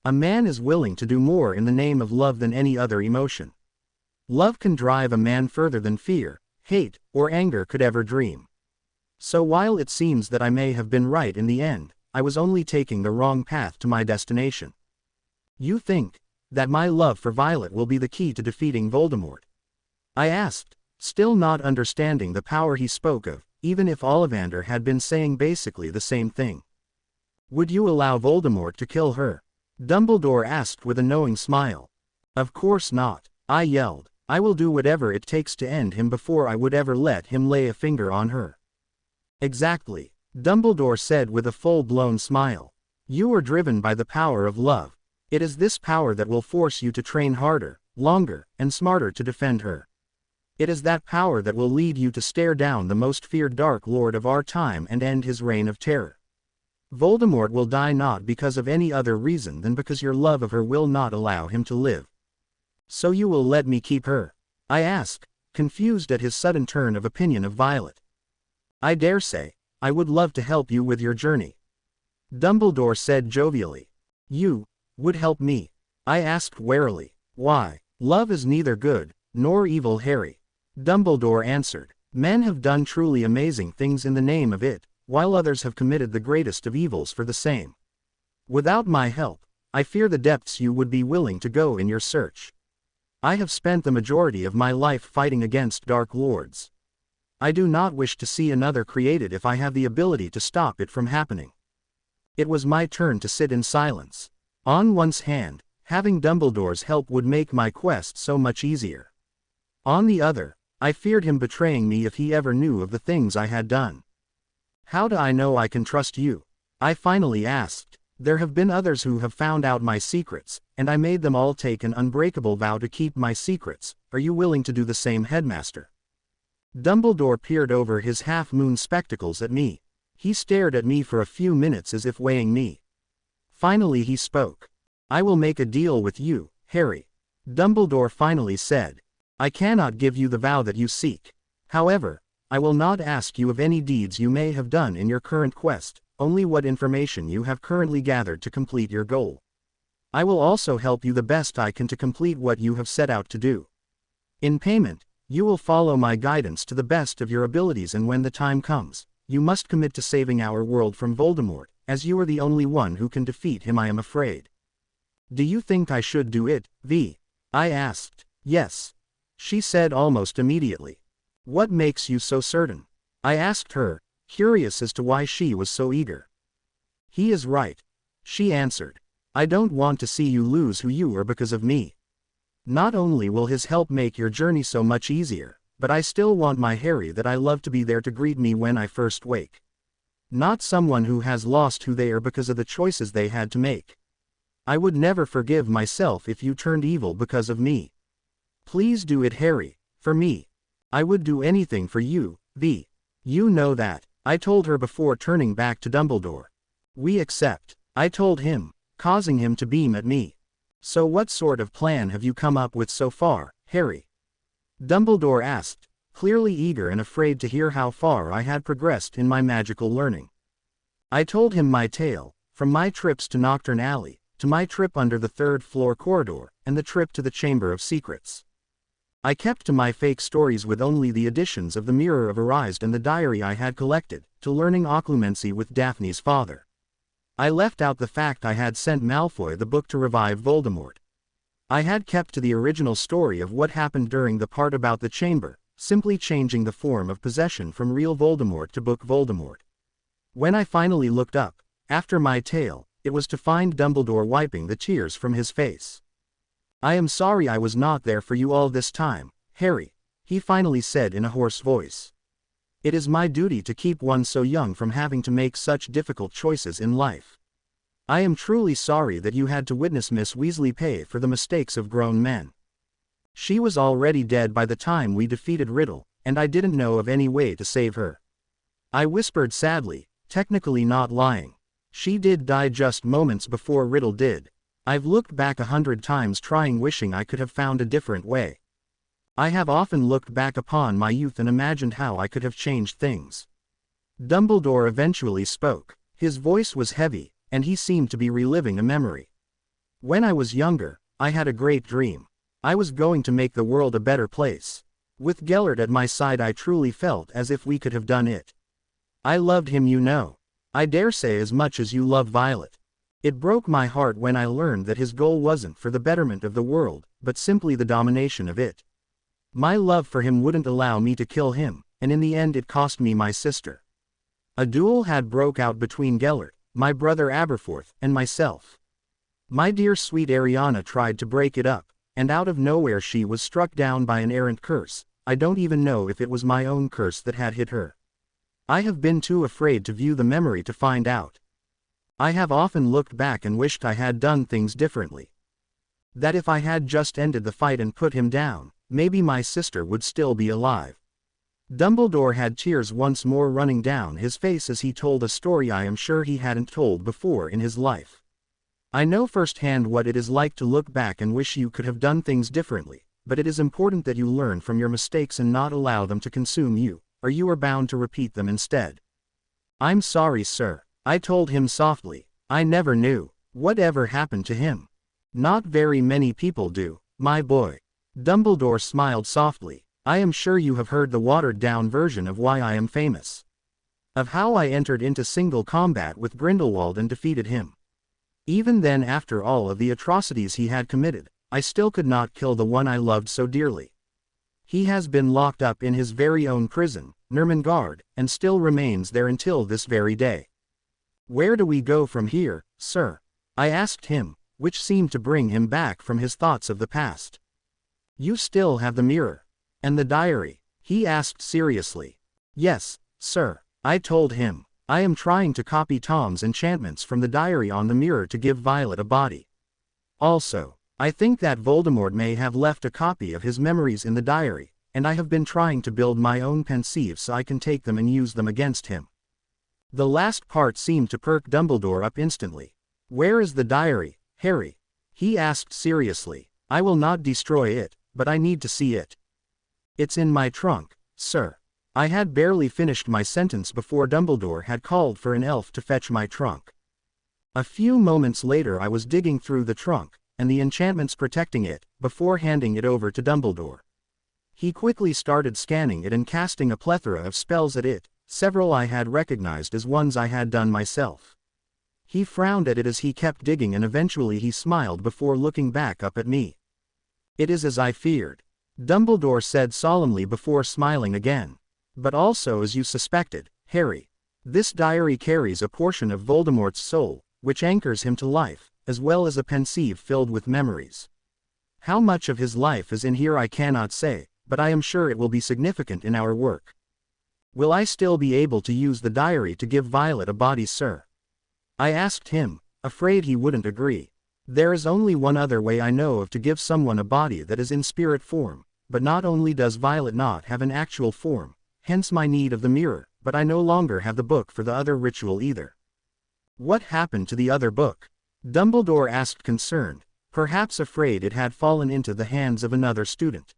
A man is willing to do more in the name of love than any other emotion. Love can drive a man further than fear, hate, or anger could ever dream. So while it seems that I may have been right in the end, I was only taking the wrong path to my destination. You think that my love for Violet will be the key to defeating Voldemort? I asked, still not understanding the power he spoke of, even if Ollivander had been saying basically the same thing. Would you allow Voldemort to kill her? Dumbledore asked with a knowing smile. Of course not, I yelled. I will do whatever it takes to end him before I would ever let him lay a finger on her. Exactly, Dumbledore said with a full-blown smile. You are driven by the power of love. It is this power that will force you to train harder, longer, and smarter to defend her. It is that power that will lead you to stare down the most feared Dark Lord of our time and end his reign of terror. Voldemort will die not because of any other reason than because your love of her will not allow him to live. So you will let me keep her? I asked, confused at his sudden turn of opinion of Violet. I dare say, I would love to help you with your journey. Dumbledore said jovially. You would help me? I asked warily. Why? Love is neither good nor evil, Harry. Dumbledore answered. Men have done truly amazing things in the name of it, while others have committed the greatest of evils for the same. Without my help, I fear the depths you would be willing to go in your search. I have spent the majority of my life fighting against Dark Lords. I do not wish to see another created if I have the ability to stop it from happening. It was my turn to sit in silence. On one hand, having Dumbledore's help would make my quest so much easier. On the other, I feared him betraying me if he ever knew of the things I had done. How do I know I can trust you? I finally asked. There have been others who have found out my secrets, and I made them all take an unbreakable vow to keep my secrets. Are you willing to do the same, Headmaster? Dumbledore peered over his half-moon spectacles at me. He stared at me for a few minutes as if weighing me. Finally he spoke. I will make a deal with you, Harry. Dumbledore finally said. I cannot give you the vow that you seek. However, I will not ask you of any deeds you may have done in your current quest, only what information you have currently gathered to complete your goal. I will also help you the best I can to complete what you have set out to do. In payment, you will follow my guidance to the best of your abilities, and when the time comes, you must commit to saving our world from Voldemort, as you are the only one who can defeat him, I am afraid. Do you think I should do it, V? I asked. Yes, she said almost immediately. What makes you so certain? I asked her, curious as to why she was so eager. He is right, she answered. I don't want to see you lose who you are because of me. Not only will his help make your journey so much easier, but I still want my Harry that I love to be there to greet me when I first wake. Not someone who has lost who they are because of the choices they had to make. I would never forgive myself if you turned evil because of me. Please do it, Harry, for me. I would do anything for you, V. You know that, I told her before turning back to Dumbledore. We accept, I told him, causing him to beam at me. So what sort of plan have you come up with so far, Harry? Dumbledore asked, clearly eager and afraid to hear how far I had progressed in my magical learning. I told him my tale, from my trips to Nocturne Alley, to my trip under the third-floor corridor, and the trip to the Chamber of Secrets. I kept to my fake stories with only the additions of the Mirror of Erised and the diary I had collected, to learning occlumency with Daphne's father. I left out the fact I had sent Malfoy the book to revive Voldemort. I had kept to the original story of what happened during the part about the chamber, simply changing the form of possession from real Voldemort to book Voldemort. When I finally looked up, after my tale, it was to find Dumbledore wiping the tears from his face. I am sorry I was not there for you all this time, Harry, he finally said in a hoarse voice. It is my duty to keep one so young from having to make such difficult choices in life. I am truly sorry that you had to witness Miss Weasley pay for the mistakes of grown men. She was already dead by the time we defeated Riddle, and I didn't know of any way to save her. I whispered sadly, technically not lying. She did die just moments before Riddle did. I've looked back 100 times wishing I could have found a different way. I have often looked back upon my youth and imagined how I could have changed things. Dumbledore eventually spoke. His voice was heavy, and he seemed to be reliving a memory. When I was younger, I had a great dream. I was going to make the world a better place. With Gellert at my side, I truly felt as if we could have done it. I loved him, you know. I dare say as much as you love Violet. It broke my heart when I learned that his goal wasn't for the betterment of the world, but simply the domination of it. My love for him wouldn't allow me to kill him, and in the end it cost me my sister. A duel had broke out between Gellert, my brother Aberforth, and myself. My dear sweet Ariana tried to break it up, and out of nowhere she was struck down by an errant curse. I don't even know if it was my own curse that had hit her. I have been too afraid to view the memory to find out. I have often looked back and wished I had done things differently. That if I had just ended the fight and put him down, maybe my sister would still be alive. Dumbledore had tears once more running down his face as he told a story I am sure he hadn't told before in his life. I know firsthand what it is like to look back and wish you could have done things differently, but it is important that you learn from your mistakes and not allow them to consume you, or you are bound to repeat them instead. I'm sorry, sir, I told him softly. I never knew. Whatever happened to him? Not very many people do, my boy. Dumbledore smiled softly. I am sure you have heard the watered-down version of why I am famous. Of how I entered into single combat with Grindelwald and defeated him. Even then, after all of the atrocities he had committed, I still could not kill the one I loved so dearly. He has been locked up in his very own prison, Nermangard, and still remains there until this very day. Where do we go from here, sir? I asked him, which seemed to bring him back from his thoughts of the past. You still have the mirror. And the diary? He asked seriously. Yes, sir, I told him. I am trying to copy Tom's enchantments from the diary on the mirror to give Violet a body. Also, I think that Voldemort may have left a copy of his memories in the diary, and I have been trying to build my own pensieve so I can take them and use them against him. The last part seemed to perk Dumbledore up instantly. Where is the diary, Harry? He asked seriously. I will not destroy it, but I need to see it. It's in my trunk, sir. I had barely finished my sentence before Dumbledore had called for an elf to fetch my trunk. A few moments later I was digging through the trunk, and the enchantments protecting it, before handing it over to Dumbledore. He quickly started scanning it and casting a plethora of spells at it, several I had recognized as ones I had done myself. He frowned at it as he kept digging and eventually he smiled before looking back up at me. It is as I feared, Dumbledore said solemnly before smiling again. But also as you suspected, Harry. This diary carries a portion of Voldemort's soul, which anchors him to life, as well as a pensieve filled with memories. How much of his life is in here I cannot say, but I am sure it will be significant in our work. Will I still be able to use the diary to give Violet a body, sir? I asked him, afraid he wouldn't agree. There is only one other way I know of to give someone a body that is in spirit form, but not only does Violet not have an actual form, hence my need of the mirror, but I no longer have the book for the other ritual either. What happened to the other book? Dumbledore asked concerned, perhaps afraid it had fallen into the hands of another student.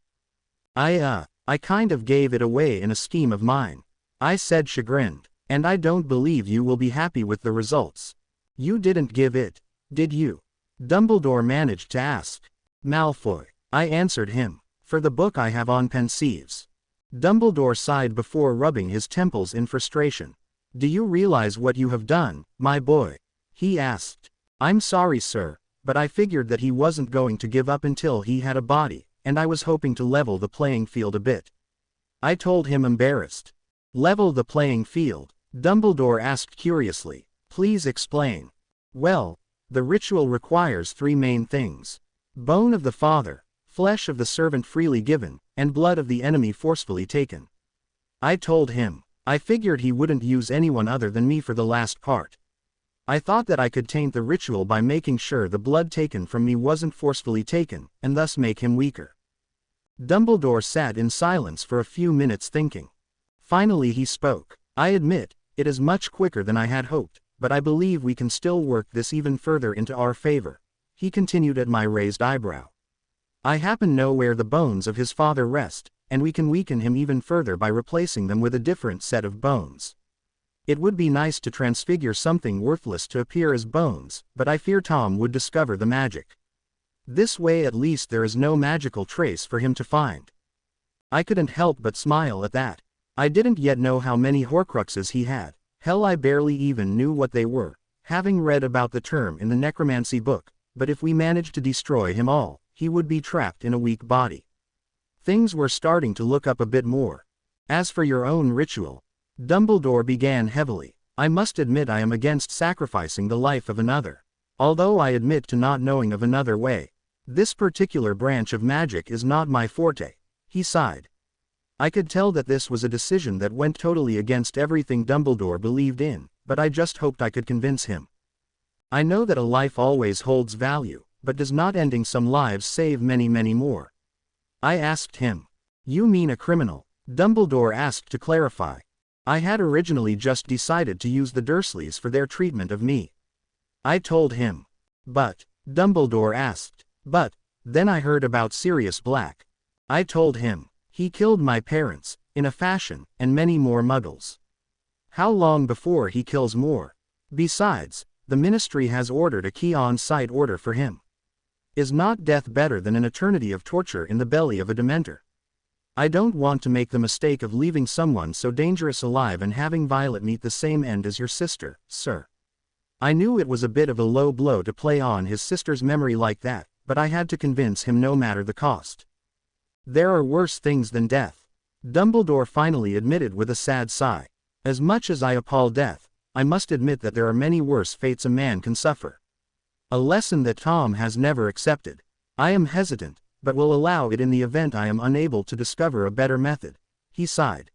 I kind of gave it away in a scheme of mine. I said chagrined, and I don't believe you will be happy with the results. You didn't give it, did you? Dumbledore managed to ask. Malfoy. I answered him. For the book I have on pensieves. Dumbledore sighed before rubbing his temples in frustration. Do you realize what you have done, my boy? He asked. I'm sorry, sir, but I figured that he wasn't going to give up until he had a body, and I was hoping to level the playing field a bit. I told him embarrassed. Level the playing field? Dumbledore asked curiously. Please explain. Well, the ritual requires three main things. Bone of the father, flesh of the servant freely given, and blood of the enemy forcefully taken. I told him. I figured he wouldn't use anyone other than me for the last part. I thought that I could taint the ritual by making sure the blood taken from me wasn't forcefully taken, and thus make him weaker. Dumbledore sat in silence for a few minutes thinking. Finally he spoke. I admit, it is much quicker than I had hoped, but I believe we can still work this even further into our favor. He continued at my raised eyebrow. I happen to know where the bones of his father rest, and we can weaken him even further by replacing them with a different set of bones. It would be nice to transfigure something worthless to appear as bones, but I fear Tom would discover the magic. This way at least there is no magical trace for him to find. I couldn't help but smile at that. I didn't yet know how many Horcruxes he had. Hell, I barely even knew what they were, having read about the term in the necromancy book, but if we managed to destroy him all, he would be trapped in a weak body. Things were starting to look up a bit more. As for your own ritual, Dumbledore began heavily. I must admit I am against sacrificing the life of another. Although I admit to not knowing of another way. This particular branch of magic is not my forte, he sighed. I could tell that this was a decision that went totally against everything Dumbledore believed in, but I just hoped I could convince him. I know that a life always holds value, but does not ending some lives save many more? I asked him. You mean a criminal? Dumbledore asked to clarify. I had originally just decided to use the Dursleys for their treatment of me. I told him. But, Dumbledore asked. But, then I heard about Sirius Black. I told him. He killed my parents, in a fashion, and many more muggles. How long before he kills more? Besides, the Ministry has ordered a key on-site order for him. Is not death better than an eternity of torture in the belly of a Dementor? I don't want to make the mistake of leaving someone so dangerous alive and having Violet meet the same end as your sister, sir. I knew it was a bit of a low blow to play on his sister's memory like that, but I had to convince him no matter the cost. There are worse things than death, Dumbledore finally admitted with a sad sigh. As much as I appall death, I must admit that there are many worse fates a man can suffer. A lesson that Tom has never accepted. I am hesitant, but will allow it in the event I am unable to discover a better method, he sighed.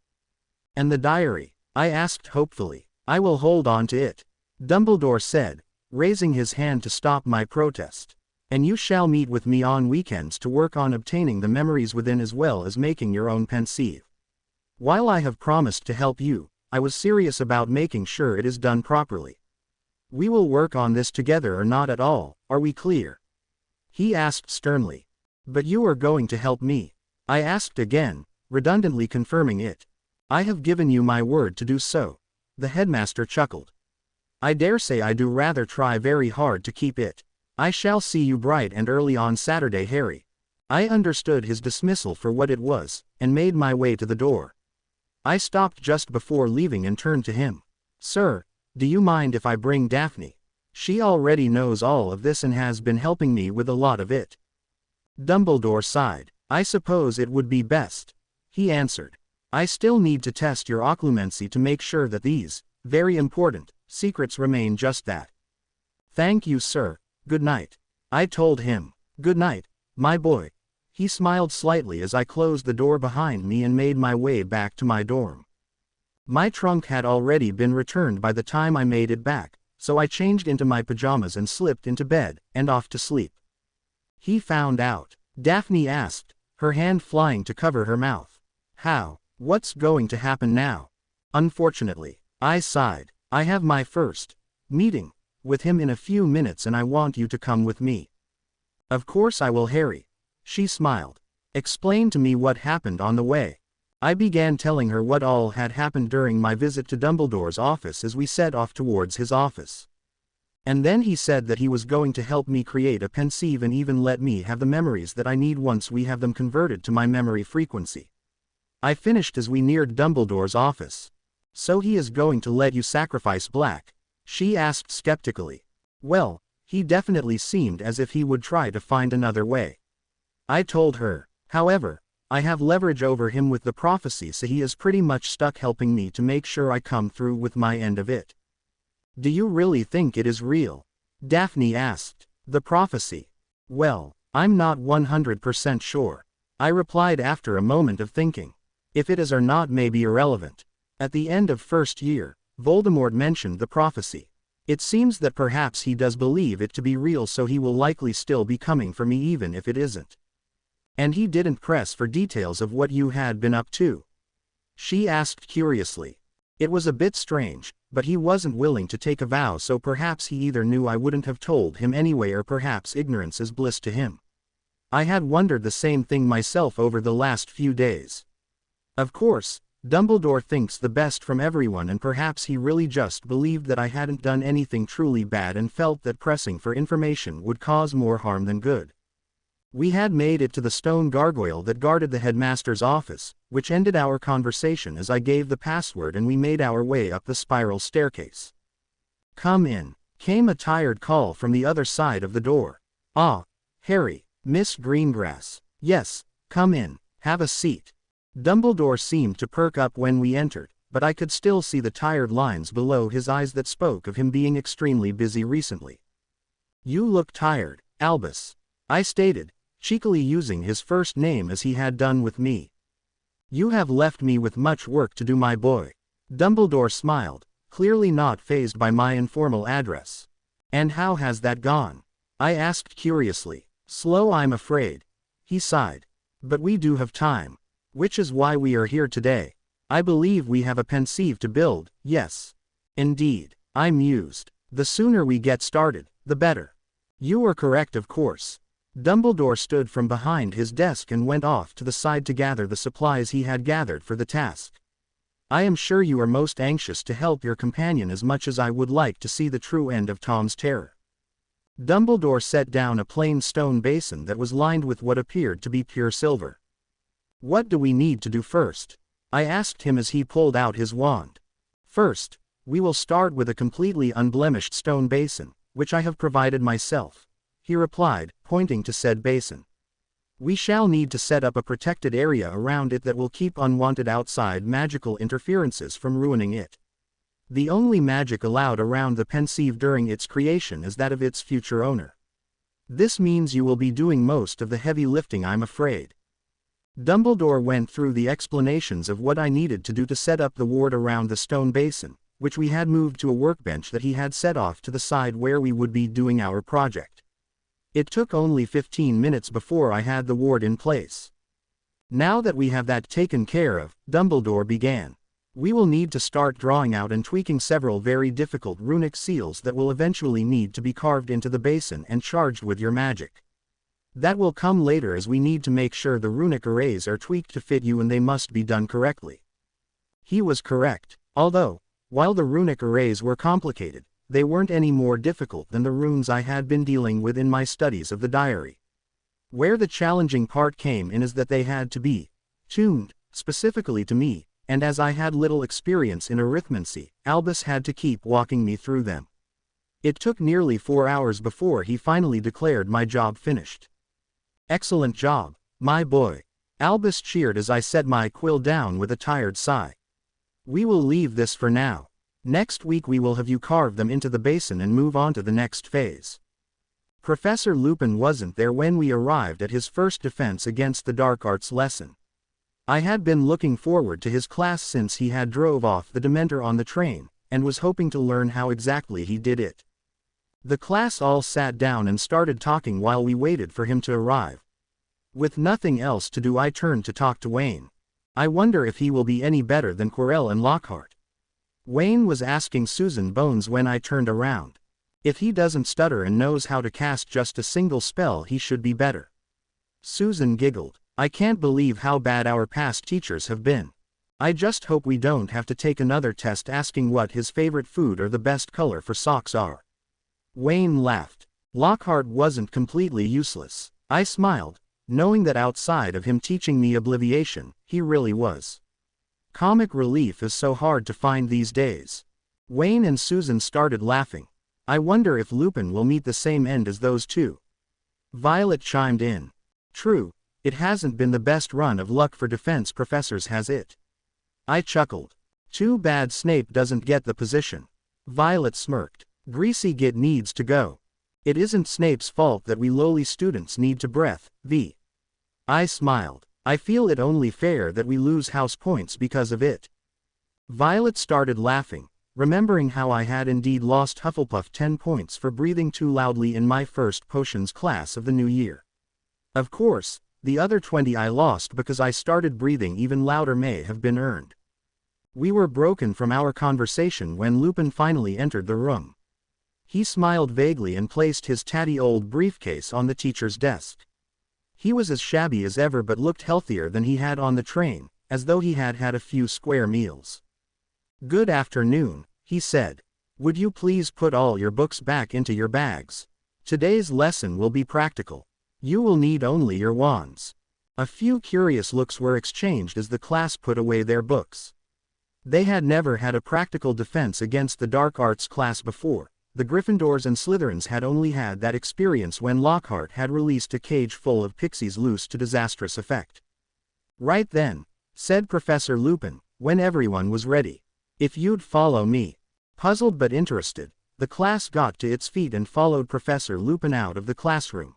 And the diary? I asked hopefully. I will hold on to it, Dumbledore said, raising his hand to stop my protest. And you shall meet with me on weekends to work on obtaining the memories within as well as making your own pensieve. While I have promised to help you, I was serious about making sure it is done properly. We will work on this together or not at all, are we clear? He asked sternly. But you are going to help me? I asked again, redundantly confirming it. I have given you my word to do so. The headmaster chuckled. I dare say I do rather try very hard to keep it. I shall see you bright and early on Saturday, Harry. I understood his dismissal for what it was, and made my way to the door. I stopped just before leaving and turned to him. Sir, do you mind if I bring Daphne? She already knows all of this and has been helping me with a lot of it. Dumbledore sighed. I suppose it would be best, he answered. I still need to test your occlumency to make sure that these, very important, secrets remain just that. Thank you, sir. Good night. I told him. Good night, my boy. He smiled slightly as I closed the door behind me and made my way back to my dorm. My trunk had already been returned by the time I made it back, so I changed into my pajamas and slipped into bed, and off to sleep. He found out? Daphne asked, her hand flying to cover her mouth. How? What's going to happen now? Unfortunately, I sighed. I have my first meeting with him in a few minutes and I want you to come with me. Of course I will, Harry. She smiled. Explain to me what happened on the way. I began telling her what all had happened during my visit to Dumbledore's office as we set off towards his office. And then he said that he was going to help me create a pensieve and even let me have the memories that I need once we have them converted to my memory frequency. I finished as we neared Dumbledore's office. So he is going to let you sacrifice Black? She asked skeptically. Well, he definitely seemed as if he would try to find another way. I told her. However, I have leverage over him with the prophecy, so he is pretty much stuck helping me to make sure I come through with my end of it. Do you really think it is real? Daphne asked. The prophecy? Well, I'm not 100% sure. I replied after a moment of thinking. If it is or not may be irrelevant. At the end of first year, Voldemort mentioned the prophecy. It seems that perhaps he does believe it to be real, so he will likely still be coming for me even if it isn't. And he didn't press for details of what you had been up to? She asked curiously. It was a bit strange, but he wasn't willing to take a vow, so perhaps he either knew I wouldn't have told him anyway or perhaps ignorance is bliss to him. I had wondered the same thing myself over the last few days. Of course, Dumbledore thinks the best from everyone, and perhaps he really just believed that I hadn't done anything truly bad and felt that pressing for information would cause more harm than good. We had made it to the stone gargoyle that guarded the headmaster's office, which ended our conversation as I gave the password and we made our way up the spiral staircase. Come in, came a tired call from the other side of the door. Ah, Harry, Miss Greengrass. Yes, come in, have a seat. Dumbledore seemed to perk up when we entered, but I could still see the tired lines below his eyes that spoke of him being extremely busy recently. You look tired, Albus. I stated, cheekily using his first name as he had done with me. You have left me with much work to do, my boy. Dumbledore smiled, clearly not fazed by my informal address. And how has that gone? I asked curiously. Slow, I'm afraid. He sighed. But we do have time. Which is why we are here today. I believe we have a pensieve to build, yes. Indeed. I mused. The sooner we get started, the better. You are correct, of course. Dumbledore stood from behind his desk and went off to the side to gather the supplies he had gathered for the task. I am sure you are most anxious to help your companion as much as I would like to see the true end of Tom's terror. Dumbledore set down a plain stone basin that was lined with what appeared to be pure silver. What do we need to do first? I asked him as he pulled out his wand. First, we will start with a completely unblemished stone basin, which I have provided myself, he replied, pointing to said basin. We shall need to set up a protected area around it that will keep unwanted outside magical interferences from ruining it. The only magic allowed around the pensieve during its creation is that of its future owner. This means you will be doing most of the heavy lifting, I'm afraid. Dumbledore went through the explanations of what I needed to do to set up the ward around the stone basin, which we had moved to a workbench that he had set off to the side where we would be doing our project. It took only 15 minutes before I had the ward in place. Now that we have that taken care of, Dumbledore began. We will need to start drawing out and tweaking several very difficult runic seals that will eventually need to be carved into the basin and charged with your magic. That will come later, as we need to make sure the runic arrays are tweaked to fit you and they must be done correctly. He was correct, although, while the runic arrays were complicated, they weren't any more difficult than the runes I had been dealing with in my studies of the diary. Where the challenging part came in is that they had to be tuned, specifically to me, and as I had little experience in arithmancy, Albus had to keep walking me through them. It took nearly 4 hours before he finally declared my job finished. Excellent job, my boy. Albus cheered as I set my quill down with a tired sigh. We will leave this for now. Next week we will have you carve them into the basin and move on to the next phase. Professor Lupin wasn't there when we arrived at his first defense against the dark arts lesson. I had been looking forward to his class since he had drove off the Dementor on the train, and was hoping to learn how exactly he did it. The class all sat down and started talking while we waited for him to arrive. With nothing else to do, I turned to talk to Wayne. I wonder if he will be any better than Quirrell and Lockhart. Wayne was asking Susan Bones when I turned around. If he doesn't stutter and knows how to cast just a single spell, he should be better. Susan giggled. I can't believe how bad our past teachers have been. I just hope we don't have to take another test asking what his favorite food or the best color for socks are. Wayne laughed. Lockhart wasn't completely useless. I smiled, knowing that outside of him teaching me obliviation, he really was. Comic relief is so hard to find these days. Wayne and Susan started laughing. I wonder if Lupin will meet the same end as those two. Violet chimed in. True, it hasn't been the best run of luck for defense professors, has it? I chuckled. Too bad Snape doesn't get the position. Violet smirked. Greasy Git needs to go. It isn't Snape's fault that we lowly students need to breath, V. I smiled. I feel it only fair that we lose house points because of it. Violet started laughing, remembering how I had indeed lost Hufflepuff 10 points for breathing too loudly in my first potions class of the new year. Of course, the other 20 I lost because I started breathing even louder may have been earned. We were broken from our conversation when Lupin finally entered the room. He smiled vaguely and placed his tatty old briefcase on the teacher's desk. He was as shabby as ever but looked healthier than he had on the train, as though he had had a few square meals. Good afternoon, he said. Would you please put all your books back into your bags? Today's lesson will be practical. You will need only your wands. A few curious looks were exchanged as the class put away their books. They had never had a practical defense against the dark arts class before. The Gryffindors and Slytherins had only had that experience when Lockhart had released a cage full of pixies loose to disastrous effect. Right then, said Professor Lupin, when everyone was ready. If you'd follow me. Puzzled but interested, the class got to its feet and followed Professor Lupin out of the classroom.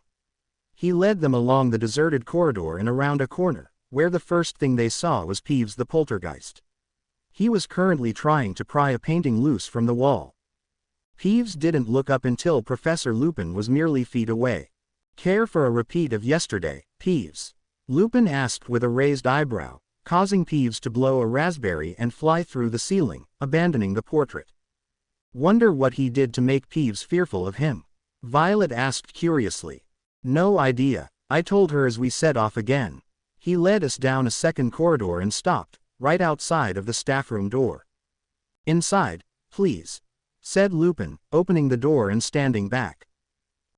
He led them along the deserted corridor and around a corner, where the first thing they saw was Peeves the poltergeist. He was currently trying to pry a painting loose from the wall. Peeves didn't look up until Professor Lupin was merely feet away. "Care for a repeat of yesterday, Peeves?" Lupin asked with a raised eyebrow, causing Peeves to blow a raspberry and fly through the ceiling, abandoning the portrait. "Wonder what he did to make Peeves fearful of him?" Violet asked curiously. "No idea. I told her as we set off again." He led us down a second corridor and stopped, right outside of the staffroom door. "Inside, please," said Lupin, opening the door and standing back.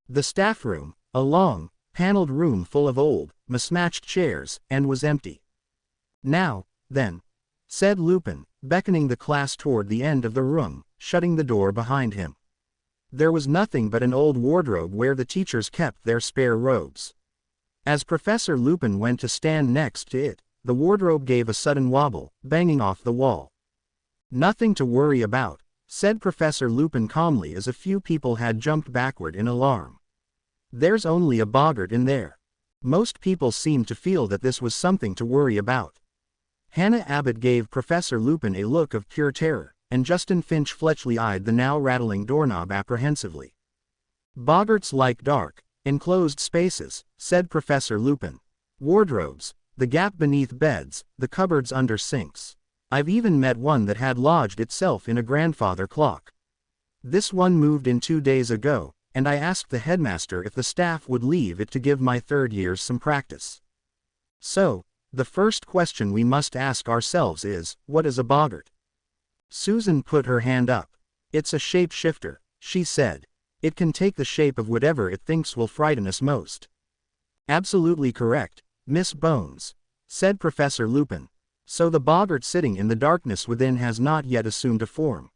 The staffroom, a long, paneled room full of old, mismatched chairs, and was empty. "Now, then," said Lupin, beckoning the class toward the end of the room, shutting the door behind him. There was nothing but an old wardrobe where the teachers kept their spare robes. As Professor Lupin went to stand next to it, the wardrobe gave a sudden wobble, banging off the wall. "Nothing to worry about," said Professor Lupin calmly as a few people had jumped backward in alarm. "There's only a boggart in there." Most people seemed to feel that this was something to worry about. Hannah Abbott gave Professor Lupin a look of pure terror, and Justin Finch Fletchley eyed the now rattling doorknob apprehensively. "Boggarts like dark, enclosed spaces," said Professor Lupin. "Wardrobes, the gap beneath beds, the cupboards under sinks. I've even met one that had lodged itself in a grandfather clock. This one moved in 2 days ago, and I asked the headmaster if the staff would leave it to give my third years some practice. So, the first question we must ask ourselves is, what is a boggart?" Susan put her hand up. "It's a shapeshifter," she said. "It can take the shape of whatever it thinks will frighten us most." "Absolutely correct, Miss Bones," said Professor Lupin. "So the boggart sitting in the darkness within has not yet assumed a form.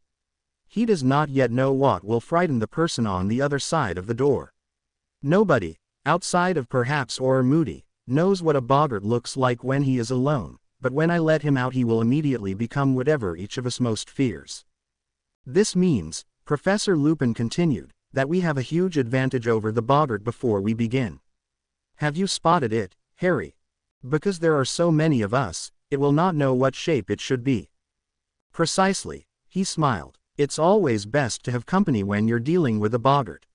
He does not yet know what will frighten the person on the other side of the door. Nobody, outside of perhaps Orr Moody, knows what a boggart looks like when he is alone, but when I let him out he will immediately become whatever each of us most fears. This means," Professor Lupin continued, "that we have a huge advantage over the boggart before we begin. Have you spotted it, Harry? Because there are so many of us, it will not know what shape it should be." "Precisely," he smiled. "It's always best to have company when you're dealing with a boggart.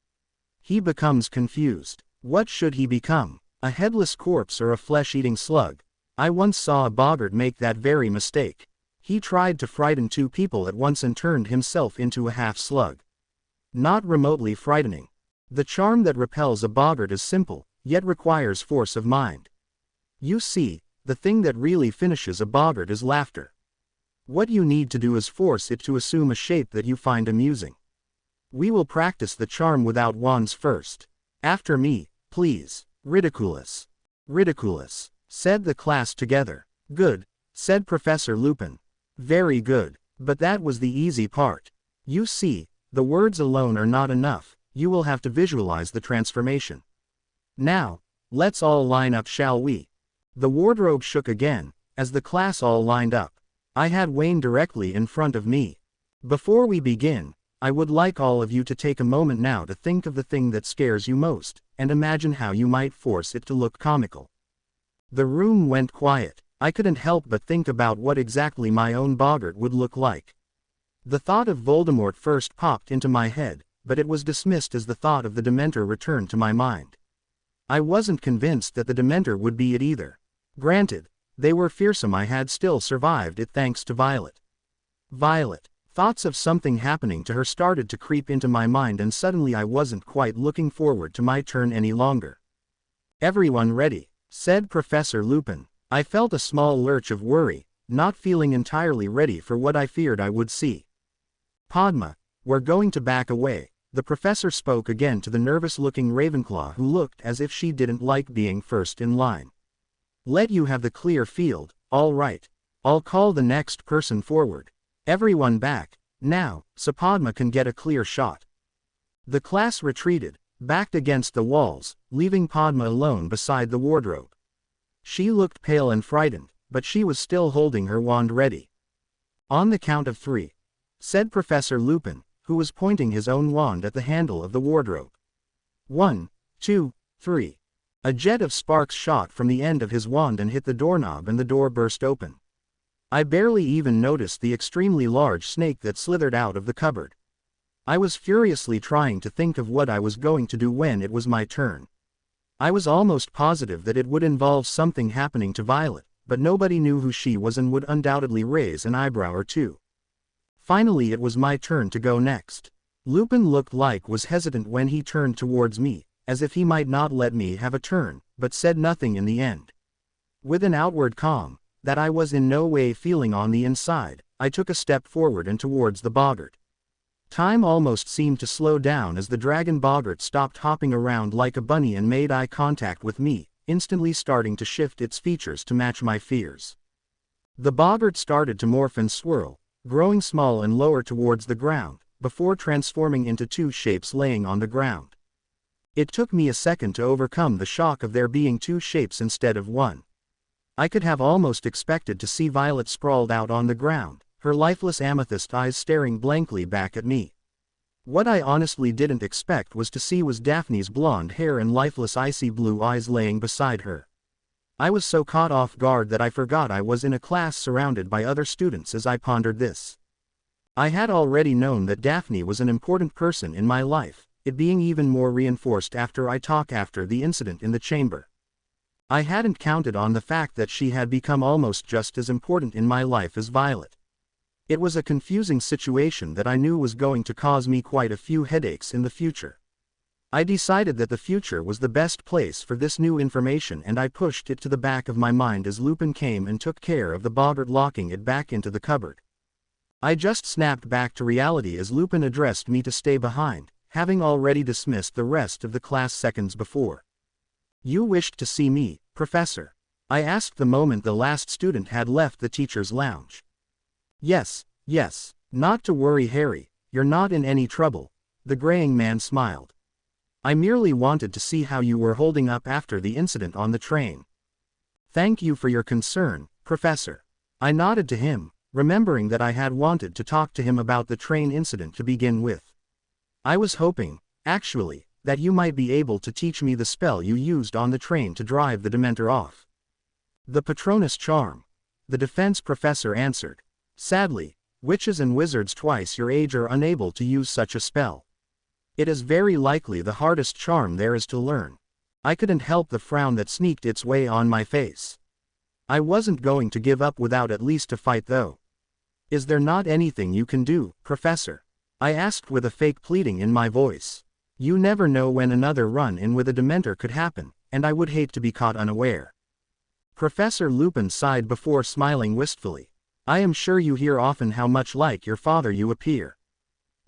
He becomes confused. What should he become? A headless corpse or a flesh-eating slug? I once saw a boggart make that very mistake. He tried to frighten 2 people at once and turned himself into a half-slug. Not remotely frightening. The charm that repels a boggart is simple, yet requires force of mind. You see, the thing that really finishes a boggart is laughter. What you need to do is force it to assume a shape that you find amusing. We will practice the charm without wands first. After me, please. Ridiculous. Ridiculous, said the class together. Good, said Professor Lupin. Very good, but that was the easy part. You see, the words alone are not enough, you will have to visualize the transformation. Now, let's all line up, shall we? The wardrobe shook again, as the class all lined up. I had Wayne directly in front of me. Before we begin, I would like all of you to take a moment now to think of the thing that scares you most, and imagine how you might force it to look comical. The room went quiet. I couldn't help but think about what exactly my own boggart would look like. The thought of Voldemort first popped into my head, but it was dismissed as the thought of the Dementor returned to my mind. I wasn't convinced that the Dementor would be it either. Granted, they were fearsome. I had still survived it thanks to Violet. Violet. Thoughts of something happening to her started to creep into my mind, and suddenly I wasn't quite looking forward to my turn any longer. Everyone ready? Said Professor Lupin. I felt a small lurch of worry, not feeling entirely ready for what I feared I would see. Padma, we're going to back away. The professor spoke again to the nervous-looking Ravenclaw, who looked as if she didn't like being first in line. Let you have the clear field, all right. I'll call the next person forward. Everyone back, now, so Padma can get a clear shot. The class retreated, backed against the walls, leaving Padma alone beside the wardrobe. She looked pale and frightened, but she was still holding her wand ready. On the count of 3, said Professor Lupin, who was pointing his own wand at the handle of the wardrobe. 1, 2, 3. A jet of sparks shot from the end of his wand and hit the doorknob, and the door burst open. I barely even noticed the extremely large snake that slithered out of the cupboard. I was furiously trying to think of what I was going to do when it was my turn. I was almost positive that it would involve something happening to Violet, but nobody knew who she was and would undoubtedly raise an eyebrow or two. Finally it was my turn to go next. Lupin looked like was hesitant when he turned towards me, as if he might not let me have a turn, but said nothing in the end. With an outward calm, that I was in no way feeling on the inside, I took a step forward and towards the boggart. Time almost seemed to slow down as the dragon boggart stopped hopping around like a bunny and made eye contact with me, instantly starting to shift its features to match my fears. The boggart started to morph and swirl, growing small and lower towards the ground, before transforming into two shapes laying on the ground. It took me a second to overcome the shock of there being two shapes instead of one. I could have almost expected to see Violet sprawled out on the ground, her lifeless amethyst eyes staring blankly back at me. What I honestly didn't expect was to see Daphne's blonde hair and lifeless icy blue eyes laying beside her. I was so caught off guard that I forgot I was in a class surrounded by other students as I pondered this. I had already known that Daphne was an important person in my life, it being even more reinforced after the incident in the chamber. I hadn't counted on the fact that she had become almost just as important in my life as Violet. It was a confusing situation that I knew was going to cause me quite a few headaches in the future. I decided that the future was the best place for this new information, and I pushed it to the back of my mind as Lupin came and took care of the boggart, locking it back into the cupboard. I just snapped back to reality as Lupin addressed me to stay behind, having already dismissed the rest of the class seconds before. "You wished to see me, Professor?" I asked the moment the last student had left the teacher's lounge. Yes. Not to worry, Harry, you're not in any trouble," the graying man smiled. "I merely wanted to see how you were holding up after the incident on the train." "Thank you for your concern, Professor." I nodded to him, remembering that I had wanted to talk to him about the train incident to begin with. "I was hoping, actually, that you might be able to teach me the spell you used on the train to drive the Dementor off." "The Patronus charm," the defense professor answered. "Sadly, witches and wizards twice your age are unable to use such a spell. It is very likely the hardest charm there is to learn." I couldn't help the frown that sneaked its way on my face. I wasn't going to give up without at least a fight though. "Is there not anything you can do, Professor?" I asked with a fake pleading in my voice. You never know when another run-in with a Dementor could happen, and I would hate to be caught unaware. Professor Lupin sighed before smiling wistfully. "I am sure you hear often how much like your father you appear.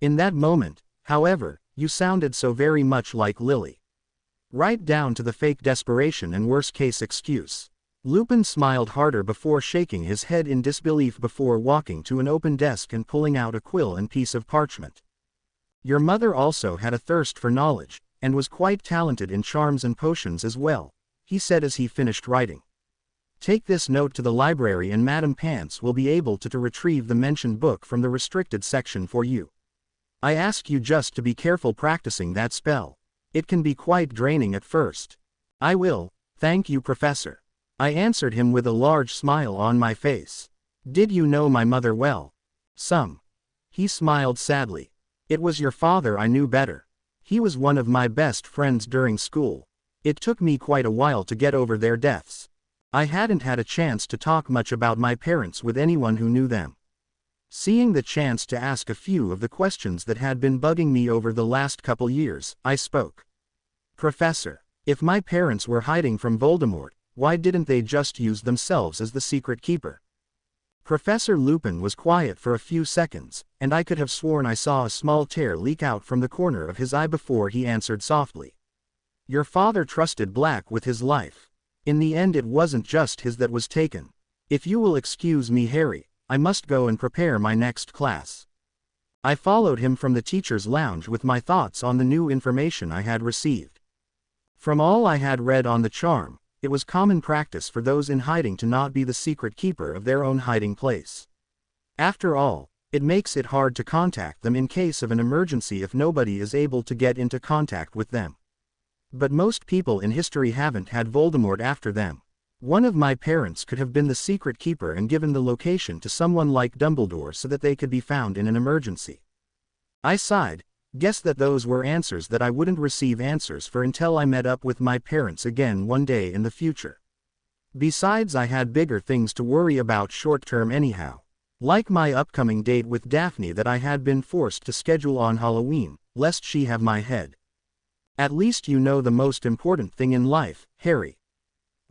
In that moment, however, you sounded so very much like Lily. Right down to the fake desperation and worst-case excuse." Lupin smiled harder before shaking his head in disbelief before walking to an open desk and pulling out a quill and piece of parchment. "Your mother also had a thirst for knowledge, and was quite talented in charms and potions as well," he said as he finished writing. "Take this note to the library and Madame Pants will be able to retrieve the mentioned book from the restricted section for you. I ask you just to be careful practicing that spell. It can be quite draining at first." "I will, thank you, Professor," I answered him with a large smile on my face. "Did you know my mother well?" "Some." He smiled sadly. "It was your father I knew better. He was one of my best friends during school. It took me quite a while to get over their deaths. I hadn't had a chance to talk much about my parents with anyone who knew them." Seeing the chance to ask a few of the questions that had been bugging me over the last couple years, I spoke. "Professor, if my parents were hiding from Voldemort, why didn't they just use themselves as the secret keeper?" Professor Lupin was quiet for a few seconds, and I could have sworn I saw a small tear leak out from the corner of his eye before he answered softly. "Your father trusted Black with his life. In the end it wasn't just his that was taken. If you will excuse me, Harry, I must go and prepare my next class." I followed him from the teacher's lounge with my thoughts on the new information I had received. From all I had read on the charm, it was common practice for those in hiding to not be the secret keeper of their own hiding place. After all, it makes it hard to contact them in case of an emergency if nobody is able to get into contact with them. But most people in history haven't had Voldemort after them. One of my parents could have been the secret keeper and given the location to someone like Dumbledore so that they could be found in an emergency. I sighed, guessed that those were answers that I wouldn't receive answers for until I met up with my parents again one day in the future. Besides, I had bigger things to worry about short term anyhow. Like my upcoming date with Daphne that I had been forced to schedule on Halloween, lest she have my head. At least you know the most important thing in life, Harry.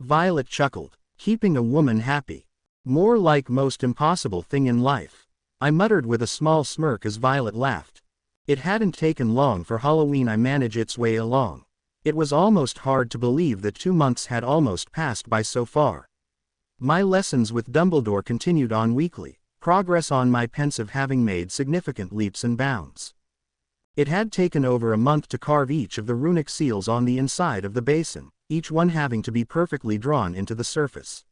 Violet chuckled. Keeping a woman happy. More like most impossible thing in life. I muttered with a small smirk as Violet laughed. It hadn't taken long for Halloween I managed its way along. It was almost hard to believe that 2 months had almost passed by so far. My lessons with Dumbledore continued on weekly, progress on my pensive having made significant leaps and bounds. It had taken over a month to carve each of the runic seals on the inside of the basin, each one having to be perfectly drawn into the surface.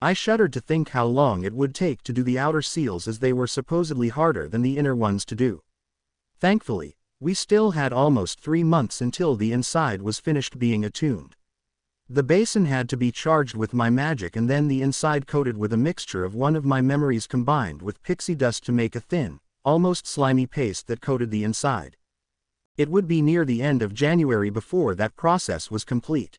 I shuddered to think how long it would take to do the outer seals as they were supposedly harder than the inner ones to do. Thankfully, we still had almost 3 months until the inside was finished being attuned. The basin had to be charged with my magic and then the inside coated with a mixture of one of my memories combined with pixie dust to make a thin, almost slimy paste that coated the inside. It would be near the end of January before that process was complete.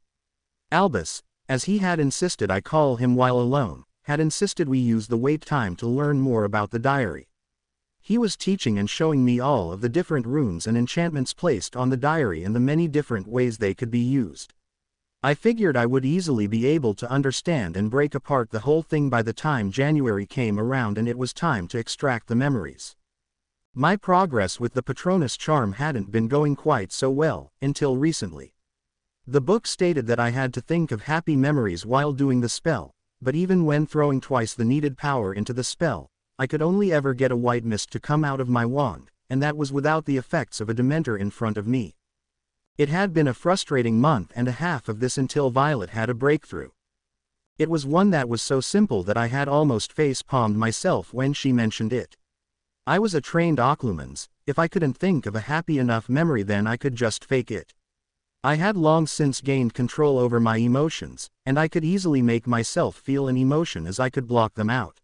Albus, as he had insisted I call him while alone, had insisted we use the wait time to learn more about the diary. He was teaching and showing me all of the different runes and enchantments placed on the diary and the many different ways they could be used. I figured I would easily be able to understand and break apart the whole thing by the time January came around and it was time to extract the memories. My progress with the Patronus charm hadn't been going quite so well, until recently. The book stated that I had to think of happy memories while doing the spell, but even when throwing twice the needed power into the spell, I could only ever get a white mist to come out of my wand, and that was without the effects of a Dementor in front of me. It had been a frustrating month and a half of this until Violet had a breakthrough. It was one that was so simple that I had almost face-palmed myself when she mentioned it. I was a trained occlumens, if I couldn't think of a happy enough memory then I could just fake it. I had long since gained control over my emotions, and I could easily make myself feel an emotion as I could block them out.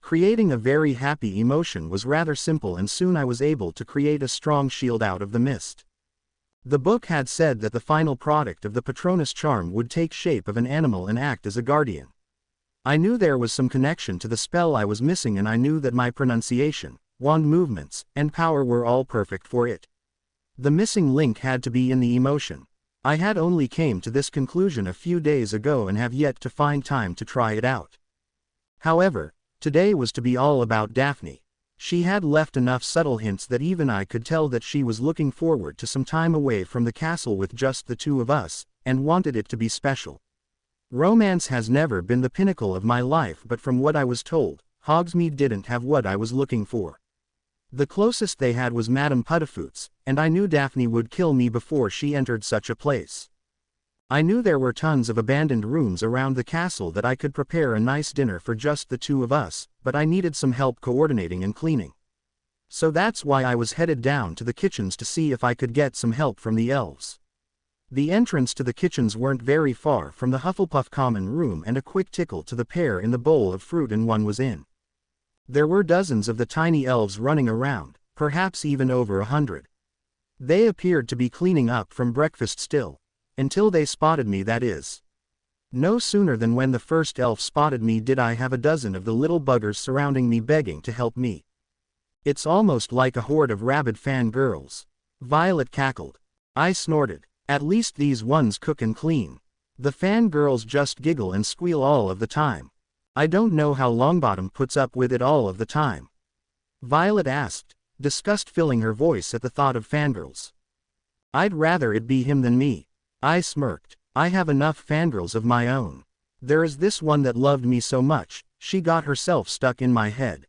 Creating a very happy emotion was rather simple and soon I was able to create a strong shield out of the mist. The book had said that the final product of the Patronus charm would take shape of an animal and act as a guardian. I knew there was some connection to the spell I was missing and I knew that my pronunciation, wand movements, and power were all perfect for it. The missing link had to be in the emotion. I had only came to this conclusion a few days ago and have yet to find time to try it out. However, today was to be all about Daphne. She had left enough subtle hints that even I could tell that she was looking forward to some time away from the castle with just the two of us, and wanted it to be special. Romance has never been the pinnacle of my life but from what I was told, Hogsmeade didn't have what I was looking for. The closest they had was Madame Puddifoot's, and I knew Daphne would kill me before she entered such a place. I knew there were tons of abandoned rooms around the castle that I could prepare a nice dinner for just the two of us, but I needed some help coordinating and cleaning. So that's why I was headed down to the kitchens to see if I could get some help from the elves. The entrance to the kitchens weren't very far from the Hufflepuff common room and a quick tickle to the pair in the bowl of fruit and one was in. There were dozens of the tiny elves running around, perhaps even over 100. They appeared to be cleaning up from breakfast still. Until they spotted me, that is. No sooner than when the first elf spotted me did I have a dozen of the little buggers surrounding me begging to help me. It's almost like a horde of rabid fangirls. Violet cackled. I snorted. At least these ones cook and clean. The fangirls just giggle and squeal all of the time. I don't know how Longbottom puts up with it all of the time. Violet asked, disgust filling her voice at the thought of fangirls. I'd rather it be him than me. I smirked. I have enough fangirls of my own. There is this one that loved me so much, she got herself stuck in my head.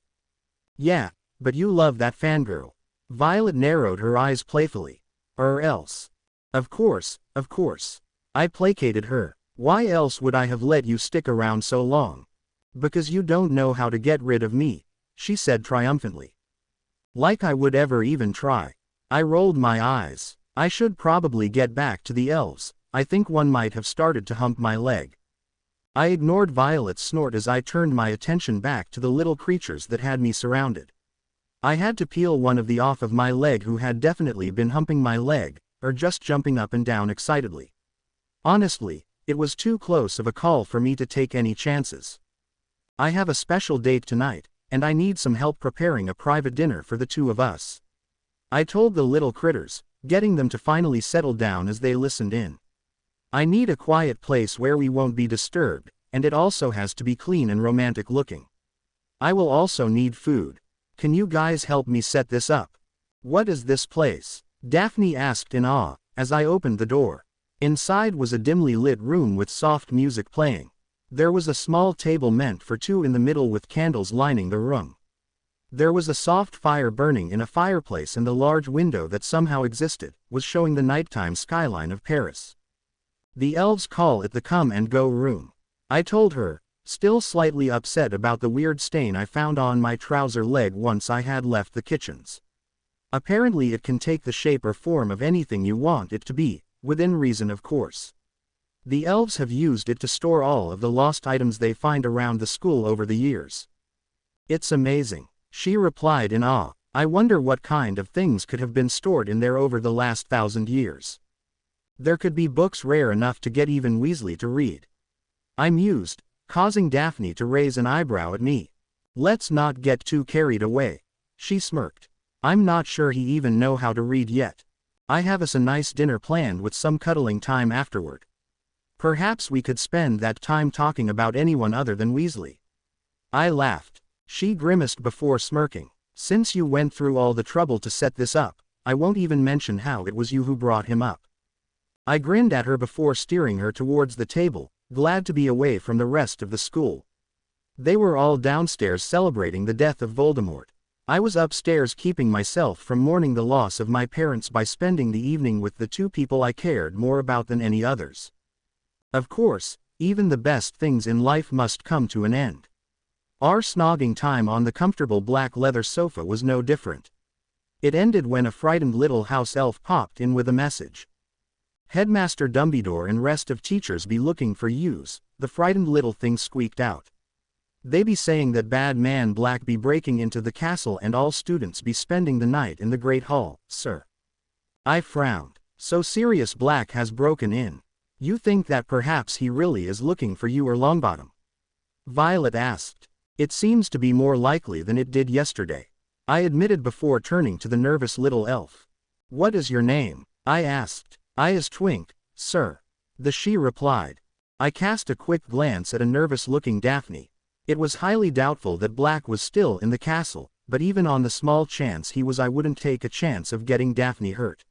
Yeah, but you love that fangirl. Violet narrowed her eyes playfully. Or else. Of course, of course. I placated her. Why else would I have let you stick around so long? Because you don't know how to get rid of me, she said triumphantly. Like I would ever even try. I rolled my eyes. I should probably get back to the elves. I think one might have started to hump my leg. I ignored Violet's snort as I turned my attention back to the little creatures that had me surrounded. I had to peel one of the off of my leg who had definitely been humping my leg, or just jumping up and down excitedly. Honestly, it was too close of a call for me to take any chances. I have a special date tonight, and I need some help preparing a private dinner for the two of us. I told the little critters, getting them to finally settle down as they listened in. I need a quiet place where we won't be disturbed, and it also has to be clean and romantic looking. I will also need food. Can you guys help me set this up? What is this place? Daphne asked in awe, as I opened the door. Inside was a dimly lit room with soft music playing. There was a small table meant for two in the middle with candles lining the room. There was a soft fire burning in a fireplace, and the large window that somehow existed was showing the nighttime skyline of Paris. The elves call it the come and go room. I told her, still slightly upset about the weird stain I found on my trouser leg once I had left the kitchens. Apparently it can take the shape or form of anything you want it to be, within reason of course. The elves have used it to store all of the lost items they find around the school over the years. It's amazing, she replied in awe. I wonder what kind of things could have been stored in there over the last 1,000 years. There could be books rare enough to get even Weasley to read. I mused, causing Daphne to raise an eyebrow at me. Let's not get too carried away. She smirked. I'm not sure he even know how to read yet. I have us a nice dinner planned with some cuddling time afterward. Perhaps we could spend that time talking about anyone other than Weasley. I laughed. She grimaced before smirking. Since you went through all the trouble to set this up, I won't even mention how it was you who brought him up. I grinned at her before steering her towards the table, glad to be away from the rest of the school. They were all downstairs celebrating the death of Voldemort. I was upstairs keeping myself from mourning the loss of my parents by spending the evening with the two people I cared more about than any others. Of course, even the best things in life must come to an end. Our snogging time on the comfortable black leather sofa was no different. It ended when a frightened little house elf popped in with a message. Headmaster Dumbledore and rest of teachers be looking for yous, the frightened little thing squeaked out. They be saying that bad man Black be breaking into the castle and all students be spending the night in the Great Hall, sir. I frowned. So Sirius Black has broken in. You think that perhaps he really is looking for you or Longbottom? Violet asked. It seems to be more likely than it did yesterday, I admitted before turning to the nervous little elf. What is your name? I asked. I is Twink, sir. The she replied. I cast a quick glance at a nervous-looking Daphne. It was highly doubtful that Black was still in the castle, but even on the small chance he was, I wouldn't take a chance of getting Daphne hurt.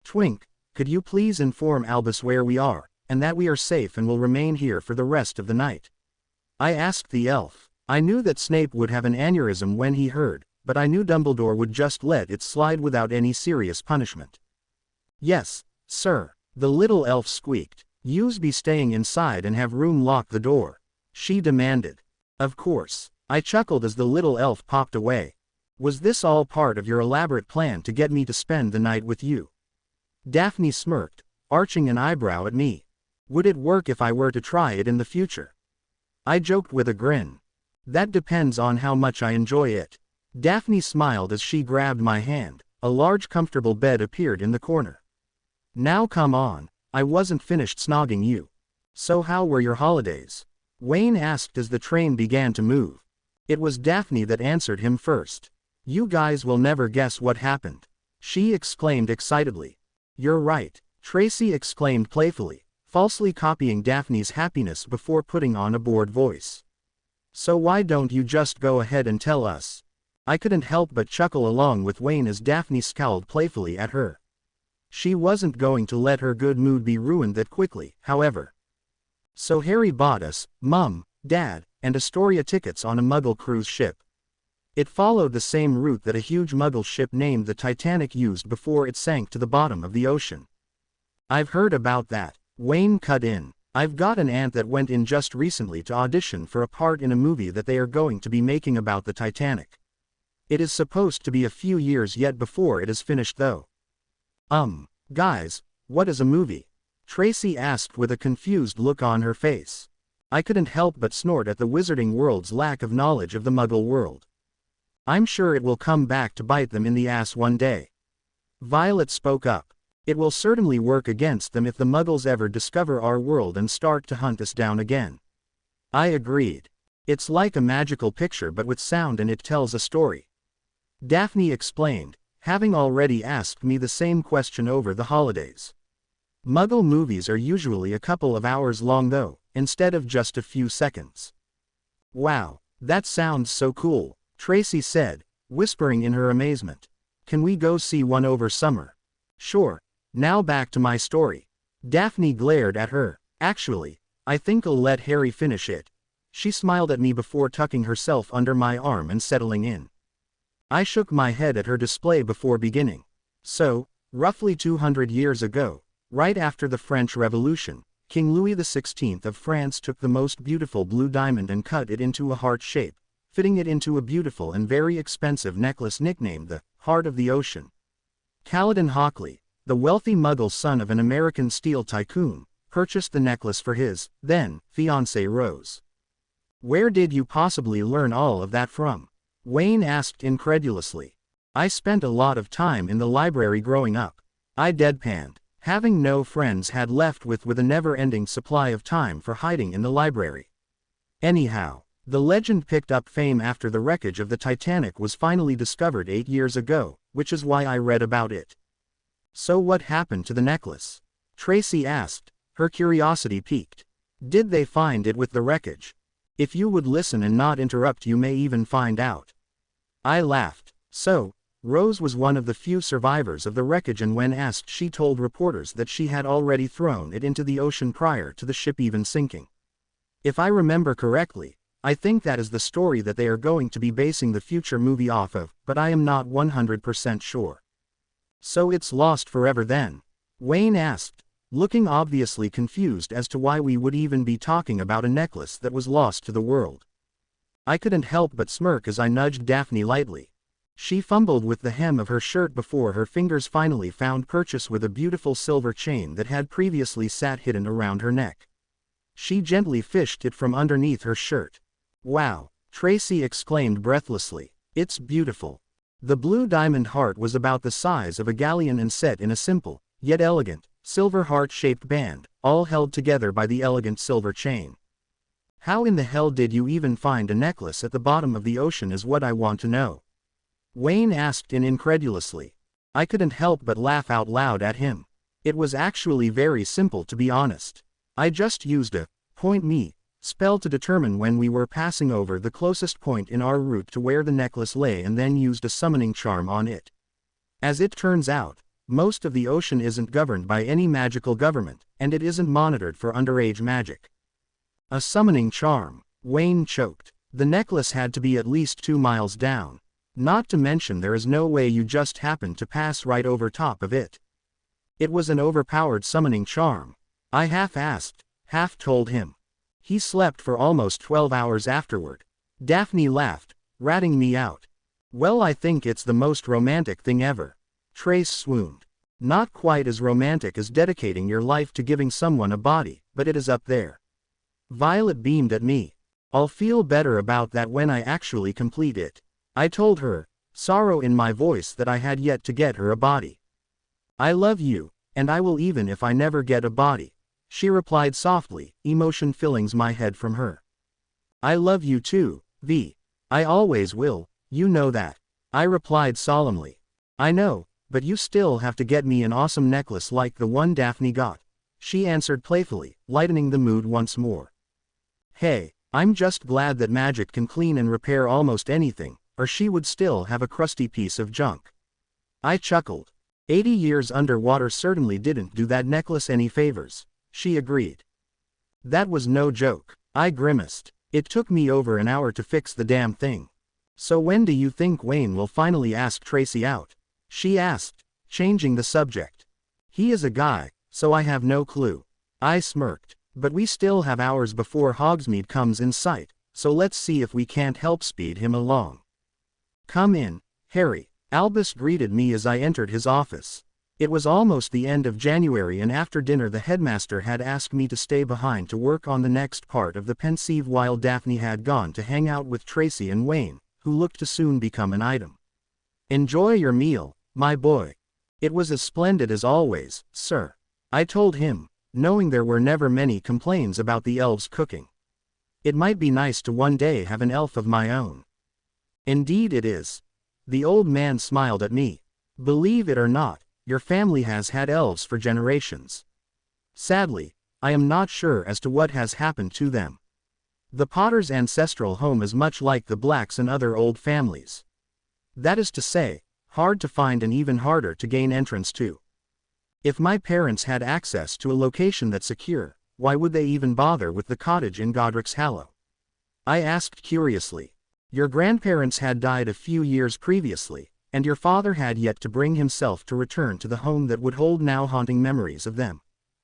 Twink, could you please inform Albus where we are, and that we are safe and will remain here for the rest of the night? I asked the elf. I knew that Snape would have an aneurysm when he heard, but I knew Dumbledore would just let it slide without any serious punishment. Yes, sir, the little elf squeaked. Yous be staying inside and have room lock the door, she demanded. Of course, I chuckled as the little elf popped away. Was this all part of your elaborate plan to get me to spend the night with you? Daphne smirked, arching an eyebrow at me. Would it work if I were to try it in the future? I joked with a grin. That depends on how much I enjoy it. Daphne smiled as she grabbed my hand. A large comfortable bed appeared in the corner. Now come on, I wasn't finished snogging you. So how were your holidays? Wayne asked as the train began to move. It was Daphne that answered him first. You guys will never guess what happened, she exclaimed excitedly. You're right, Tracy exclaimed playfully, falsely copying Daphne's happiness before putting on a bored voice. So why don't you just go ahead and tell us? I couldn't help but chuckle along with Wayne as Daphne scowled playfully at her. She wasn't going to let her good mood be ruined that quickly, however. So Harry bought us, Mum, Dad, and Astoria tickets on a Muggle cruise ship. It followed the same route that a huge Muggle ship named the Titanic used before it sank to the bottom of the ocean. I've heard about that, Wayne cut in. I've got an aunt that went in just recently to audition for a part in a movie that they are going to be making about the Titanic. It is supposed to be a few years yet before it is finished though. Guys, what is a movie? Tracy asked with a confused look on her face. I couldn't help but snort at the wizarding world's lack of knowledge of the Muggle world. I'm sure it will come back to bite them in the ass one day. Violet spoke up. It will certainly work against them if the Muggles ever discover our world and start to hunt us down again. I agreed. It's like a magical picture but with sound, and it tells a story. Daphne explained, having already asked me the same question over the holidays. Muggle movies are usually a couple of hours long though, instead of just a few seconds. Wow, that sounds so cool, Tracy said, whispering in her amazement. Can we go see one over summer? Sure. Now back to my story. Daphne glared at her. Actually, I think I'll let Harry finish it. She smiled at me before tucking herself under my arm and settling in. I shook my head at her display before beginning. So, roughly 200 years ago, right after the French Revolution, King Louis XVI of France took the most beautiful blue diamond and cut it into a heart shape, fitting it into a beautiful and very expensive necklace nicknamed the Heart of the Ocean. Kaladin Hockley, the wealthy Muggle son of an American steel tycoon, purchased the necklace for his, then, fiancée Rose. Where did you possibly learn all of that from? Wayne asked incredulously. I spent a lot of time in the library growing up. I deadpanned, having no friends had left with a never-ending supply of time for hiding in the library. Anyhow, the legend picked up fame after the wreckage of the Titanic was finally discovered 8 years ago, which is why I read about it. So what happened to the necklace? Tracy asked, her curiosity piqued. Did they find it with the wreckage? If you would listen and not interrupt, you may even find out. I laughed. So, Rose was one of the few survivors of the wreckage, and when asked she told reporters that she had already thrown it into the ocean prior to the ship even sinking. If I remember correctly, I think that is the story that they are going to be basing the future movie off of, but I am not 100% sure. So it's lost forever then? Wayne asked, looking obviously confused as to why we would even be talking about a necklace that was lost to the world. I couldn't help but smirk as I nudged Daphne lightly. She fumbled with the hem of her shirt before her fingers finally found purchase with a beautiful silver chain that had previously sat hidden around her neck. She gently fished it from underneath her shirt. Wow, Tracy exclaimed breathlessly. It's beautiful. The blue diamond heart was about the size of a galleon and set in a simple, yet elegant, silver heart-shaped band, all held together by the elegant silver chain. How in the hell did you even find a necklace at the bottom of the ocean is what I want to know. Wayne asked incredulously. I couldn't help but laugh out loud at him. It was actually very simple, to be honest. I just used a point me spell to determine when we were passing over the closest point in our route to where the necklace lay, and then used a summoning charm on it. As it turns out, most of the ocean isn't governed by any magical government, and it isn't monitored for underage magic. A summoning charm, Wayne choked. The necklace had to be at least 2 miles down. Not to mention there is no way you just happened to pass right over top of it. It was an overpowered summoning charm. I half-asked, half told him. He slept for almost 12 hours afterward. Daphne laughed, ratting me out. Well, I think it's the most romantic thing ever. Trace swooned. Not quite as romantic as dedicating your life to giving someone a body, but it is up there. Violet beamed at me. I'll feel better about that when I actually complete it. I told her, sorrow in my voice, that I had yet to get her a body. I love you, and I will even if I never get a body, she replied softly, emotion filling my head from her. I love you too, V. I always will, you know that. I replied solemnly. I know, but you still have to get me an awesome necklace like the one Daphne got, she answered playfully, lightening the mood once more. Hey, I'm just glad that magic can clean and repair almost anything, or she would still have a crusty piece of junk. I chuckled. 80 years underwater certainly didn't do that necklace any favors, she agreed. That was no joke. I grimaced. It took me over an hour to fix the damn thing. So when do you think Wayne will finally ask Tracy out? She asked, changing the subject. He is a guy, so I have no clue. I smirked. But we still have hours before Hogsmeade comes in sight, so let's see if we can't help speed him along. Come in, Harry. Albus greeted me as I entered his office. It was almost the end of January, and after dinner the headmaster had asked me to stay behind to work on the next part of the pensieve while Daphne had gone to hang out with Tracy and Wayne, who looked to soon become an item. "Enjoy your meal, my boy. It was as splendid as always, sir," I told him, knowing there were never many complaints about the elves' cooking. It might be nice to one day have an elf of my own. "Indeed it is." The old man smiled at me. "Believe it or not, your family has had elves for generations. Sadly, I am not sure as to what has happened to them. The Potter's ancestral home is much like the Blacks' and other old families. That is to say, hard to find and even harder to gain entrance to. If my parents had access to a location that's secure, why would they even bother with the cottage in Godric's Hollow?" I asked curiously. "Your grandparents had died a few years previously, and your father had yet to bring himself to return to the home that would hold now haunting memories of them."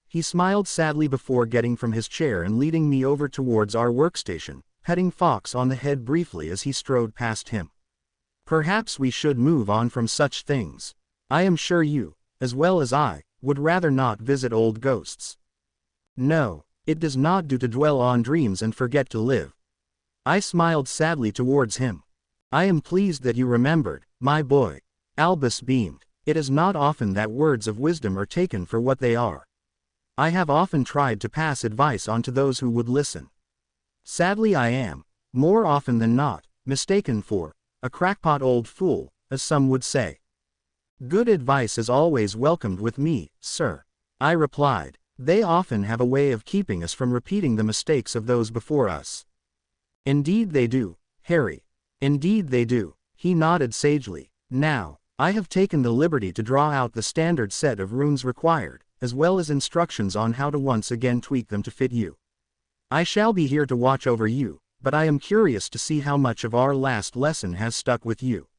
He smiled sadly before getting from his chair and leading me over towards our workstation, petting Fox on the head briefly as he strode past him. "Perhaps we should move on from such things. I am sure you, as well as I, would rather not visit old ghosts." "No, it does not do to dwell on dreams and forget to live." I smiled sadly towards him. "I am pleased that you remembered, my boy." Albus beamed. "It is not often that words of wisdom are taken for what they are. I have often tried to pass advice on to those who would listen. Sadly I am, more often than not, mistaken for a crackpot old fool, as some would say." "Good advice is always welcomed with me, sir," I replied. "They often have a way of keeping us from repeating the mistakes of those before us." "Indeed they do, Harry. Indeed they do," he nodded sagely. "Now, I have taken the liberty to draw out the standard set of runes required, as well as instructions on how to once again tweak them to fit you. I shall be here to watch over you, but I am curious to see how much of our last lesson has stuck with you."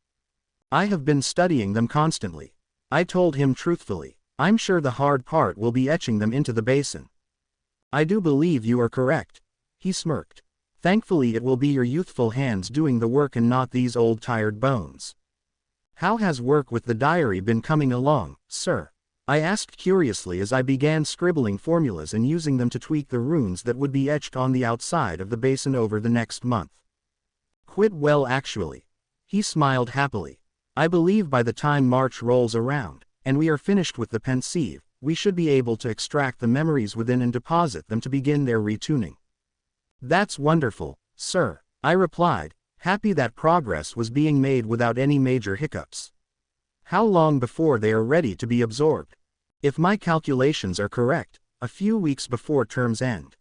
"I have been studying them constantly," I told him truthfully. "I'm sure the hard part will be etching them into the basin." "I do believe you are correct," he smirked. "Thankfully it will be your youthful hands doing the work and not these old tired bones." "How has work with the diary been coming along, sir?" I asked curiously as I began scribbling formulas and using them to tweak the runes that would be etched on the outside of the basin over the next month. "Quite well actually." He smiled happily. "I believe by the time March rolls around, and we are finished with the pensieve, we should be able to extract the memories within and deposit them to begin their retuning." "That's wonderful, sir," I replied, happy that progress was being made without any major hiccups. "How long before they are ready to be absorbed?" "If my calculations are correct, a few weeks before term's end."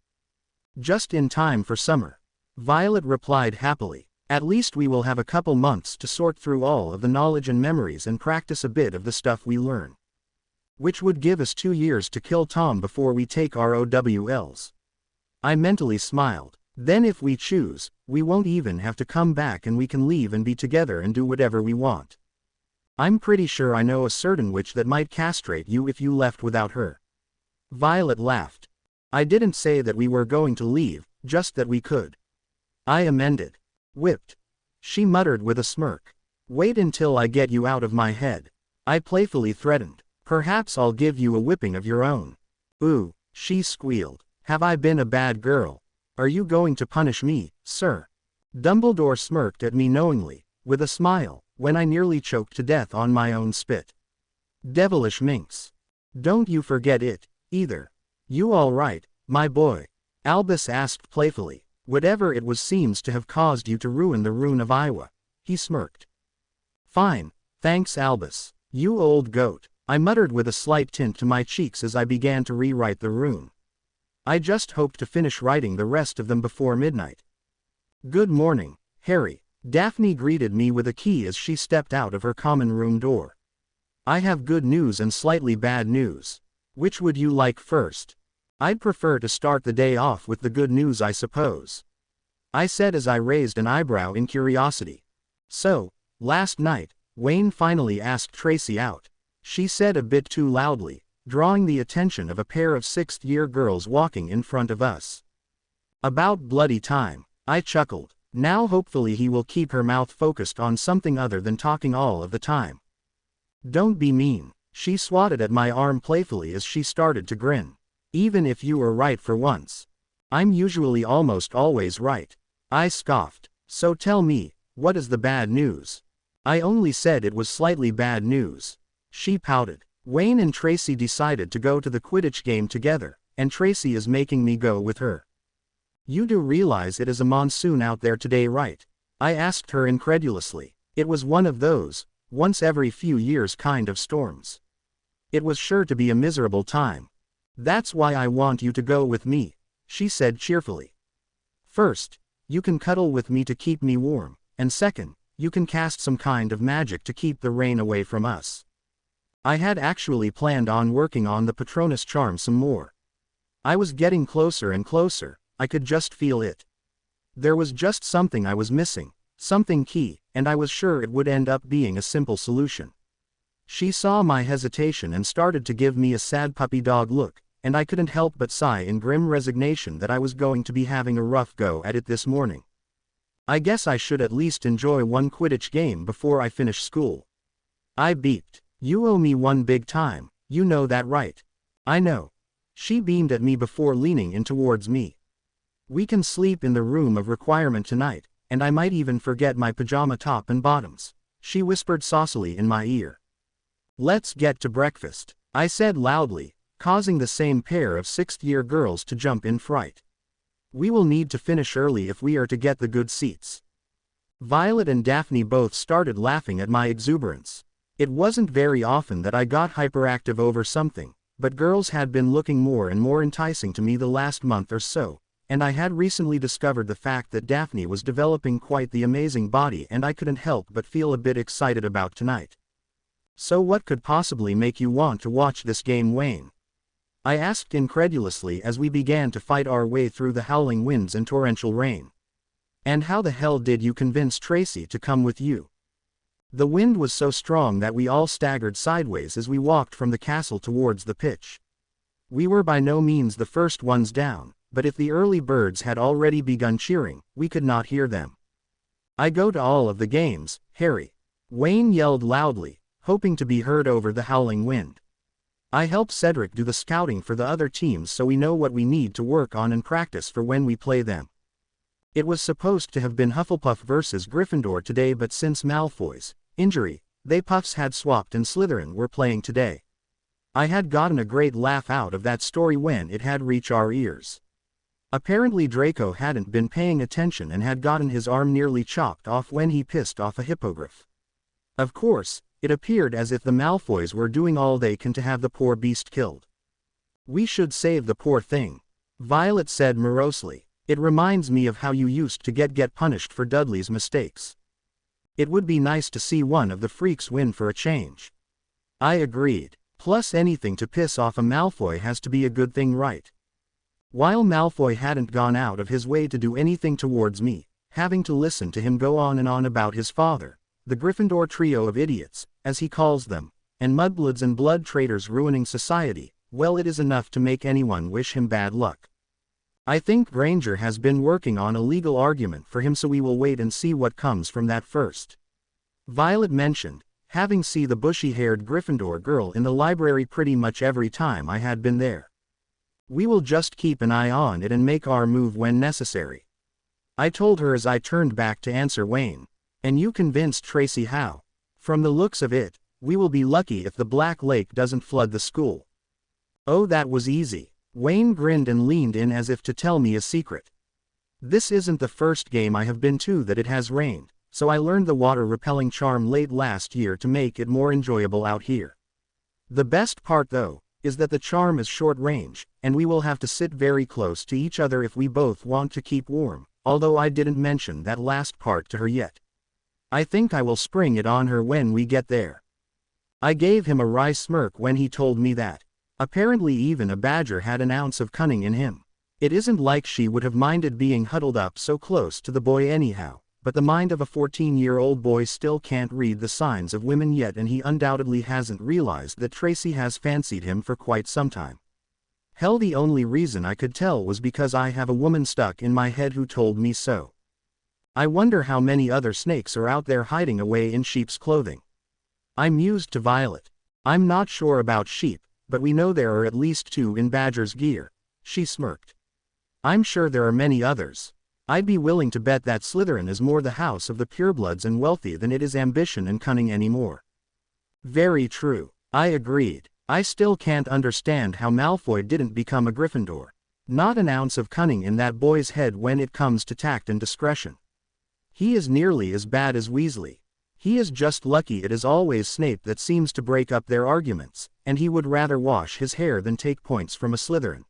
"Just in time for summer," Violet replied happily. "At least we will have a couple months to sort through all of the knowledge and memories and practice a bit of the stuff we learn. Which would give us 2 years to kill Tom before we take our OWLs." I mentally smiled. "Then if we choose, we won't even have to come back and we can leave and be together and do whatever we want. I'm pretty sure I know a certain witch that might castrate you if you left without her." Violet laughed. "I didn't say that we were going to leave, just that we could." I amended. "Whipped," she muttered with a smirk. "Wait until I get you out of my head," I playfully threatened. "Perhaps I'll give you a whipping of your own." "Ooh," she squealed. "Have I been a bad girl? Are you going to punish me, sir?" Dumbledore smirked at me knowingly, with a smile, when I nearly choked to death on my own spit. "Devilish minx. Don't you forget it, either." "You all right, my boy?" Albus asked playfully. "Whatever it was seems to have caused you to ruin the rune of Iowa," he smirked. "Fine, thanks Albus, you old goat," I muttered with a slight tint to my cheeks as I began to rewrite the rune. I just hoped to finish writing the rest of them before midnight. "Good morning, Harry," Daphne greeted me with a key as she stepped out of her common room door. "I have good news and slightly bad news. Which would you like first?" "I'd prefer to start the day off with the good news, I suppose," I said as I raised an eyebrow in curiosity. "So, last night, Wayne finally asked Tracy out," she said a bit too loudly, drawing the attention of a pair of sixth-year girls walking in front of us. "About bloody time," I chuckled. "Now hopefully he will keep her mouth focused on something other than talking all of the time." "Don't be mean," She swatted at my arm playfully as she started to grin. Even if you were right for once. I'm usually almost always right. I scoffed. So tell me, what is the bad news? I only said it was slightly bad news. She pouted. Wayne and Tracy decided to go to the Quidditch game together, and Tracy is making me go with her. You do realize it is a monsoon out there today, right? I asked her incredulously. It was one of those, once every few years kind of storms. It was sure to be a miserable time. That's why I want you to go with me, she said cheerfully. First, you can cuddle with me to keep me warm, and second, you can cast some kind of magic to keep the rain away from us. I had actually planned on working on the Patronus charm some more. I was getting closer and closer, I could just feel it. There was just something I was missing, something key, and I was sure it would end up being a simple solution. She saw my hesitation and started to give me a sad puppy dog look, and I couldn't help but sigh in grim resignation that I was going to be having a rough go at it this morning. I guess I should at least enjoy one Quidditch game before I finish school. I beeped. You owe me one big time, you know that, right? I know. She beamed at me before leaning in towards me. We can sleep in the room of requirement tonight, and I might even forget my pajama top and bottoms, she whispered saucily in my ear. Let's get to breakfast, I said loudly, causing the same pair of sixth-year girls to jump in fright. We will need to finish early if we are to get the good seats. Violet and Daphne both started laughing at my exuberance. It wasn't very often that I got hyperactive over something, but girls had been looking more and more enticing to me the last month or so, and I had recently discovered the fact that Daphne was developing quite the amazing body, and I couldn't help but feel a bit excited about tonight. So what could possibly make you want to watch this game, Wayne? I asked incredulously as we began to fight our way through the howling winds and torrential rain. And how the hell did you convince Tracy to come with you? The wind was so strong that we all staggered sideways as we walked from the castle towards the pitch. We were by no means the first ones down, but if the early birds had already begun cheering, we could not hear them. I go to all of the games, Harry. Wayne yelled loudly, hoping to be heard over the howling wind. I help Cedric do the scouting for the other teams so we know what we need to work on and practice for when we play them. It was supposed to have been Hufflepuff versus Gryffindor today, but since Malfoy's injury, they Puffs had swapped and Slytherin were playing today. I had gotten a great laugh out of that story when it had reached our ears. Apparently Draco hadn't been paying attention and had gotten his arm nearly chopped off when he pissed off a hippogriff. Of course, it appeared as if the Malfoys were doing all they can to have the poor beast killed. We should save the poor thing, Violet said morosely. It reminds me of how you used to get punished for Dudley's mistakes. It would be nice to see one of the freaks win for a change. I agreed. Plus anything to piss off a Malfoy has to be a good thing, right? While Malfoy hadn't gone out of his way to do anything towards me, having to listen to him go on and on about his father, the Gryffindor trio of idiots, as he calls them, and mudbloods and blood traitors ruining society, well, it is enough to make anyone wish him bad luck. I think Granger has been working on a legal argument for him, so we will wait and see what comes from that first. Violet mentioned, having seen the bushy-haired Gryffindor girl in the library pretty much every time I had been there. We will just keep an eye on it and make our move when necessary. I told her as I turned back to answer Wayne. And you convinced Tracy how? From the looks of it, we will be lucky if the Black Lake doesn't flood the school. Oh, that was easy. Wayne grinned and leaned in as if to tell me a secret. This isn't the first game I have been to that it has rained, so I learned the water-repelling charm late last year to make it more enjoyable out here. The best part though, is that the charm is short range, and we will have to sit very close to each other if we both want to keep warm, although I didn't mention that last part to her yet. I think I will spring it on her when we get there. I gave him a wry smirk when he told me that. Apparently even a badger had an ounce of cunning in him. It isn't like she would have minded being huddled up so close to the boy anyhow, but the mind of a 14-year-old boy still can't read the signs of women yet, and he undoubtedly hasn't realized that Tracy has fancied him for quite some time. Hell, the only reason I could tell was because I have a woman stuck in my head who told me so. I wonder how many other snakes are out there hiding away in sheep's clothing. I mused to Violet. I'm not sure about sheep, but we know there are at least 2 in Badger's gear. She smirked. I'm sure there are many others. I'd be willing to bet that Slytherin is more the house of the purebloods and wealthy than it is ambition and cunning anymore. Very true, I agreed. I still can't understand how Malfoy didn't become a Gryffindor. Not an ounce of cunning in that boy's head when it comes to tact and discretion. He is nearly as bad as Weasley. He is just lucky it is always Snape that seems to break up their arguments, and he would rather wash his hair than take points from a Slytherin.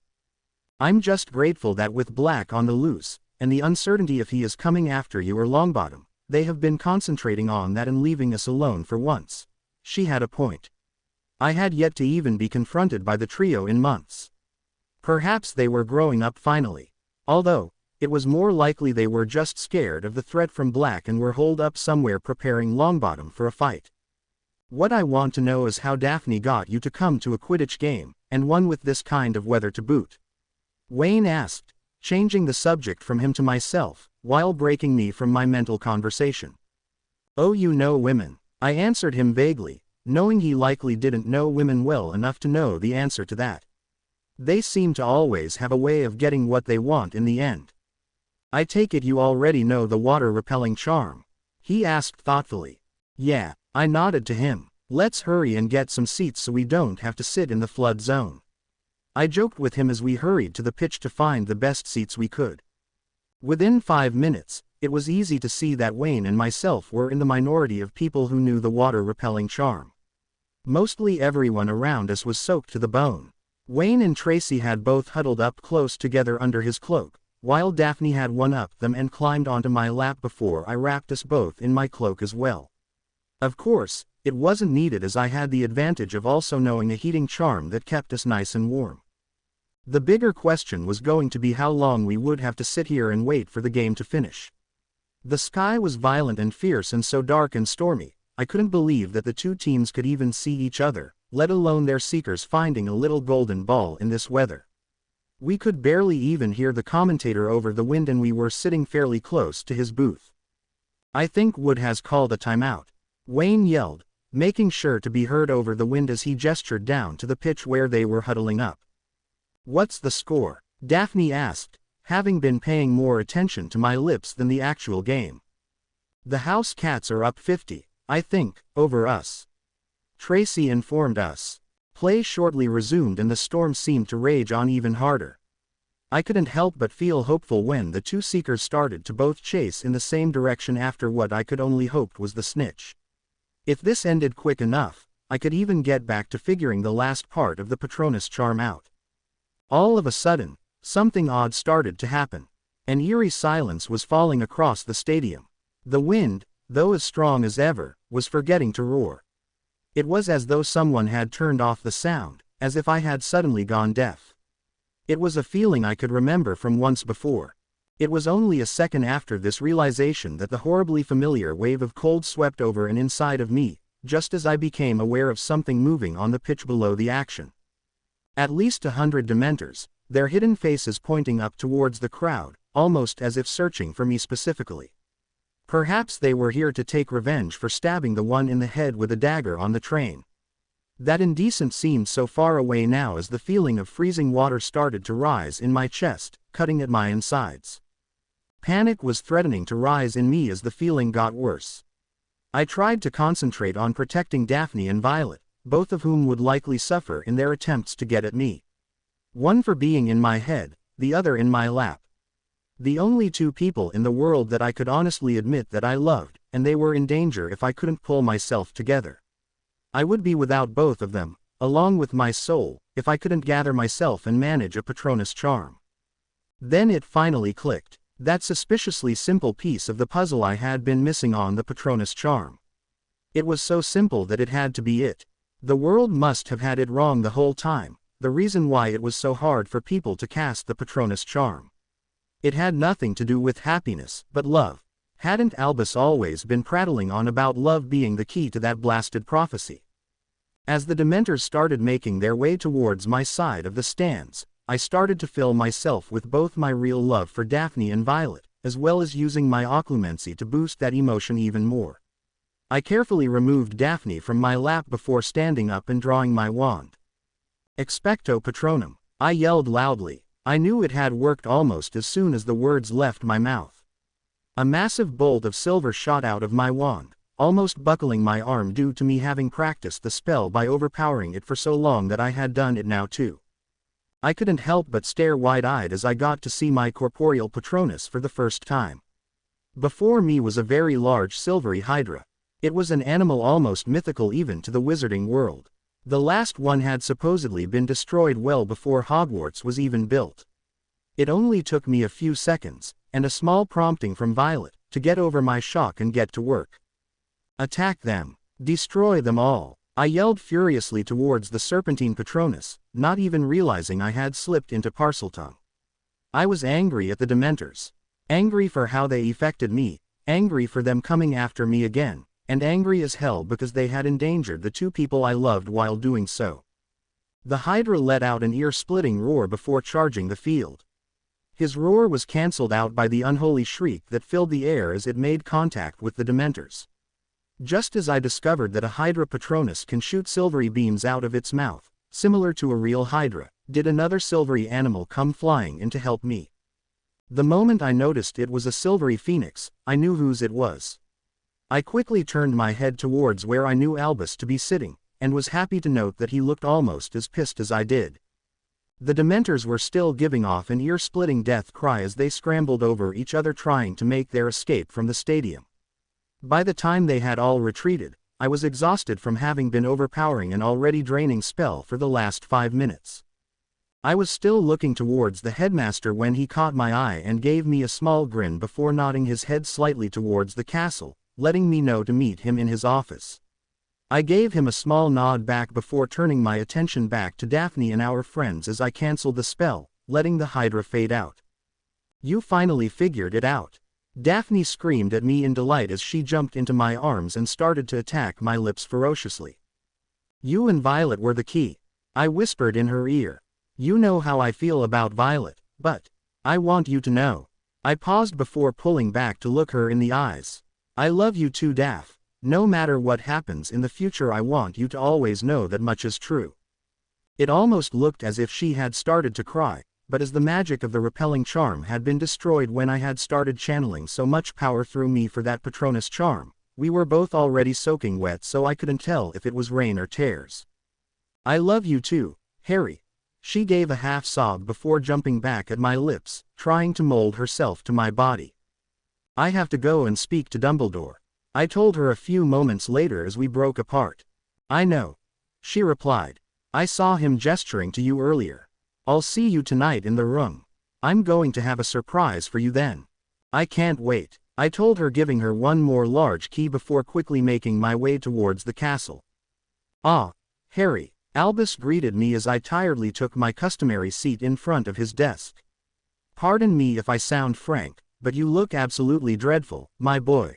I'm just grateful that with Black on the loose, and the uncertainty if he is coming after you or Longbottom, they have been concentrating on that and leaving us alone for once. She had a point. I had yet to even be confronted by the trio in months. Perhaps they were growing up finally. Although, it was more likely they were just scared of the threat from Black and were holed up somewhere preparing Longbottom for a fight. What I want to know is how Daphne got you to come to a Quidditch game, and one with this kind of weather to boot. Wayne asked, changing the subject from him to myself, while breaking me from my mental conversation. Oh, you know women, I answered him vaguely, knowing he likely didn't know women well enough to know the answer to that. They seem to always have a way of getting what they want in the end. I take it you already know the water-repelling charm? He asked thoughtfully. Yeah, I nodded to him. Let's hurry and get some seats so we don't have to sit in the flood zone. I joked with him as we hurried to the pitch to find the best seats we could. Within 5 minutes, it was easy to see that Wayne and myself were in the minority of people who knew the water-repelling charm. Mostly everyone around us was soaked to the bone. Wayne and Tracy had both huddled up close together under his cloak, while Daphne had one-upped them and climbed onto my lap before I wrapped us both in my cloak as well. Of course, it wasn't needed as I had the advantage of also knowing a heating charm that kept us nice and warm. The bigger question was going to be how long we would have to sit here and wait for the game to finish. The sky was violent and fierce and so dark and stormy, I couldn't believe that the 2 teams could even see each other, let alone their seekers finding a little golden ball in this weather. We could barely even hear the commentator over the wind and we were sitting fairly close to his booth. I think Wood has called a timeout, Wayne yelled, making sure to be heard over the wind as he gestured down to the pitch where they were huddling up. What's the score? Daphne asked, having been paying more attention to my lips than the actual game. The house cats are up 50, I think, over us. Tracy informed us. Play shortly resumed and the storm seemed to rage on even harder. I couldn't help but feel hopeful when the 2 seekers started to both chase in the same direction after what I could only hope was the snitch. If this ended quick enough, I could even get back to figuring the last part of the Patronus charm out. All of a sudden, something odd started to happen. An eerie silence was falling across the stadium. The wind, though as strong as ever, was forgetting to roar. It was as though someone had turned off the sound, as if I had suddenly gone deaf. It was a feeling I could remember from once before. It was only a second after this realization that the horribly familiar wave of cold swept over and inside of me, just as I became aware of something moving on the pitch below the action. At least 100 Dementors, their hidden faces pointing up towards the crowd, almost as if searching for me specifically. Perhaps they were here to take revenge for stabbing the one in the head with a dagger on the train. That indecent seemed so far away now as the feeling of freezing water started to rise in my chest, cutting at my insides. Panic was threatening to rise in me as the feeling got worse. I tried to concentrate on protecting Daphne and Violet, both of whom would likely suffer in their attempts to get at me. One for being in my head, the other in my lap. The only 2 people in the world that I could honestly admit that I loved, and they were in danger if I couldn't pull myself together. I would be without both of them, along with my soul, if I couldn't gather myself and manage a Patronus charm. Then it finally clicked, that suspiciously simple piece of the puzzle I had been missing on the Patronus charm. It was so simple that it had to be it. The world must have had it wrong the whole time, the reason why it was so hard for people to cast the Patronus charm. It had nothing to do with happiness, but love. Hadn't Albus always been prattling on about love being the key to that blasted prophecy? As the Dementors started making their way towards my side of the stands, I started to fill myself with both my real love for Daphne and Violet, as well as using my occlumency to boost that emotion even more. I carefully removed Daphne from my lap before standing up and drawing my wand. Expecto Patronum, I yelled loudly. I knew it had worked almost as soon as the words left my mouth. A massive bolt of silver shot out of my wand, almost buckling my arm due to me having practiced the spell by overpowering it for so long that I had done it now too. I couldn't help but stare wide-eyed as I got to see my corporeal Patronus for the first time. Before me was a very large silvery hydra. It was an animal almost mythical even to the wizarding world. The last one had supposedly been destroyed well before Hogwarts was even built. It only took me a few seconds, and a small prompting from Violet, to get over my shock and get to work. Attack them. Destroy them all. I yelled furiously towards the serpentine Patronus, not even realizing I had slipped into Parseltongue. I was angry at the Dementors. Angry for how they affected me, angry for them coming after me again, and angry as hell because they had endangered the two people I loved while doing so. The Hydra let out an ear-splitting roar before charging the field. His roar was cancelled out by the unholy shriek that filled the air as it made contact with the Dementors. Just as I discovered that a Hydra Patronus can shoot silvery beams out of its mouth, similar to a real Hydra, did another silvery animal come flying in to help me. The moment I noticed it was a silvery phoenix, I knew whose it was. I quickly turned my head towards where I knew Albus to be sitting, and was happy to note that he looked almost as pissed as I did. The Dementors were still giving off an ear-splitting death cry as they scrambled over each other trying to make their escape from the stadium. By the time they had all retreated, I was exhausted from having been overpowering an already draining spell for the last 5 minutes. I was still looking towards the headmaster when he caught my eye and gave me a small grin before nodding his head slightly towards the castle, letting me know to meet him in his office. I gave him a small nod back before turning my attention back to Daphne and our friends as I cancelled the spell, letting the Hydra fade out. You finally figured it out. Daphne screamed at me in delight as she jumped into my arms and started to attack my lips ferociously. You and Violet were the key. I whispered in her ear. You know how I feel about Violet, but I want you to know. I paused before pulling back to look her in the eyes. I love you too, Daph. No matter what happens in the future, I want you to always know that much is true. It almost looked as if she had started to cry, but as the magic of the repelling charm had been destroyed when I had started channeling so much power through me for that Patronus charm, we were both already soaking wet, so I couldn't tell if it was rain or tears. I love you too, Harry. She gave a half sob before jumping back at my lips, trying to mold herself to my body. I have to go and speak to Dumbledore, I told her a few moments later as we broke apart. I know, she replied. I saw him gesturing to you earlier. I'll see you tonight in the room. I'm going to have a surprise for you then. I can't wait, I told her, giving her one more large key before quickly making my way towards the castle. Ah, Harry, Albus greeted me as I tiredly took my customary seat in front of his desk. Pardon me if I sound frank, but you look absolutely dreadful, my boy.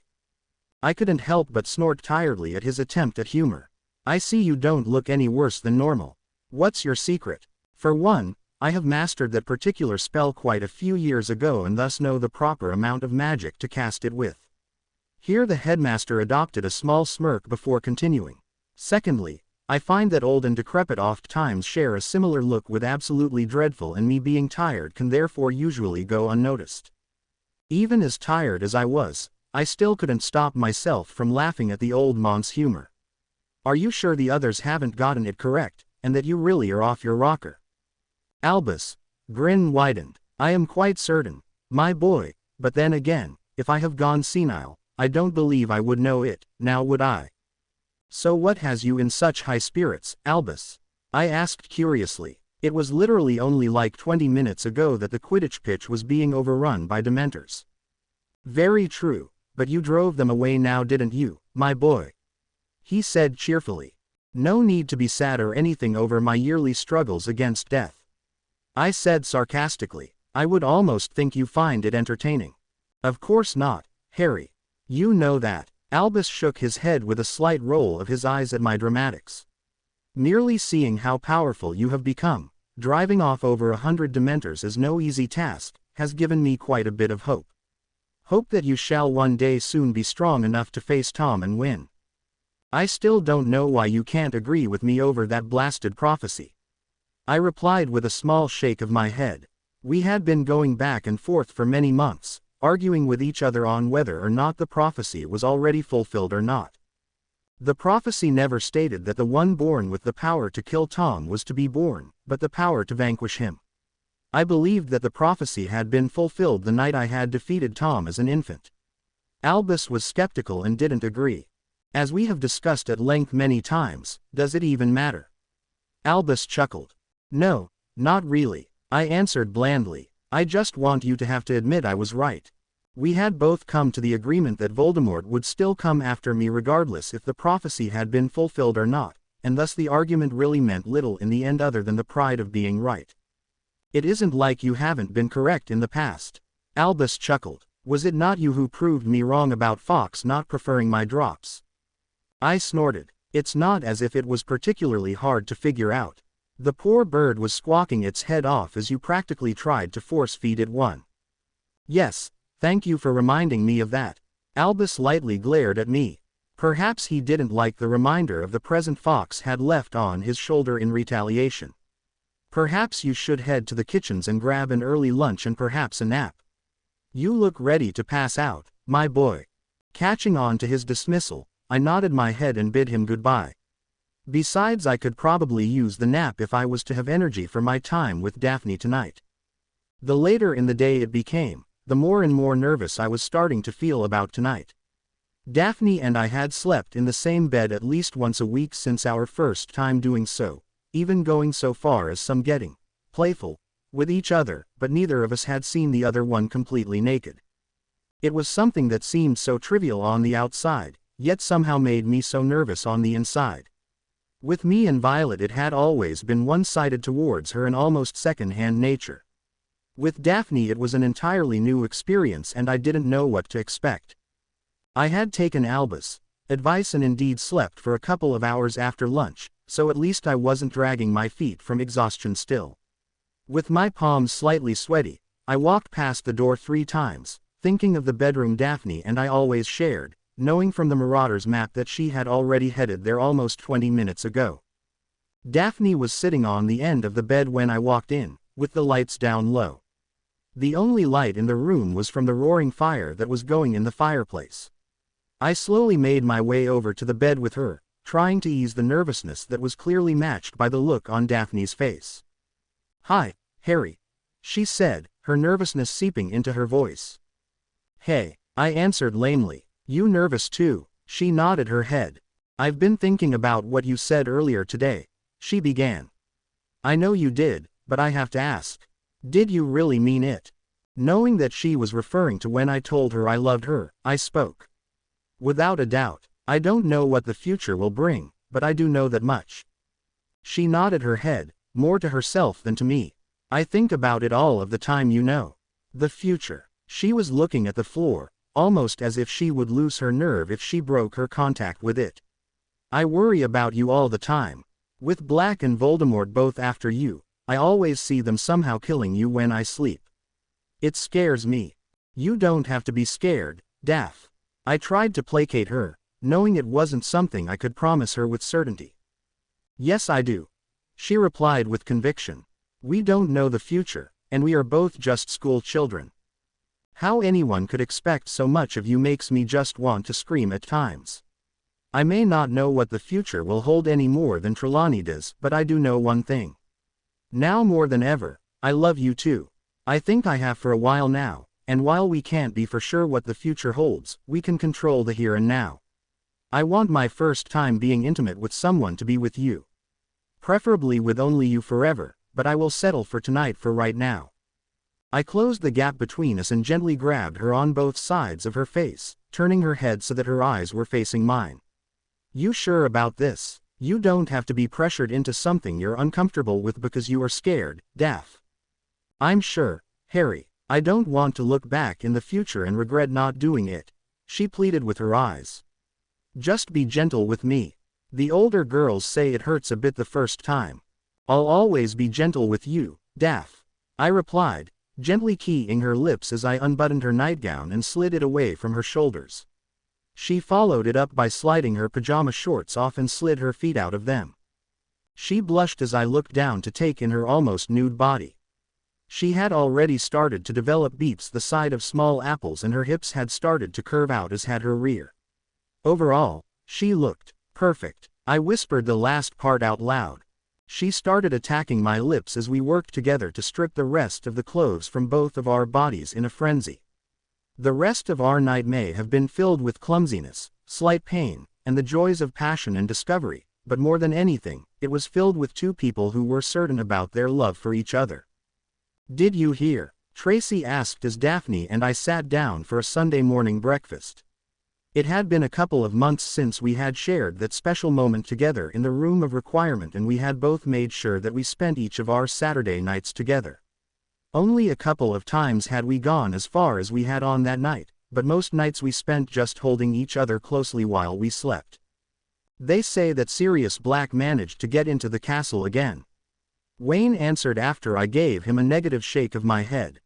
I couldn't help but snort tiredly at his attempt at humor. I see you don't look any worse than normal. What's your secret? For one, I have mastered that particular spell quite a few years ago and thus know the proper amount of magic to cast it with. Here the headmaster adopted a small smirk before continuing. Secondly, I find that old and decrepit oft times share a similar look with absolutely dreadful, and me being tired can therefore usually go unnoticed. Even as tired as I was, I still couldn't stop myself from laughing at the old monk's humor. Are you sure the others haven't gotten it correct, and that you really are off your rocker? Albus' grin widened. I am quite certain, my boy, but then again, if I have gone senile, I don't believe I would know it, now would I? So what has you in such high spirits, Albus? I asked curiously. It was literally only like 20 minutes ago that the Quidditch pitch was being overrun by Dementors. Very true, but you drove them away now, didn't you, my boy? He said cheerfully. No need to be sad or anything over my yearly struggles against death. I said sarcastically. I would almost think you find it entertaining. Of course not, Harry. You know that. Albus shook his head with a slight roll of his eyes at my dramatics. Merely seeing how powerful you have become, driving off over 100 Dementors is no easy task, has given me quite a bit of hope. Hope that you shall one day soon be strong enough to face Tom and win. I still don't know why you can't agree with me over that blasted prophecy. I replied with a small shake of my head. We had been going back and forth for many months, arguing with each other on whether or not the prophecy was already fulfilled or not. The prophecy never stated that the one born with the power to kill Tom was to be born, but the power to vanquish him. I believed that the prophecy had been fulfilled the night I had defeated Tom as an infant. Albus was skeptical and didn't agree. As we have discussed at length many times, does it even matter? Albus chuckled. No, not really, I answered blandly. I just want you to have to admit I was right. We had both come to the agreement that Voldemort would still come after me regardless if the prophecy had been fulfilled or not, and thus the argument really meant little in the end other than the pride of being right. It isn't like you haven't been correct in the past. Albus chuckled. Was it not you who proved me wrong about Fox not preferring my drops? I snorted. It's not as if it was particularly hard to figure out. The poor bird was squawking its head off as you practically tried to force-feed it one. Yes, thank you for reminding me of that. Albus lightly glared at me. Perhaps he didn't like the reminder of the present Fox had left on his shoulder in retaliation. Perhaps you should head to the kitchens and grab an early lunch and perhaps a nap. You look ready to pass out, my boy. Catching on to his dismissal, I nodded my head and bid him goodbye. Besides, I could probably use the nap if I was to have energy for my time with Daphne tonight. The later in the day it became, the more and more nervous I was starting to feel about tonight. Daphne and I had slept in the same bed at least once a week since our first time doing so, even going so far as some getting playful with each other, but neither of us had seen the other one completely naked. It was something that seemed so trivial on the outside, yet somehow made me so nervous on the inside. With me and Violet it had always been one-sided towards her and almost second-hand nature. With Daphne it was an entirely new experience and I didn't know what to expect. I had taken Albus' advice and indeed slept for a couple of hours after lunch, so at least I wasn't dragging my feet from exhaustion still. With my palms slightly sweaty, I walked past the door 3 times, thinking of the bedroom Daphne and I always shared, knowing from the Marauder's map that she had already headed there almost 20 minutes ago. Daphne was sitting on the end of the bed when I walked in, with the lights down low. The only light in the room was from the roaring fire that was going in the fireplace. I slowly made my way over to the bed with her, trying to ease the nervousness that was clearly matched by the look on Daphne's face. "Hi, Harry," she said, her nervousness seeping into her voice. "Hey," I answered lamely. "You nervous too?" She nodded her head. "I've been thinking about what you said earlier today," she began. "I know you did, but I have to ask. Did you really mean it?" Knowing that she was referring to when I told her I loved her, I spoke. "Without a doubt. I don't know what the future will bring, but I do know that much." She nodded her head, more to herself than to me. "I think about it all of the time, you know. The future." She was looking at the floor, almost as if she would lose her nerve if she broke her contact with it. "I worry about you all the time. With Black and Voldemort both after you, I always see them somehow killing you when I sleep. It scares me." "You don't have to be scared, Daph." I tried to placate her, knowing it wasn't something I could promise her with certainty. "Yes, I do," she replied with conviction. "We don't know the future, and we are both just school children. How anyone could expect so much of you makes me just want to scream at times. I may not know what the future will hold any more than Trelawney does, but I do know one thing. Now more than ever, I love you too. I think I have for a while now, and while we can't be for sure what the future holds, we can control the here and now. I want my first time being intimate with someone to be with you. Preferably with only you forever, but I will settle for tonight for right now." I closed the gap between us and gently grabbed her on both sides of her face, turning her head so that her eyes were facing mine. "You sure about this? You don't have to be pressured into something you're uncomfortable with because you are scared, Daph." "I'm sure, Harry. I don't want to look back in the future and regret not doing it," she pleaded with her eyes. "Just be gentle with me. The older girls say it hurts a bit the first time." "I'll always be gentle with you, Daph," I replied, gently keying her lips as I unbuttoned her nightgown and slid it away from her shoulders. She followed it up by sliding her pajama shorts off and slid her feet out of them. She blushed as I looked down to take in her almost nude body. She had already started to develop beeps the size of small apples, and her hips had started to curve out as had her rear. Overall, she looked perfect. I whispered the last part out loud. She started attacking my lips as we worked together to strip the rest of the clothes from both of our bodies in a frenzy. The rest of our night may have been filled with clumsiness, slight pain, and the joys of passion and discovery, but more than anything, it was filled with two people who were certain about their love for each other. "Did you hear?" Tracy asked as Daphne and I sat down for a Sunday morning breakfast. It had been a couple of months since we had shared that special moment together in the room of requirement, and we had both made sure that we spent each of our Saturday nights together. Only a couple of times had we gone as far as we had on that night, but most nights we spent just holding each other closely while we slept. "They say that Sirius Black managed to get into the castle again," Wayne answered after I gave him a negative shake of my head.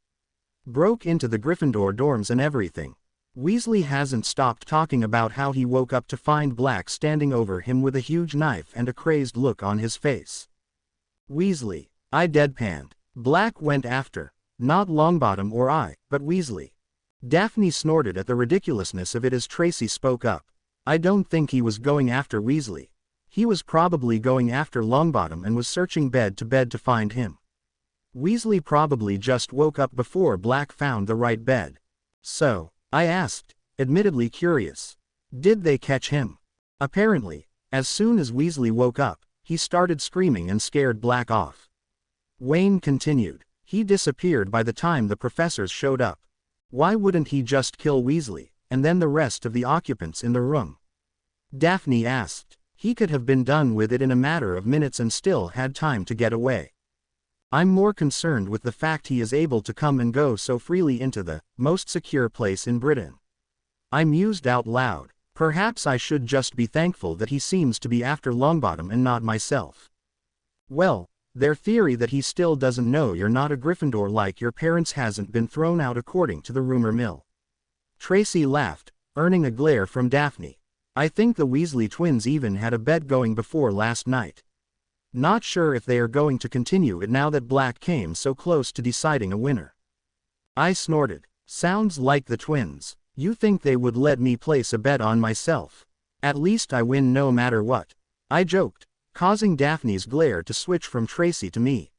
"Broke into the Gryffindor dorms and everything. Weasley hasn't stopped talking about how he woke up to find Black standing over him with a huge knife and a crazed look on his face." "Weasley," I deadpanned. "Black went after, not Longbottom or I, but Weasley." Daphne snorted at the ridiculousness of it as Tracy spoke up. "I don't think he was going after Weasley. He was probably going after Longbottom and was searching bed to find him. Weasley probably just woke up before Black found the right bed." "So?" I asked, admittedly curious. "Did they catch him?" "Apparently, as soon as Weasley woke up, he started screaming and scared Black off." Wayne continued. "He disappeared by the time the professors showed up. Why wouldn't he just kill Weasley, and then the rest of the occupants in the room?" Daphne asked. "He could have been done with it in a matter of minutes and still had time to get away. I'm more concerned with the fact he is able to come and go so freely into the most secure place in Britain." I mused out loud. Perhaps I should just be thankful that he seems to be after Longbottom and not myself. "Well, their theory that he still doesn't know you're not a Gryffindor like your parents hasn't been thrown out according to the rumor mill." Tracy laughed, earning a glare from Daphne. "I think the Weasley twins even had a bet going before last night. Not sure if they are going to continue it now that Black came so close to deciding a winner." I snorted. "Sounds like the twins. You think they would let me place a bet on myself? At least I win no matter what," I joked, causing Daphne's glare to switch from Tracy to me.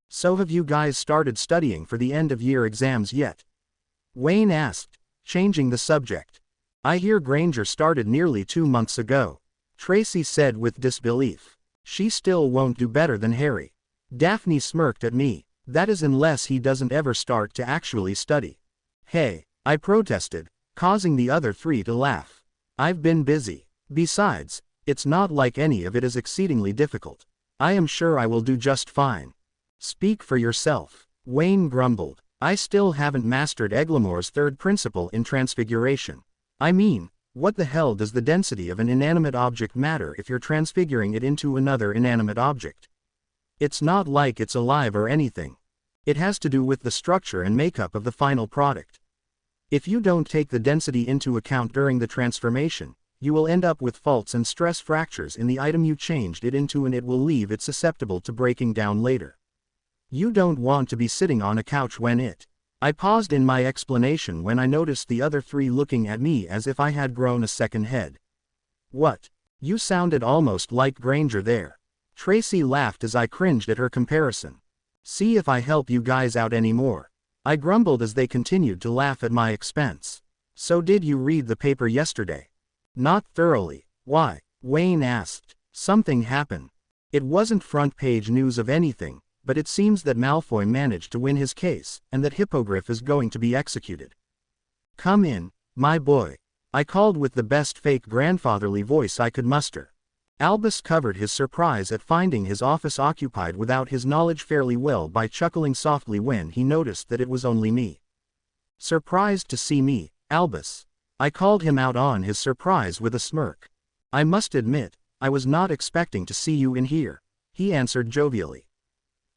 "So have you guys started studying for the end-of-year exams yet?" Wayne asked, changing the subject. "I hear Granger started nearly 2 months ago," Tracy said with disbelief. "She still won't do better than Harry." Daphne smirked at me. "That is unless he doesn't ever start to actually study." "Hey," I protested, causing the other three to laugh. "I've been busy. Besides, it's not like any of it is exceedingly difficult. I am sure I will do just fine." "Speak for yourself," Wayne grumbled. "I still haven't mastered Eglamour's third principle in Transfiguration. I mean, what the hell does the density of an inanimate object matter if you're transfiguring it into another inanimate object? It's not like it's alive or anything. It has to do with the structure and makeup of the final product. If you don't take the density into account during the transformation, you will end up with faults and stress fractures in the item you changed it into, and it will leave it susceptible to breaking down later. You don't want to be sitting on a couch when it." I paused in my explanation when I noticed the other three looking at me as if I had grown a second head. "What? You sounded almost like Granger there." Tracy laughed as I cringed at her comparison. "See if I help you guys out anymore," I grumbled as they continued to laugh at my expense. "So did you read the paper yesterday?" "Not thoroughly." "Why?" Wayne asked. "Something happened. It wasn't front-page news of anything, but it seems that Malfoy managed to win his case, and that Hippogriff is going to be executed." "Come in, my boy," I called with the best fake grandfatherly voice I could muster. Albus covered his surprise at finding his office occupied without his knowledge fairly well by chuckling softly when he noticed that it was only me. "Surprised to see me, Albus?" I called him out on his surprise with a smirk. "I must admit, I was not expecting to see you in here," he answered jovially.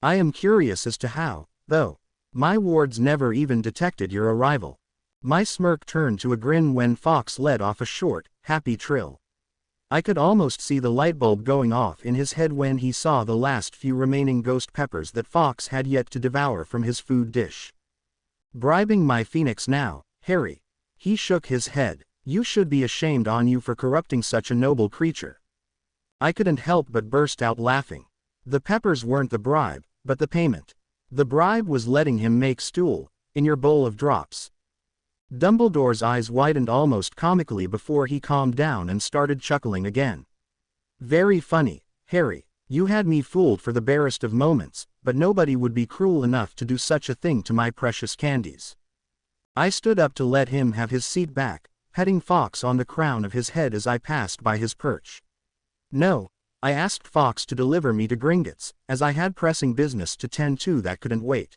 "I am curious as to how, though. My wards never even detected your arrival." My smirk turned to a grin when Fox let off a short, happy trill. I could almost see the light bulb going off in his head when he saw the last few remaining ghost peppers that Fox had yet to devour from his food dish. Bribing my phoenix now, Harry. He shook his head. You should be ashamed on you for corrupting such a noble creature. I couldn't help but burst out laughing. The peppers weren't the bribe, but the payment. The bribe was letting him make stool, in your bowl of drops. Dumbledore's eyes widened almost comically before he calmed down and started chuckling again. Very funny, Harry. You had me fooled for the barest of moments, but nobody would be cruel enough to do such a thing to my precious candies. I stood up to let him have his seat back, petting Fox on the crown of his head as I passed by his perch. No, I asked Fox to deliver me to Gringotts, as I had pressing business to tend to that couldn't wait.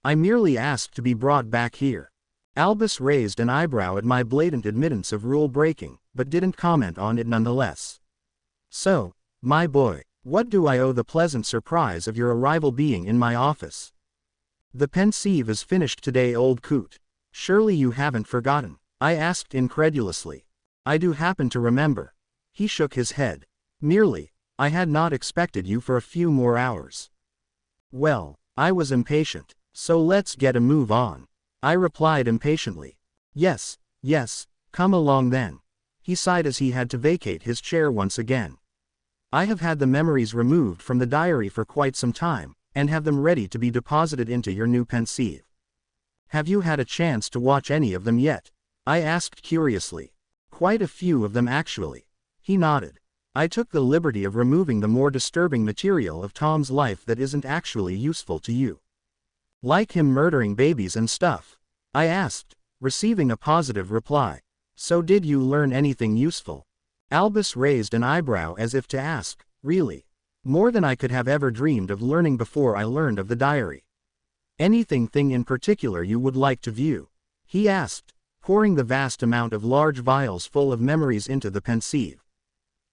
I merely asked to be brought back here. Albus raised an eyebrow at my blatant admittance of rule-breaking, but didn't comment on it nonetheless. So, my boy, what do I owe the pleasant surprise of your arrival being in my office? The pensieve is finished today, old coot. Surely you haven't forgotten? I asked incredulously. I do happen to remember. He shook his head. Merely, I had not expected you for a few more hours. Well, I was impatient, so let's get a move on. I replied impatiently. Yes, come along then. He sighed as he had to vacate his chair once again. I have had the memories removed from the diary for quite some time, and have them ready to be deposited into your new pensieve. Have you had a chance to watch any of them yet? I asked curiously. Quite a few of them actually. He nodded. I took the liberty of removing the more disturbing material of Tom's life that isn't actually useful to you. Like him murdering babies and stuff? I asked, receiving a positive reply. So did you learn anything useful? Albus raised an eyebrow as if to ask, really? More than I could have ever dreamed of learning before I learned of the diary. Anything in particular you would like to view? He asked, pouring the vast amount of large vials full of memories into the pensieve.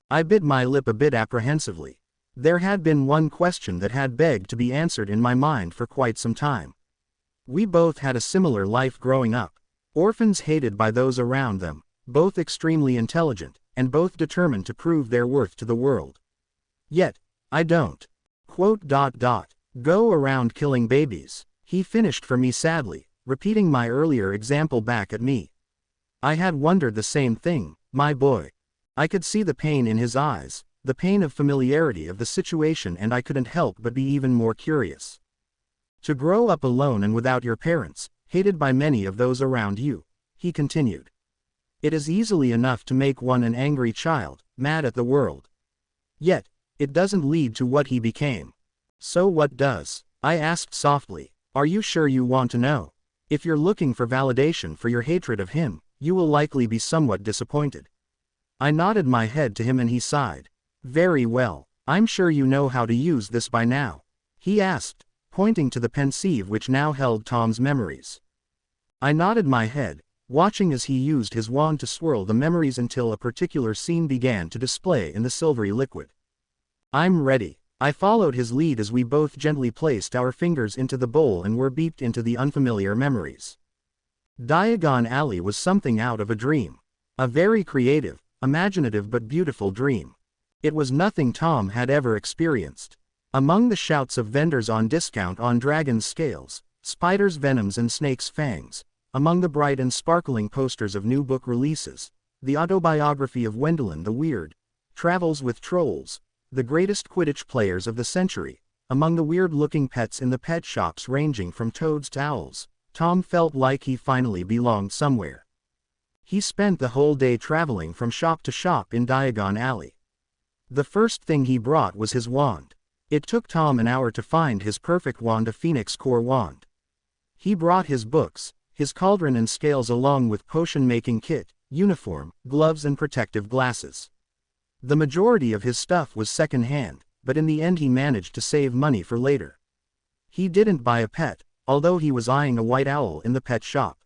I bit my lip a bit apprehensively. There had been one question that had begged to be answered in my mind for quite some time. We both had a similar life growing up. Orphans hated by those around them, both extremely intelligent, and both determined to prove their worth to the world. Yet, I don't. Go around killing babies. He finished for me sadly, repeating my earlier example back at me. I had wondered the same thing, my boy. I could see the pain in his eyes, the pain of familiarity of the situation, and I couldn't help but be even more curious. To grow up alone and without your parents, hated by many of those around you, he continued. It is easily enough to make one an angry child, mad at the world. Yet, it doesn't lead to what he became. So what does? I asked softly. Are you sure you want to know? If you're looking for validation for your hatred of him, you will likely be somewhat disappointed. I nodded my head to him and he sighed. Very well, I'm sure you know how to use this by now. He asked, pointing to the pensieve which now held Tom's memories. I nodded my head, watching as he used his wand to swirl the memories until a particular scene began to display in the silvery liquid. I'm ready. I followed his lead as we both gently placed our fingers into the bowl and were beeped into the unfamiliar memories. Diagon Alley was something out of a dream. A very creative, imaginative but beautiful dream. It was nothing Tom had ever experienced. Among the shouts of vendors on discount on dragon's scales, spiders' venoms and snakes' fangs, among the bright and sparkling posters of new book releases, the autobiography of Wendelin the Weird, travels with trolls, the greatest Quidditch players of the century, among the weird-looking pets in the pet shops ranging from toads to owls, Tom felt like he finally belonged somewhere. He spent the whole day traveling from shop to shop in Diagon Alley. The first thing he brought was his wand. It took Tom an hour to find his perfect wand, a Phoenix Core wand. He brought his books, his cauldron and scales along with potion-making kit, uniform, gloves and protective glasses. The majority of his stuff was second-hand, but in the end he managed to save money for later. He didn't buy a pet, although he was eyeing a white owl in the pet shop.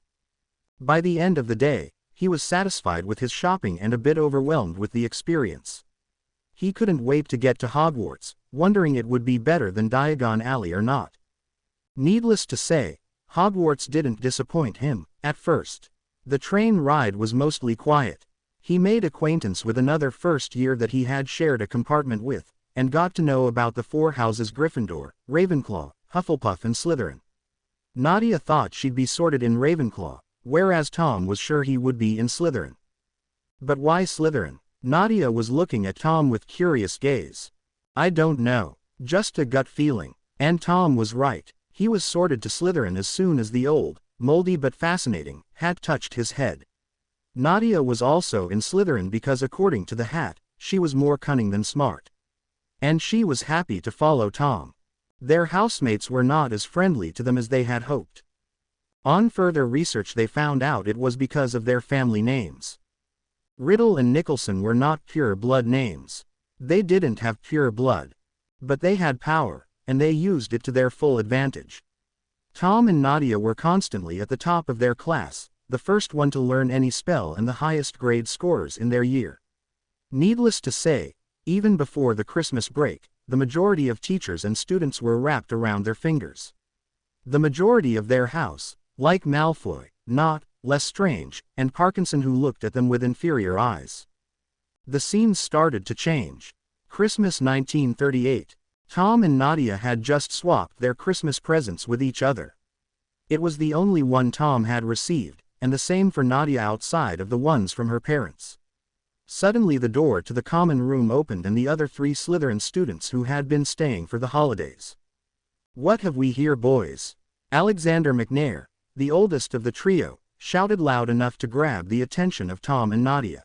By the end of the day, he was satisfied with his shopping and a bit overwhelmed with the experience. He couldn't wait to get to Hogwarts, wondering it would be better than Diagon Alley or not. Needless to say, Hogwarts didn't disappoint him, at first. The train ride was mostly quiet. He made acquaintance with another first year that he had shared a compartment with, and got to know about the four houses: Gryffindor, Ravenclaw, Hufflepuff and Slytherin. Nadia thought she'd be sorted in Ravenclaw, whereas Tom was sure he would be in Slytherin. But why Slytherin? Nadia was looking at Tom with curious gaze. I don't know. Just a gut feeling. And Tom was right. He was sorted to Slytherin as soon as the old, moldy but fascinating, hat touched his head. Nadia was also in Slytherin because, according to the hat, she was more cunning than smart. And she was happy to follow Tom. Their housemates were not as friendly to them as they had hoped. On further research they found out it was because of their family names. Riddle and Nicholson were not pure blood names. They didn't have pure blood. But they had power, and they used it to their full advantage. Tom and Nadia were constantly at the top of their class, the first one to learn any spell and the highest grade scorers in their year. Needless to say, even before the Christmas break, the majority of teachers and students were wrapped around their fingers. The majority of their house, like Malfoy, not Lestrange, and Parkinson, who looked at them with inferior eyes. The scenes started to change. Christmas 1938. Tom and Nadia had just swapped their Christmas presents with each other. It was the only one Tom had received, and the same for Nadia outside of the ones from her parents. Suddenly the door to the common room opened and the other three Slytherin students who had been staying for the holidays. "What have we here, boys?" Alexander McNair, the oldest of the trio, shouted loud enough to grab the attention of Tom and Nadia.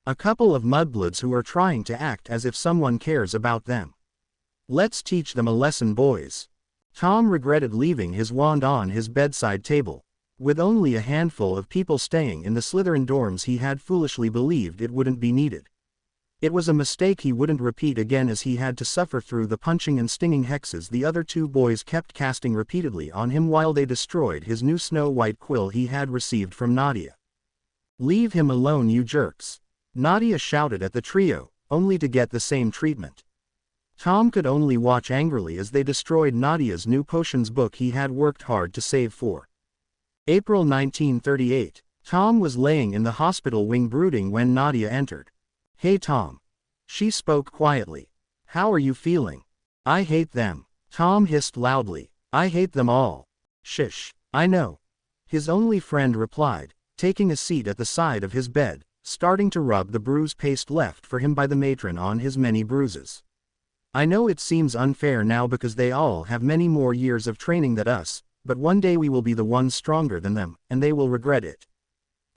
"A couple of mudbloods who are trying to act as if someone cares about them. Let's teach them a lesson, boys." Tom regretted leaving his wand on his bedside table. With only a handful of people staying in the Slytherin dorms, he had foolishly believed it wouldn't be needed. It was a mistake he wouldn't repeat again, as he had to suffer through the punching and stinging hexes the other two boys kept casting repeatedly on him while they destroyed his new snow-white quill he had received from Nadia. "Leave him alone, you jerks," Nadia shouted at the trio, only to get the same treatment. Tom could only watch angrily as they destroyed Nadia's new potions book he had worked hard to save for. April 1938. Tom was laying in the hospital wing brooding when Nadia entered. "Hey Tom." She spoke quietly. "How are you feeling?" "I hate them," Tom hissed loudly. "I hate them all." "Shish, I know," his only friend replied, taking a seat at the side of his bed, starting to rub the bruise paste left for him by the matron on his many bruises. "I know it seems unfair now because they all have many more years of training than us, but one day we will be the ones stronger than them, and they will regret it."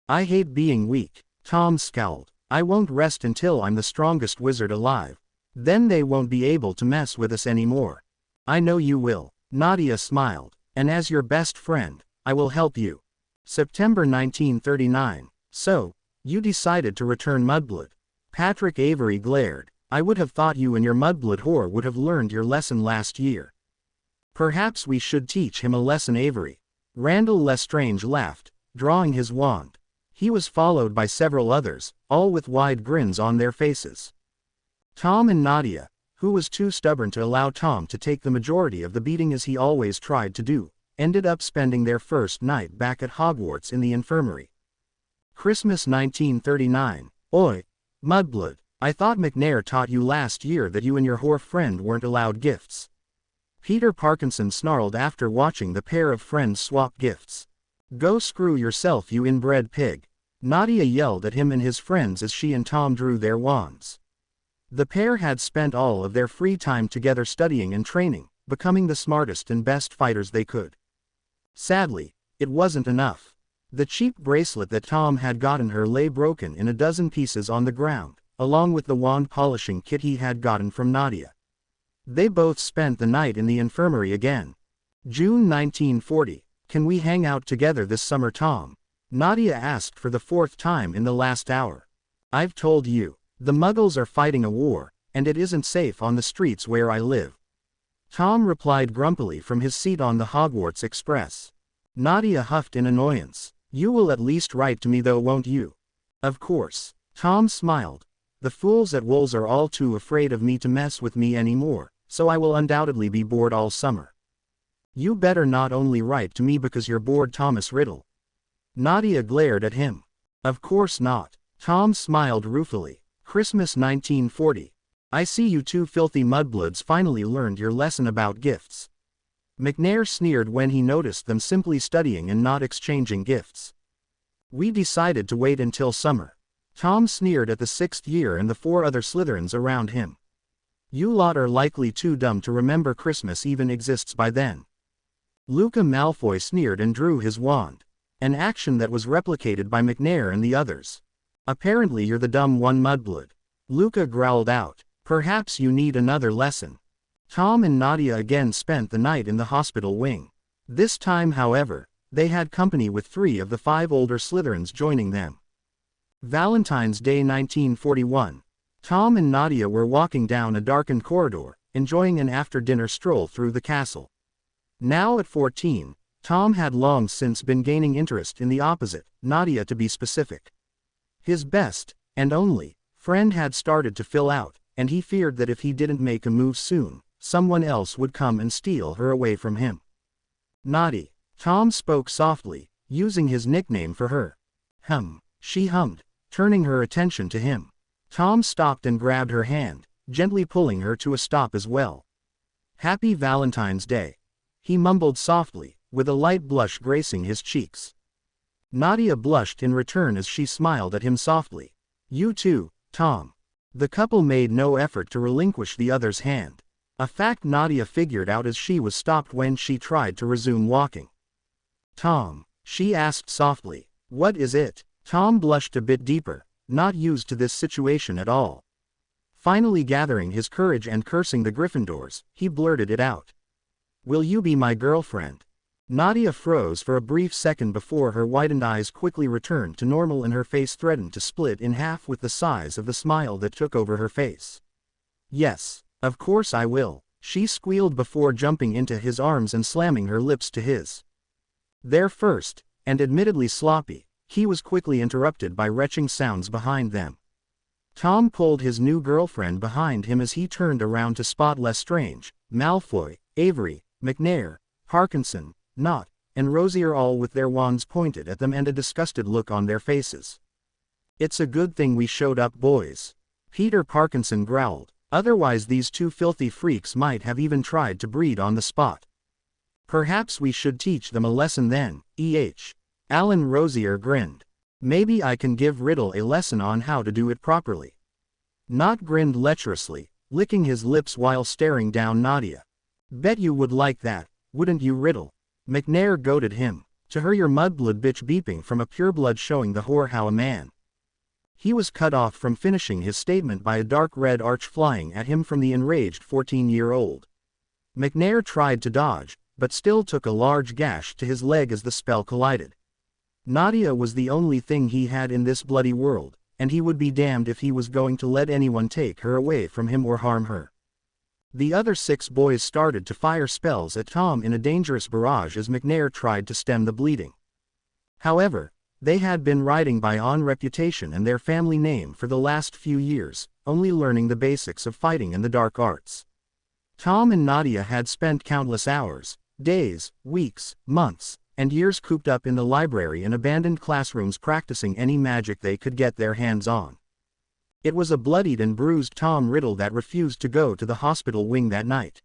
"I hate being weak," Tom scowled. "I won't rest until I'm the strongest wizard alive. Then they won't be able to mess with us anymore." "I know you will," Nadia smiled, "and as your best friend, I will help you." September 1939. "So, you decided to return Mudblood?" Patrick Avery glared. "I would have thought you and your Mudblood whore would have learned your lesson last year." "Perhaps we should teach him a lesson, Avery." Randall Lestrange laughed, drawing his wand. He was followed by several others, all with wide grins on their faces. Tom and Nadia, who was too stubborn to allow Tom to take the majority of the beating as he always tried to do, ended up spending their first night back at Hogwarts in the infirmary. Christmas 1939. "Oi, Mudblood, I thought McNair taught you last year that you and your whore friend weren't allowed gifts." Peter Parkinson snarled after watching the pair of friends swap gifts. "Go screw yourself, you inbred pig," Nadia yelled at him and his friends as she and Tom drew their wands. The pair had spent all of their free time together studying and training, becoming the smartest and best fighters they could. Sadly, it wasn't enough. The cheap bracelet that Tom had gotten her lay broken in a dozen pieces on the ground, along with the wand polishing kit he had gotten from Nadia. They both spent the night in the infirmary again. June 1940. "Can we hang out together this summer, Tom?" Nadia asked for the fourth time in the last hour. "I've told you. The Muggles are fighting a war, and it isn't safe on the streets where I live." Tom replied grumpily from his seat on the Hogwarts Express. Nadia huffed in annoyance. "You will at least write to me though, won't you?" "Of course." Tom smiled. "The fools at Wool's are all too afraid of me to mess with me anymore, so I will undoubtedly be bored all summer." You better not only write to me because you're bored, Thomas Riddle. Nadia glared at him. Of course not. Tom smiled ruefully. Christmas 1940. I see you two filthy mudbloods finally learned your lesson about gifts. McNair sneered when he noticed them simply studying and not exchanging gifts. We decided to wait until summer. Tom sneered at the 6th year and the 4 other Slytherins around him. You lot are likely too dumb to remember Christmas even exists by then. Luca Malfoy sneered and drew his wand. An action that was replicated by McNair and the others. Apparently you're the dumb one, mudblood. Luca growled out. Perhaps you need another lesson. Tom and Nadia again spent the night in the hospital wing. This time, however, they had company with 3 of the 5 older Slytherins joining them. Valentine's Day 1941. Tom and Nadia were walking down a darkened corridor, enjoying an after-dinner stroll through the castle. Now at 14, Tom had long since been gaining interest in the opposite, Nadia to be specific. His best, and only, friend had started to fill out, and he feared that if he didn't make a move soon, someone else would come and steal her away from him. Naughty. Tom spoke softly, using his nickname for her. She hummed, turning her attention to him. Tom stopped and grabbed her hand, gently pulling her to a stop as well. Happy Valentine's Day. He mumbled softly, with a light blush gracing his cheeks. Nadia blushed in return as she smiled at him softly. You too, Tom. The couple made no effort to relinquish the other's hand. A fact Nadia figured out as she was stopped when she tried to resume walking. Tom, she asked softly, what is it? Tom blushed a bit deeper, not used to this situation at all. Finally gathering his courage and cursing the Gryffindors, he blurted it out. Will you be my girlfriend? Nadia froze for a brief second before her widened eyes quickly returned to normal and her face threatened to split in half with the size of the smile that took over her face. Yes, of course I will, she squealed before jumping into his arms and slamming her lips to his. Their first, and admittedly sloppy, he was quickly interrupted by retching sounds behind them. Tom pulled his new girlfriend behind him as he turned around to spot Lestrange, Malfoy, Avery, McNair, Parkinson, Nott, and Rosier all with their wands pointed at them and a disgusted look on their faces. It's a good thing we showed up, boys. Peter Parkinson growled, otherwise these 2 filthy freaks might have even tried to breed on the spot. Perhaps we should teach them a lesson then, Alan Rosier grinned. Maybe I can give Riddle a lesson on how to do it properly. Nott grinned lecherously, licking his lips while staring down Nadia. Bet you would like that, wouldn't you, Riddle? McNair goaded him. To her, your mudblood bitch beeping from a pureblood showing the whore how a man. He was cut off from finishing his statement by a dark red arch flying at him from the enraged 14-year-old. McNair tried to dodge, but still took a large gash to his leg as the spell collided. Nadia was the only thing he had in this bloody world, and he would be damned if he was going to let anyone take her away from him or harm her. The other 6 boys started to fire spells at Tom in a dangerous barrage as McNair tried to stem the bleeding. However, they had been riding by on reputation and their family name for the last few years, only learning the basics of fighting and the dark arts. Tom and Nadia had spent countless hours, days, weeks, months, and years cooped up in the library and abandoned classrooms practicing any magic they could get their hands on. It was a bloodied and bruised Tom Riddle that refused to go to the hospital wing that night.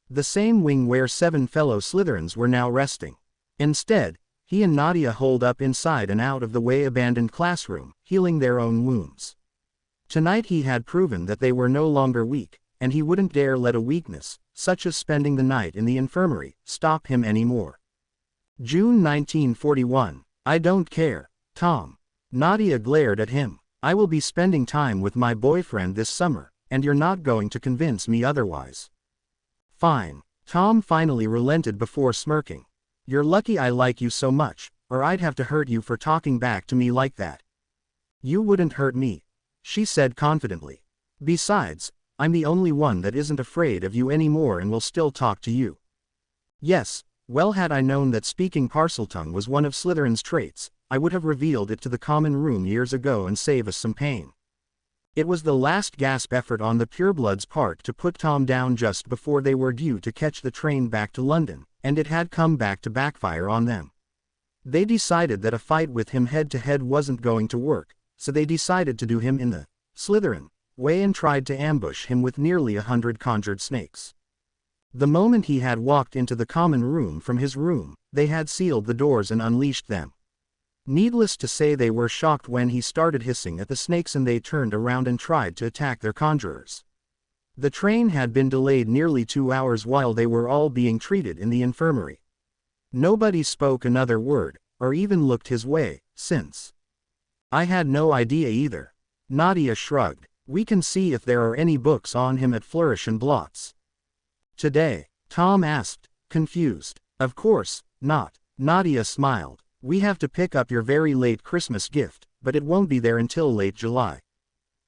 The same wing where 7 fellow Slytherins were now resting. Instead, he and Nadia holed up inside an out-of-the-way abandoned classroom, healing their own wounds. Tonight he had proven that they were no longer weak, and he wouldn't dare let a weakness, such as spending the night in the infirmary, stop him anymore. June 1941. I don't care, Tom. Nadia glared at him. I will be spending time with my boyfriend this summer, and you're not going to convince me otherwise. Fine. Tom finally relented before smirking. You're lucky I like you so much, or I'd have to hurt you for talking back to me like that. You wouldn't hurt me, she said confidently. Besides, I'm the only one that isn't afraid of you anymore and will still talk to you. Yes, well, had I known that speaking Parseltongue was one of Slytherin's traits, I would have revealed it to the common room years ago and save us some pain. It was the last gasp effort on the purebloods' part to put Tom down just before they were due to catch the train back to London, and it had come back to backfire on them. They decided that a fight with him head-to-head wasn't going to work, so they decided to do him in the Slytherin way and tried to ambush him with nearly 100 conjured snakes. The moment he had walked into the common room from his room, they had sealed the doors and unleashed them. Needless to say, they were shocked when he started hissing at the snakes and they turned around and tried to attack their conjurers. The train had been delayed nearly 2 hours while they were all being treated in the infirmary. Nobody spoke another word, or even looked his way, since I had no idea either. Nadia shrugged. We can see if there are any books on him at Flourish and Blots today, Tom asked, confused. Of course, not. Nadia smiled. We have to pick up your very late Christmas gift, but it won't be there until late July.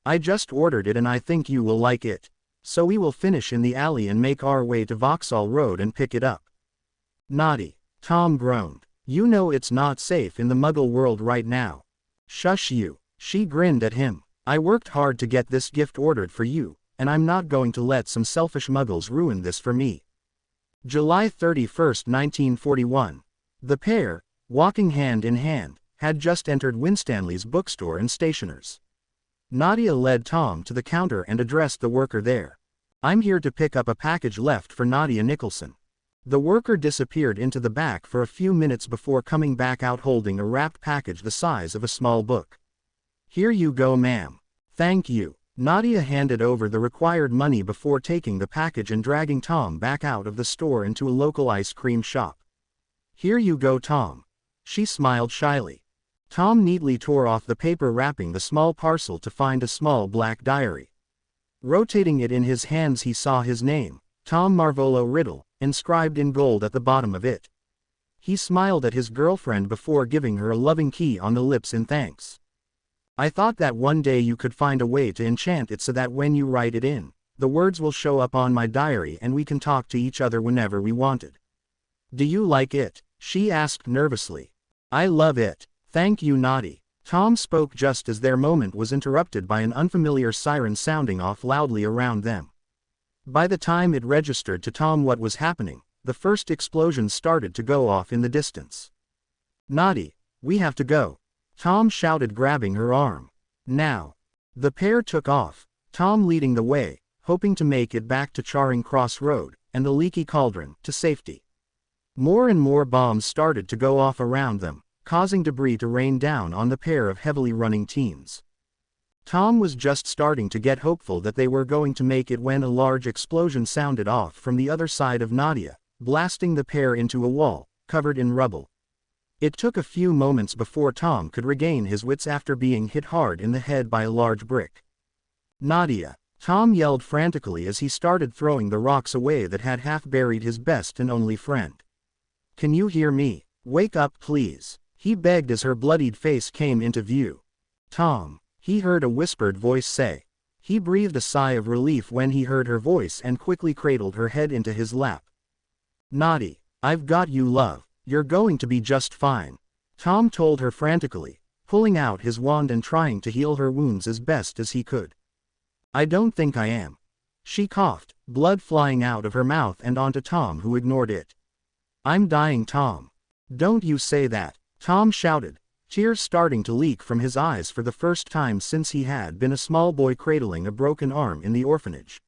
I just ordered it and I think you will like it. So we will finish in the alley and make our way to Vauxhall Road and pick it up. Naughty. Tom groaned. You know it's not safe in the Muggle world right now. Shush you. She grinned at him. I worked hard to get this gift ordered for you, and I'm not going to let some selfish Muggles ruin this for me. July 31, 1941. The pair, walking hand in hand, had just entered Winstanley's bookstore and stationer's. Nadia led Tom to the counter and addressed the worker there. I'm here to pick up a package left for Nadia Nicholson. The worker disappeared into the back for a few minutes before coming back out holding a wrapped package the size of a small book. Here you go, ma'am. Thank you. Nadia handed over the required money before taking the package and dragging Tom back out of the store into a local ice cream shop. Here you go, Tom. She smiled shyly. Tom neatly tore off the paper wrapping the small parcel to find a small black diary. Rotating it in his hands, he saw his name, Tom Marvolo Riddle, inscribed in gold at the bottom of it. He smiled at his girlfriend before giving her a loving key on the lips in thanks. I thought that one day you could find a way to enchant it so that when you write it in, the words will show up on my diary and we can talk to each other whenever we wanted. Do you like it? She asked nervously. I love it. Thank you, Naughty. Tom spoke just as their moment was interrupted by an unfamiliar siren sounding off loudly around them. By the time it registered to Tom what was happening, the first explosion started to go off in the distance. Naughty, we have to go. Tom shouted, grabbing her arm. Now. The pair took off, Tom leading the way, hoping to make it back to Charing Cross Road, and the Leaky Cauldron, to safety. More and more bombs started to go off around them, causing debris to rain down on the pair of heavily running teens. Tom was just starting to get hopeful that they were going to make it when a large explosion sounded off from the other side of Nadia, blasting the pair into a wall, covered in rubble. It took a few moments before Tom could regain his wits after being hit hard in the head by a large brick. Nadia! Tom yelled frantically as he started throwing the rocks away that had half buried his best and only friend. Can you hear me? Wake up, please, he begged as her bloodied face came into view. Tom, he heard a whispered voice say. He breathed a sigh of relief when he heard her voice and quickly cradled her head into his lap. Naughty, I've got you, love. You're going to be just fine, Tom told her frantically, pulling out his wand and trying to heal her wounds as best as he could. I don't think I am. She coughed, blood flying out of her mouth and onto Tom, who ignored it. I'm dying, Tom. Don't you say that, Tom shouted, tears starting to leak from his eyes for the first time since he had been a small boy cradling a broken arm in the orphanage.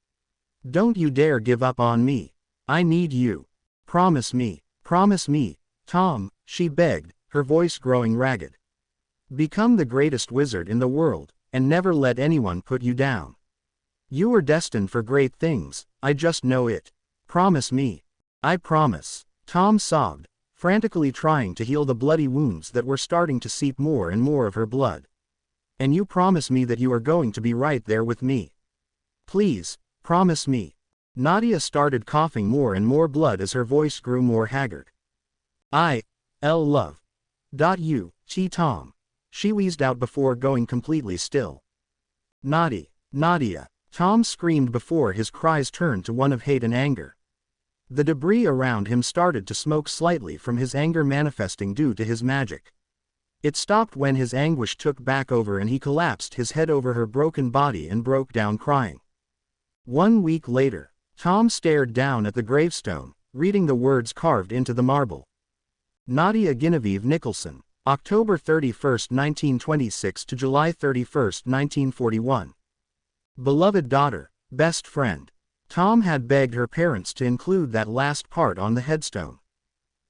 Don't you dare give up on me. I need you. Promise me, Tom, she begged, her voice growing ragged. Become the greatest wizard in the world, and never let anyone put you down. You are destined for great things, I just know it. Promise me. I promise, Tom sobbed, frantically trying to heal the bloody wounds that were starting to seep more and more of her blood. And you promise me that you are going to be right there with me. Please, promise me. Nadia started coughing more and more blood as her voice grew more haggard. Love. Tom. She wheezed out before going completely still. Nadia. Tom screamed before his cries turned to one of hate and anger. The debris around him started to smoke slightly from his anger manifesting due to his magic. It stopped when his anguish took back over and he collapsed his head over her broken body and broke down crying. 1 week later, Tom stared down at the gravestone, reading the words carved into the marble. Nadia Genevieve Nicholson, October 31, 1926 to July 31, 1941. Beloved daughter, best friend. Tom had begged her parents to include that last part on the headstone.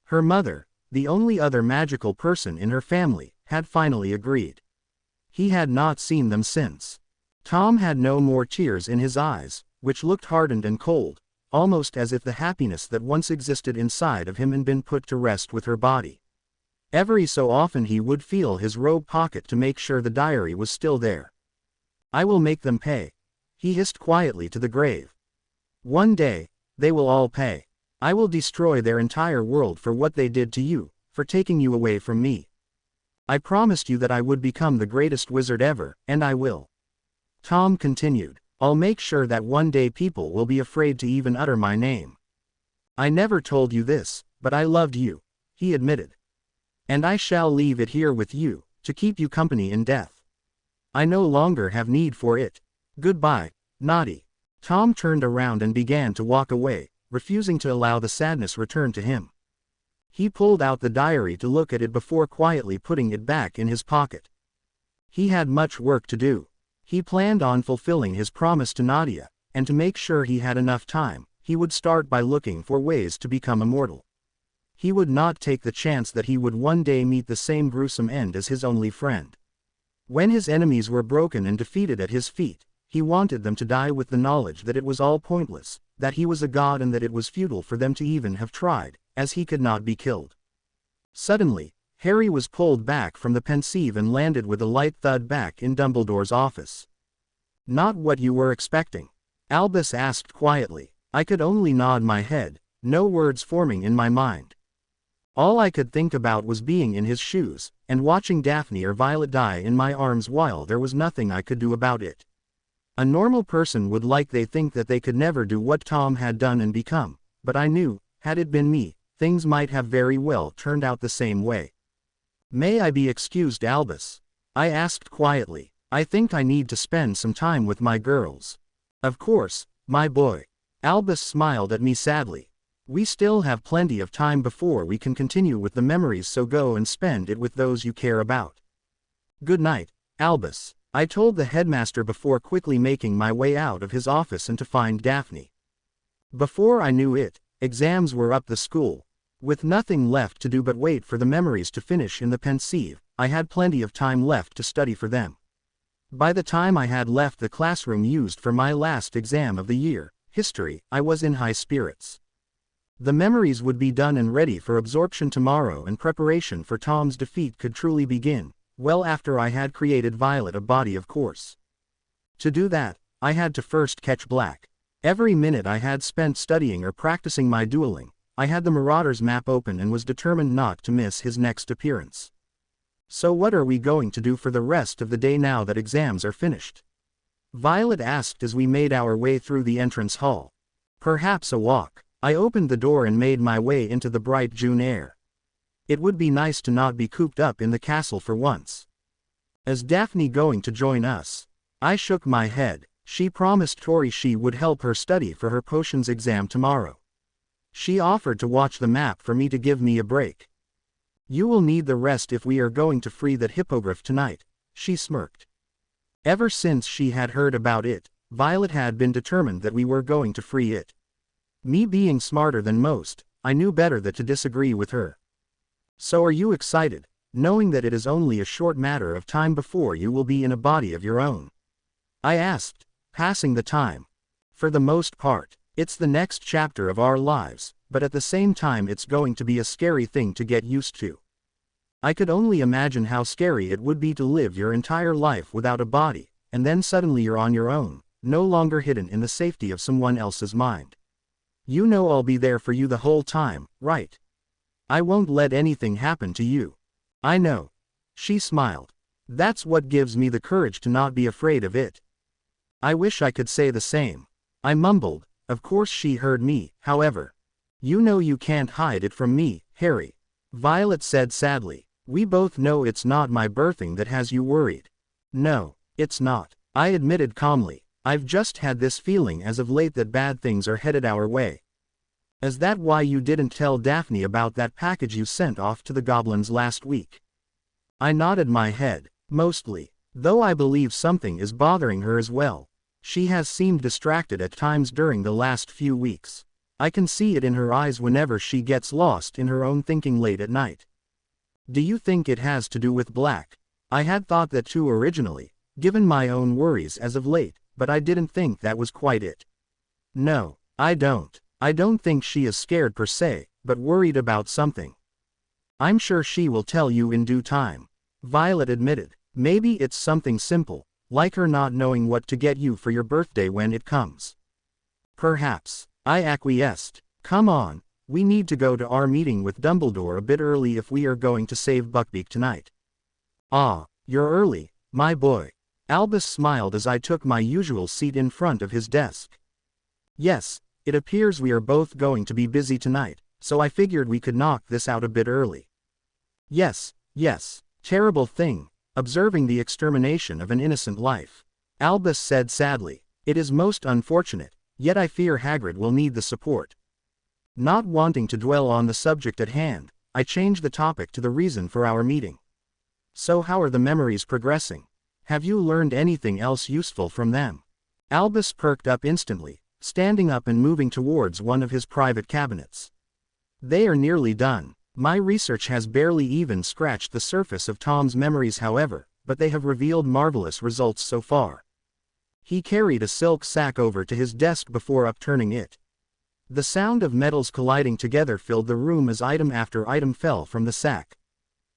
Her mother, the only other magical person in her family, had finally agreed. He had not seen them since. Tom had no more tears in his eyes, which looked hardened and cold, almost as if the happiness that once existed inside of him had been put to rest with her body. Every so often he would feel his robe pocket to make sure the diary was still there. I will make them pay, he hissed quietly to the grave. One day, they will all pay. I will destroy their entire world for what they did to you, for taking you away from me. I promised you that I would become the greatest wizard ever, and I will. Tom continued. I'll make sure that one day people will be afraid to even utter my name. I never told you this, but I loved you, he admitted. And I shall leave it here with you, to keep you company in death. I no longer have need for it. Goodbye, Naughty. Tom turned around and began to walk away, refusing to allow the sadness return to him. He pulled out the diary to look at it before quietly putting it back in his pocket. He had much work to do. He planned on fulfilling his promise to Nadia, and to make sure he had enough time, he would start by looking for ways to become immortal. He would not take the chance that he would one day meet the same gruesome end as his only friend. When his enemies were broken and defeated at his feet, he wanted them to die with the knowledge that it was all pointless, that he was a god and that it was futile for them to even have tried, as he could not be killed. Suddenly, Harry was pulled back from the pensieve and landed with a light thud back in Dumbledore's office. Not what you were expecting? Albus asked quietly. I could only nod my head, no words forming in my mind. All I could think about was being in his shoes, and watching Daphne or Violet die in my arms while there was nothing I could do about it. A normal person would they think that they could never do what Tom had done and become, but I knew, had it been me, things might have very well turned out the same way. May I be excused, Albus? I asked quietly. I think I need to spend some time with my girls. Of course, my boy. Albus smiled at me sadly. We still have plenty of time before we can continue with the memories, so go and spend it with those you care about. Good night, Albus, I told the headmaster before quickly making my way out of his office and to find Daphne. Before I knew it, exams were up the school. With nothing left to do but wait for the memories to finish in the pensieve, I had plenty of time left to study for them. By the time I had left the classroom used for my last exam of the year, history, I was in high spirits. The memories would be done and ready for absorption tomorrow, and preparation for Tom's defeat could truly begin, well after I had created Violet a body, of course. To do that, I had to first catch Black. Every minute I had spent studying or practicing my dueling, I had the Marauder's map open and was determined not to miss his next appearance. So what are we going to do for the rest of the day now that exams are finished? Violet asked as we made our way through the entrance hall. Perhaps a walk. I opened the door and made my way into the bright June air. It would be nice to not be cooped up in the castle for once. Is Daphne going to join us? I shook my head. She promised Tori she would help her study for her potions exam tomorrow. She offered to watch the map for me to give me a break. You will need the rest if we are going to free that hippogriff tonight, she smirked. Ever since she had heard about it, Violet had been determined that we were going to free it. Me being smarter than most, I knew better than to disagree with her. So are you excited, knowing that it is only a short matter of time before you will be in a body of your own? I asked, passing the time. For the most part, it's the next chapter of our lives, but at the same time it's going to be a scary thing to get used to. I could only imagine how scary it would be to live your entire life without a body, and then suddenly you're on your own, no longer hidden in the safety of someone else's mind. You know I'll be there for you the whole time, right? I won't let anything happen to you. I know. She smiled. That's what gives me the courage to not be afraid of it. I wish I could say the same. I mumbled. Of course she heard me, however. You know you can't hide it from me, Harry. Violet said sadly. We both know it's not my birthing that has you worried. No, it's not, I admitted calmly. I've just had this feeling as of late that bad things are headed our way. Is that why you didn't tell Daphne about that package you sent off to the goblins last week? I nodded my head. Mostly. Though I believe something is bothering her as well. She has seemed distracted at times during the last few weeks. I can see it in her eyes whenever she gets lost in her own thinking late at night. Do you think it has to do with Black? I had thought that too originally, given my own worries as of late, but I didn't think that was quite it. No, I don't. I don't think she is scared per se, but worried about something. I'm sure she will tell you in due time. Violet admitted. Maybe it's something simple, like her not knowing what to get you for your birthday when it comes. Perhaps. I acquiesced. Come on, we need to go to our meeting with Dumbledore a bit early if we are going to save Buckbeak tonight. Ah, you're early, my boy. Albus smiled as I took my usual seat in front of his desk. Yes, it appears we are both going to be busy tonight, so I figured we could knock this out a bit early. Yes, terrible thing, observing the extermination of an innocent life. Albus said sadly. It is most unfortunate, yet I fear Hagrid will need the support. Not wanting to dwell on the subject at hand, I changed the topic to the reason for our meeting. So how are the memories progressing? Have you learned anything else useful from them? Albus perked up instantly, standing up and moving towards one of his private cabinets. They are nearly done. My research has barely even scratched the surface of Tom's memories, however, but they have revealed marvelous results so far. He carried a silk sack over to his desk before upturning it. The sound of metals colliding together filled the room as item after item fell from the sack.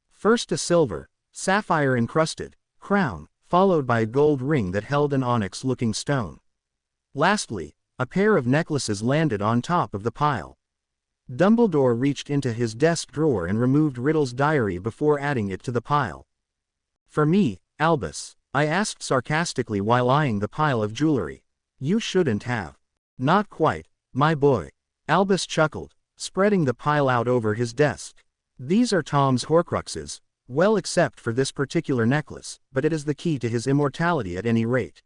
First a silver, sapphire-encrusted crown, followed by a gold ring that held an onyx-looking stone. Lastly, a pair of necklaces landed on top of the pile. Dumbledore reached into his desk drawer and removed Riddle's diary before adding it to the pile. For me, Albus, I asked sarcastically while eyeing the pile of jewelry. You shouldn't have. Not quite, my boy. Albus chuckled, spreading the pile out over his desk. These are Tom's Horcruxes, well except for this particular necklace, but it is the key to his immortality at any rate.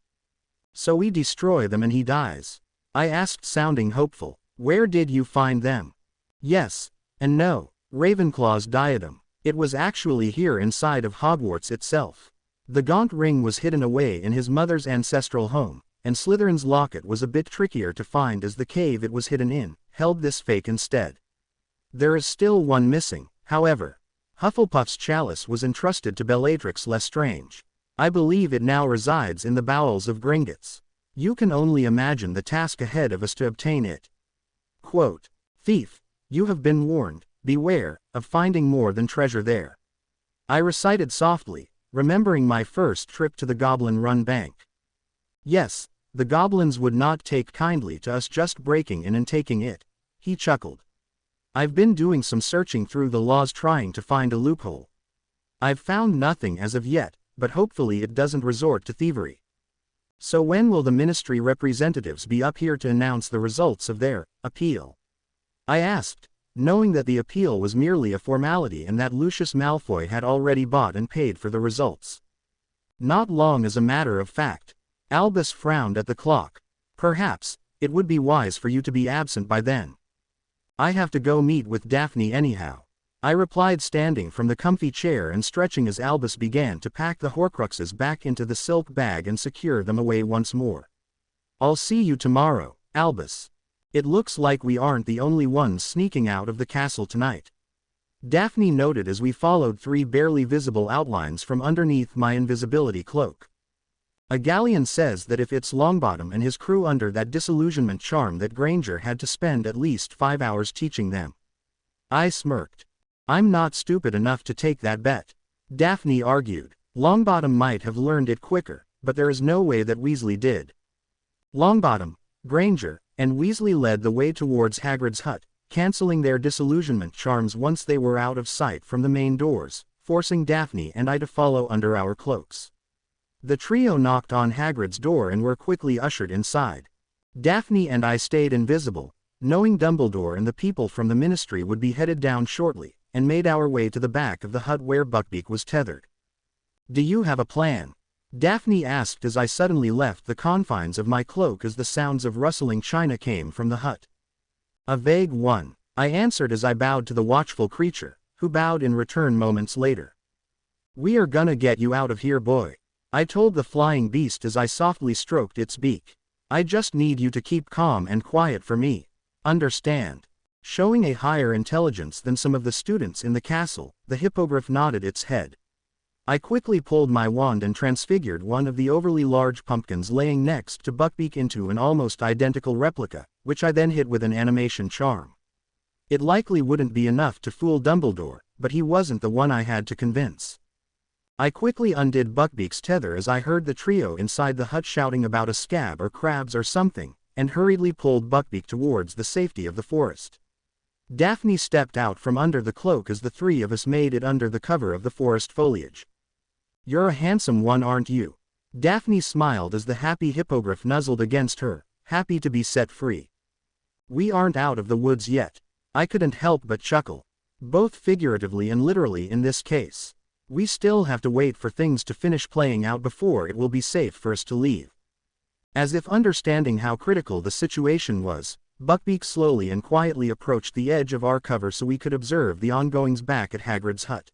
So we destroy them and he dies? I asked, sounding hopeful. Where did you find them? Yes, and no. Ravenclaw's diadem. It was actually here inside of Hogwarts itself. The gaunt ring was hidden away in his mother's ancestral home, and Slytherin's locket was a bit trickier to find as the cave it was hidden in held this fake instead. There is still one missing, however. Hufflepuff's chalice was entrusted to Bellatrix Lestrange. I believe it now resides in the bowels of Gringotts. You can only imagine the task ahead of us to obtain it. Quote, Thief, you have been warned, beware of finding more than treasure there. I recited softly, remembering my first trip to the Goblin Run Bank. Yes, the goblins would not take kindly to us just breaking in and taking it. He chuckled. I've been doing some searching through the laws trying to find a loophole. I've found nothing as of yet, but hopefully it doesn't resort to thievery. So when will the ministry representatives be up here to announce the results of their appeal? I asked, knowing that the appeal was merely a formality and that Lucius Malfoy had already bought and paid for the results. Not long, as a matter of fact. Albus frowned at the clock. Perhaps it would be wise for you to be absent by then. I have to go meet with Daphne anyhow, I replied, standing from the comfy chair and stretching as Albus began to pack the Horcruxes back into the silk bag and secure them away once more. I'll see you tomorrow, Albus. It looks like we aren't the only ones sneaking out of the castle tonight. Daphne noted as we followed three barely visible outlines from underneath my invisibility cloak. A galleon says that if it's Longbottom and his crew under that disillusionment charm that Granger had to spend at least 5 hours teaching them. I smirked. I'm not stupid enough to take that bet. Daphne argued. Longbottom might have learned it quicker, but there is no way that Weasley did. Longbottom, Granger, and Weasley led the way towards Hagrid's hut, canceling their disillusionment charms once they were out of sight from the main doors, forcing Daphne and I to follow under our cloaks. The trio knocked on Hagrid's door and were quickly ushered inside. Daphne and I stayed invisible, knowing Dumbledore and the people from the ministry would be headed down shortly, and made our way to the back of the hut where Buckbeak was tethered. Do you have a plan? Daphne asked as I suddenly left the confines of my cloak as the sounds of rustling china came from the hut. A vague one, I answered as I bowed to the watchful creature, who bowed in return moments later. We are gonna get you out of here, boy, I told the flying beast as I softly stroked its beak. I just need you to keep calm and quiet for me. Understand? Showing a higher intelligence than some of the students in the castle, the hippogriff nodded its head. I quickly pulled my wand and transfigured one of the overly large pumpkins laying next to Buckbeak into an almost identical replica, which I then hit with an animation charm. It likely wouldn't be enough to fool Dumbledore, but he wasn't the one I had to convince. I quickly undid Buckbeak's tether as I heard the trio inside the hut shouting about a scab or crabs or something, and hurriedly pulled Buckbeak towards the safety of the forest. Daphne stepped out from under the cloak as the three of us made it under the cover of the forest foliage. You're a handsome one, aren't you? Daphne smiled as the happy hippogriff nuzzled against her, happy to be set free. We aren't out of the woods yet. I couldn't help but chuckle. Both figuratively and literally in this case. We still have to wait for things to finish playing out before it will be safe for us to leave. As if understanding how critical the situation was, Buckbeak slowly and quietly approached the edge of our cover so we could observe the ongoings back at Hagrid's hut.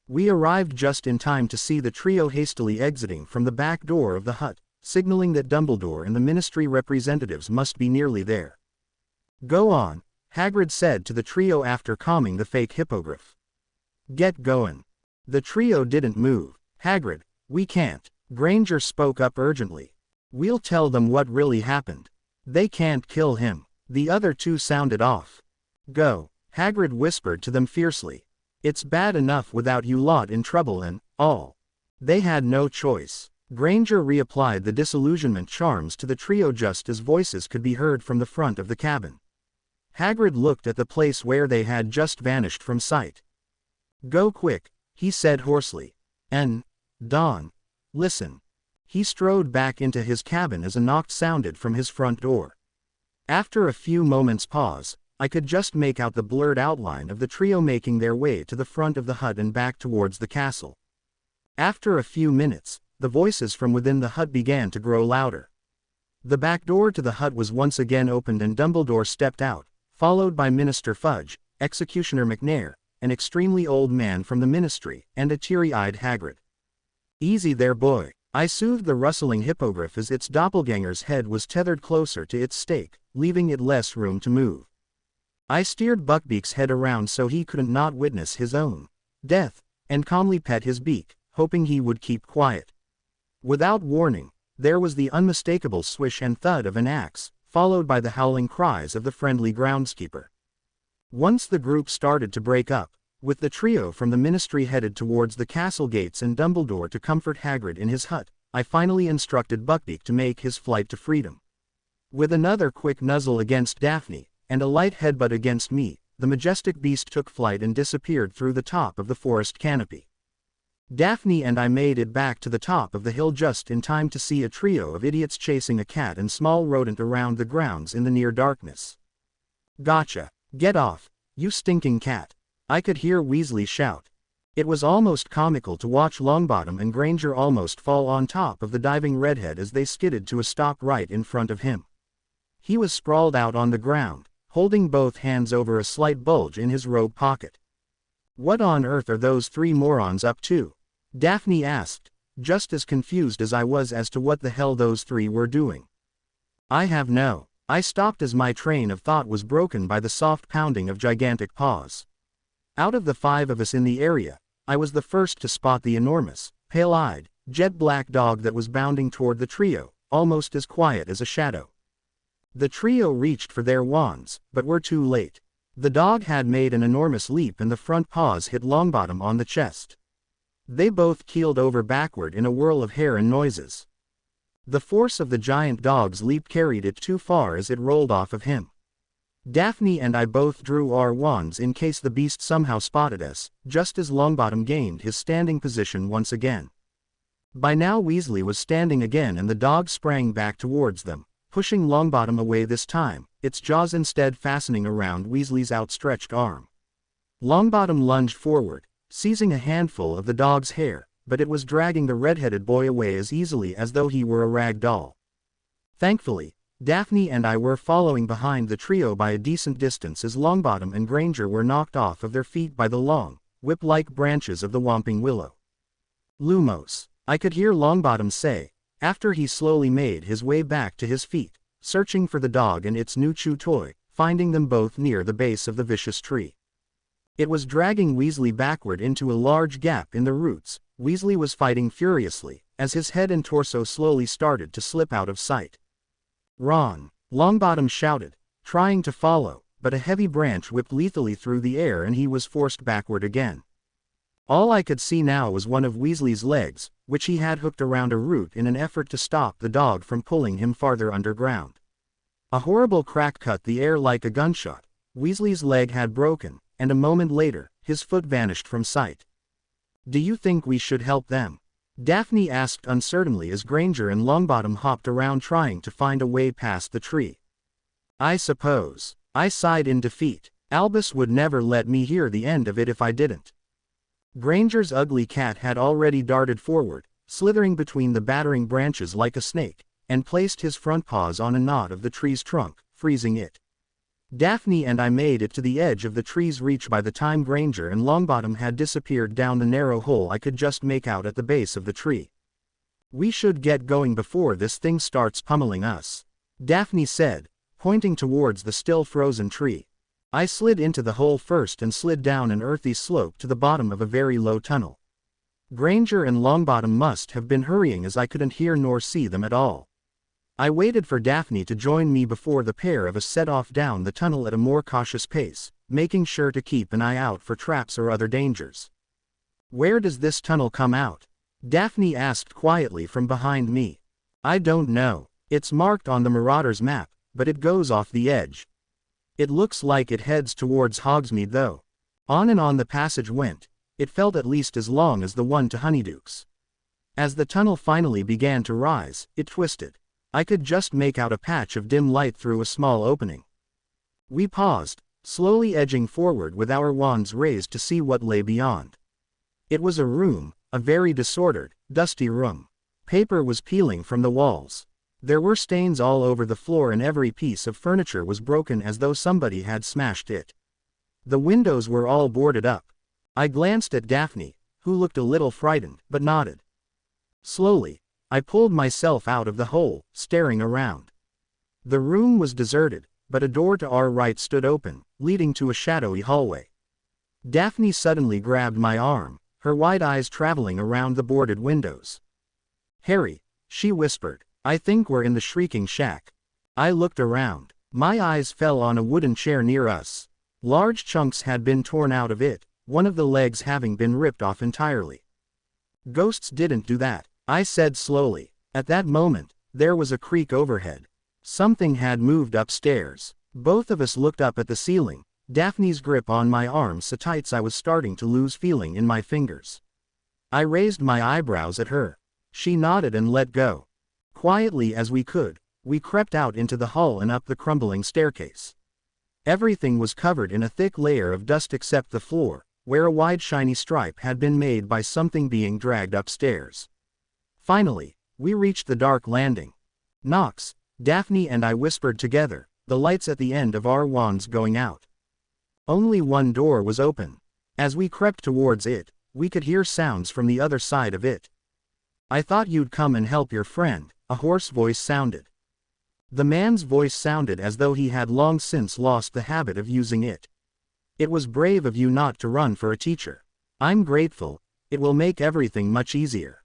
We arrived just in time to see the trio hastily exiting from the back door of the hut, signaling that Dumbledore and the Ministry representatives must be nearly there. Go on, Hagrid said to the trio after calming the fake hippogriff. Get going. The trio didn't move. Hagrid, we can't. Granger spoke up urgently. We'll tell them what really happened. They can't kill him. The other two sounded off. Go, Hagrid whispered to them fiercely. It's bad enough without you lot in trouble and all. They had no choice. Granger reapplied the disillusionment charms to the trio just as voices could be heard from the front of the cabin. Hagrid looked at the place where they had just vanished from sight. Go quick, he said hoarsely. And, Don, listen. He strode back into his cabin as a knock sounded from his front door. After a few moments' pause, I could just make out the blurred outline of the trio making their way to the front of the hut and back towards the castle. After a few minutes, the voices from within the hut began to grow louder. The back door to the hut was once again opened and Dumbledore stepped out, followed by Minister Fudge, Executioner McNair, an extremely old man from the Ministry, and a teary-eyed Hagrid. Easy there, boy, I soothed the rustling hippogriff as its doppelganger's head was tethered closer to its stake, leaving it less room to move. I steered Buckbeak's head around so he couldn't not witness his own death, and calmly pet his beak, hoping he would keep quiet. Without warning, there was the unmistakable swish and thud of an axe, followed by the howling cries of the friendly groundskeeper. Once the group started to break up, with the trio from the Ministry headed towards the castle gates and Dumbledore to comfort Hagrid in his hut, I finally instructed Buckbeak to make his flight to freedom. With another quick nuzzle against Daphne, and a light headbutt against me, the majestic beast took flight and disappeared through the top of the forest canopy. Daphne and I made it back to the top of the hill just in time to see a trio of idiots chasing a cat and small rodent around the grounds in the near darkness. Gotcha! Get off, you stinking cat! I could hear Weasley shout. It was almost comical to watch Longbottom and Granger almost fall on top of the diving redhead as they skidded to a stop right in front of him. He was sprawled out on the ground, holding both hands over a slight bulge in his robe pocket. What on earth are those three morons up to? Daphne asked, just as confused as I was as to what the hell those three were doing. I stopped as my train of thought was broken by the soft pounding of gigantic paws. Out of the five of us in the area, I was the first to spot the enormous, pale-eyed, jet-black dog that was bounding toward the trio, almost as quiet as a shadow. The trio reached for their wands, but were too late. The dog had made an enormous leap and the front paws hit Longbottom on the chest. They both keeled over backward in a whirl of hair and noises. The force of the giant dog's leap carried it too far as it rolled off of him. Daphne and I both drew our wands in case the beast somehow spotted us, just as Longbottom gained his standing position once again. By now Weasley was standing again and the dog sprang back towards them, pushing Longbottom away this time, its jaws instead fastening around Weasley's outstretched arm. Longbottom lunged forward, seizing a handful of the dog's hair, but it was dragging the red-headed boy away as easily as though he were a rag doll. Thankfully, Daphne and I were following behind the trio by a decent distance as Longbottom and Granger were knocked off of their feet by the long, whip-like branches of the whomping willow. Lumos, I could hear Longbottom say, after he slowly made his way back to his feet, searching for the dog and its new chew toy, finding them both near the base of the vicious tree. It was dragging Weasley backward into a large gap in the roots. Weasley was fighting furiously, as his head and torso slowly started to slip out of sight. Ron, Longbottom shouted, trying to follow, but a heavy branch whipped lethally through the air and he was forced backward again. All I could see now was one of Weasley's legs, which he had hooked around a root in an effort to stop the dog from pulling him farther underground. A horrible crack cut the air like a gunshot. Weasley's leg had broken, and a moment later, his foot vanished from sight. "Do you think we should help them?" Daphne asked uncertainly as Granger and Longbottom hopped around trying to find a way past the tree. "I suppose," I sighed in defeat. "Albus would never let me hear the end of it if I didn't." Granger's ugly cat had already darted forward, slithering between the battering branches like a snake, and placed his front paws on a knot of the tree's trunk, freezing it. Daphne and I made it to the edge of the tree's reach by the time Granger and Longbottom had disappeared down the narrow hole I could just make out at the base of the tree. "We should get going before this thing starts pummeling us," Daphne said, pointing towards the still frozen tree. I slid into the hole first and slid down an earthy slope to the bottom of a very low tunnel. Granger and Longbottom must have been hurrying as I couldn't hear nor see them at all. I waited for Daphne to join me before the pair of us set off down the tunnel at a more cautious pace, making sure to keep an eye out for traps or other dangers. "Where does this tunnel come out?" Daphne asked quietly from behind me. "I don't know. It's marked on the Marauder's map, but it goes off the edge. It looks like it heads towards Hogsmeade though." On and on the passage went. It felt at least as long as the one to Honeydukes. As the tunnel finally began to rise, it twisted. I could just make out a patch of dim light through a small opening. We paused, slowly edging forward with our wands raised to see what lay beyond. It was a room, a very disordered, dusty room. Paper was peeling from the walls. There were stains all over the floor and every piece of furniture was broken as though somebody had smashed it. The windows were all boarded up. I glanced at Daphne, who looked a little frightened, but nodded. Slowly, I pulled myself out of the hole, staring around. The room was deserted, but a door to our right stood open, leading to a shadowy hallway. Daphne suddenly grabbed my arm, her wide eyes traveling around the boarded windows. "Harry," she whispered, "I think we're in the Shrieking Shack." I looked around. My eyes fell on a wooden chair near us. Large chunks had been torn out of it, one of the legs having been ripped off entirely. "Ghosts didn't do that," I said slowly. At that moment, there was a creak overhead. Something had moved upstairs. Both of us looked up at the ceiling, Daphne's grip on my arm so tight I was starting to lose feeling in my fingers. I raised my eyebrows at her. She nodded and let go. Quietly as we could, we crept out into the hall and up the crumbling staircase. Everything was covered in a thick layer of dust except the floor, where a wide shiny stripe had been made by something being dragged upstairs. Finally, we reached the dark landing. "Knox," Daphne and I whispered together, the lights at the end of our wands going out. Only one door was open. As we crept towards it, we could hear sounds from the other side of it. "I thought you'd come and help your friend," a hoarse voice sounded. The man's voice sounded as though he had long since lost the habit of using it. "It was brave of you not to run for a teacher. I'm grateful, it will make everything much easier."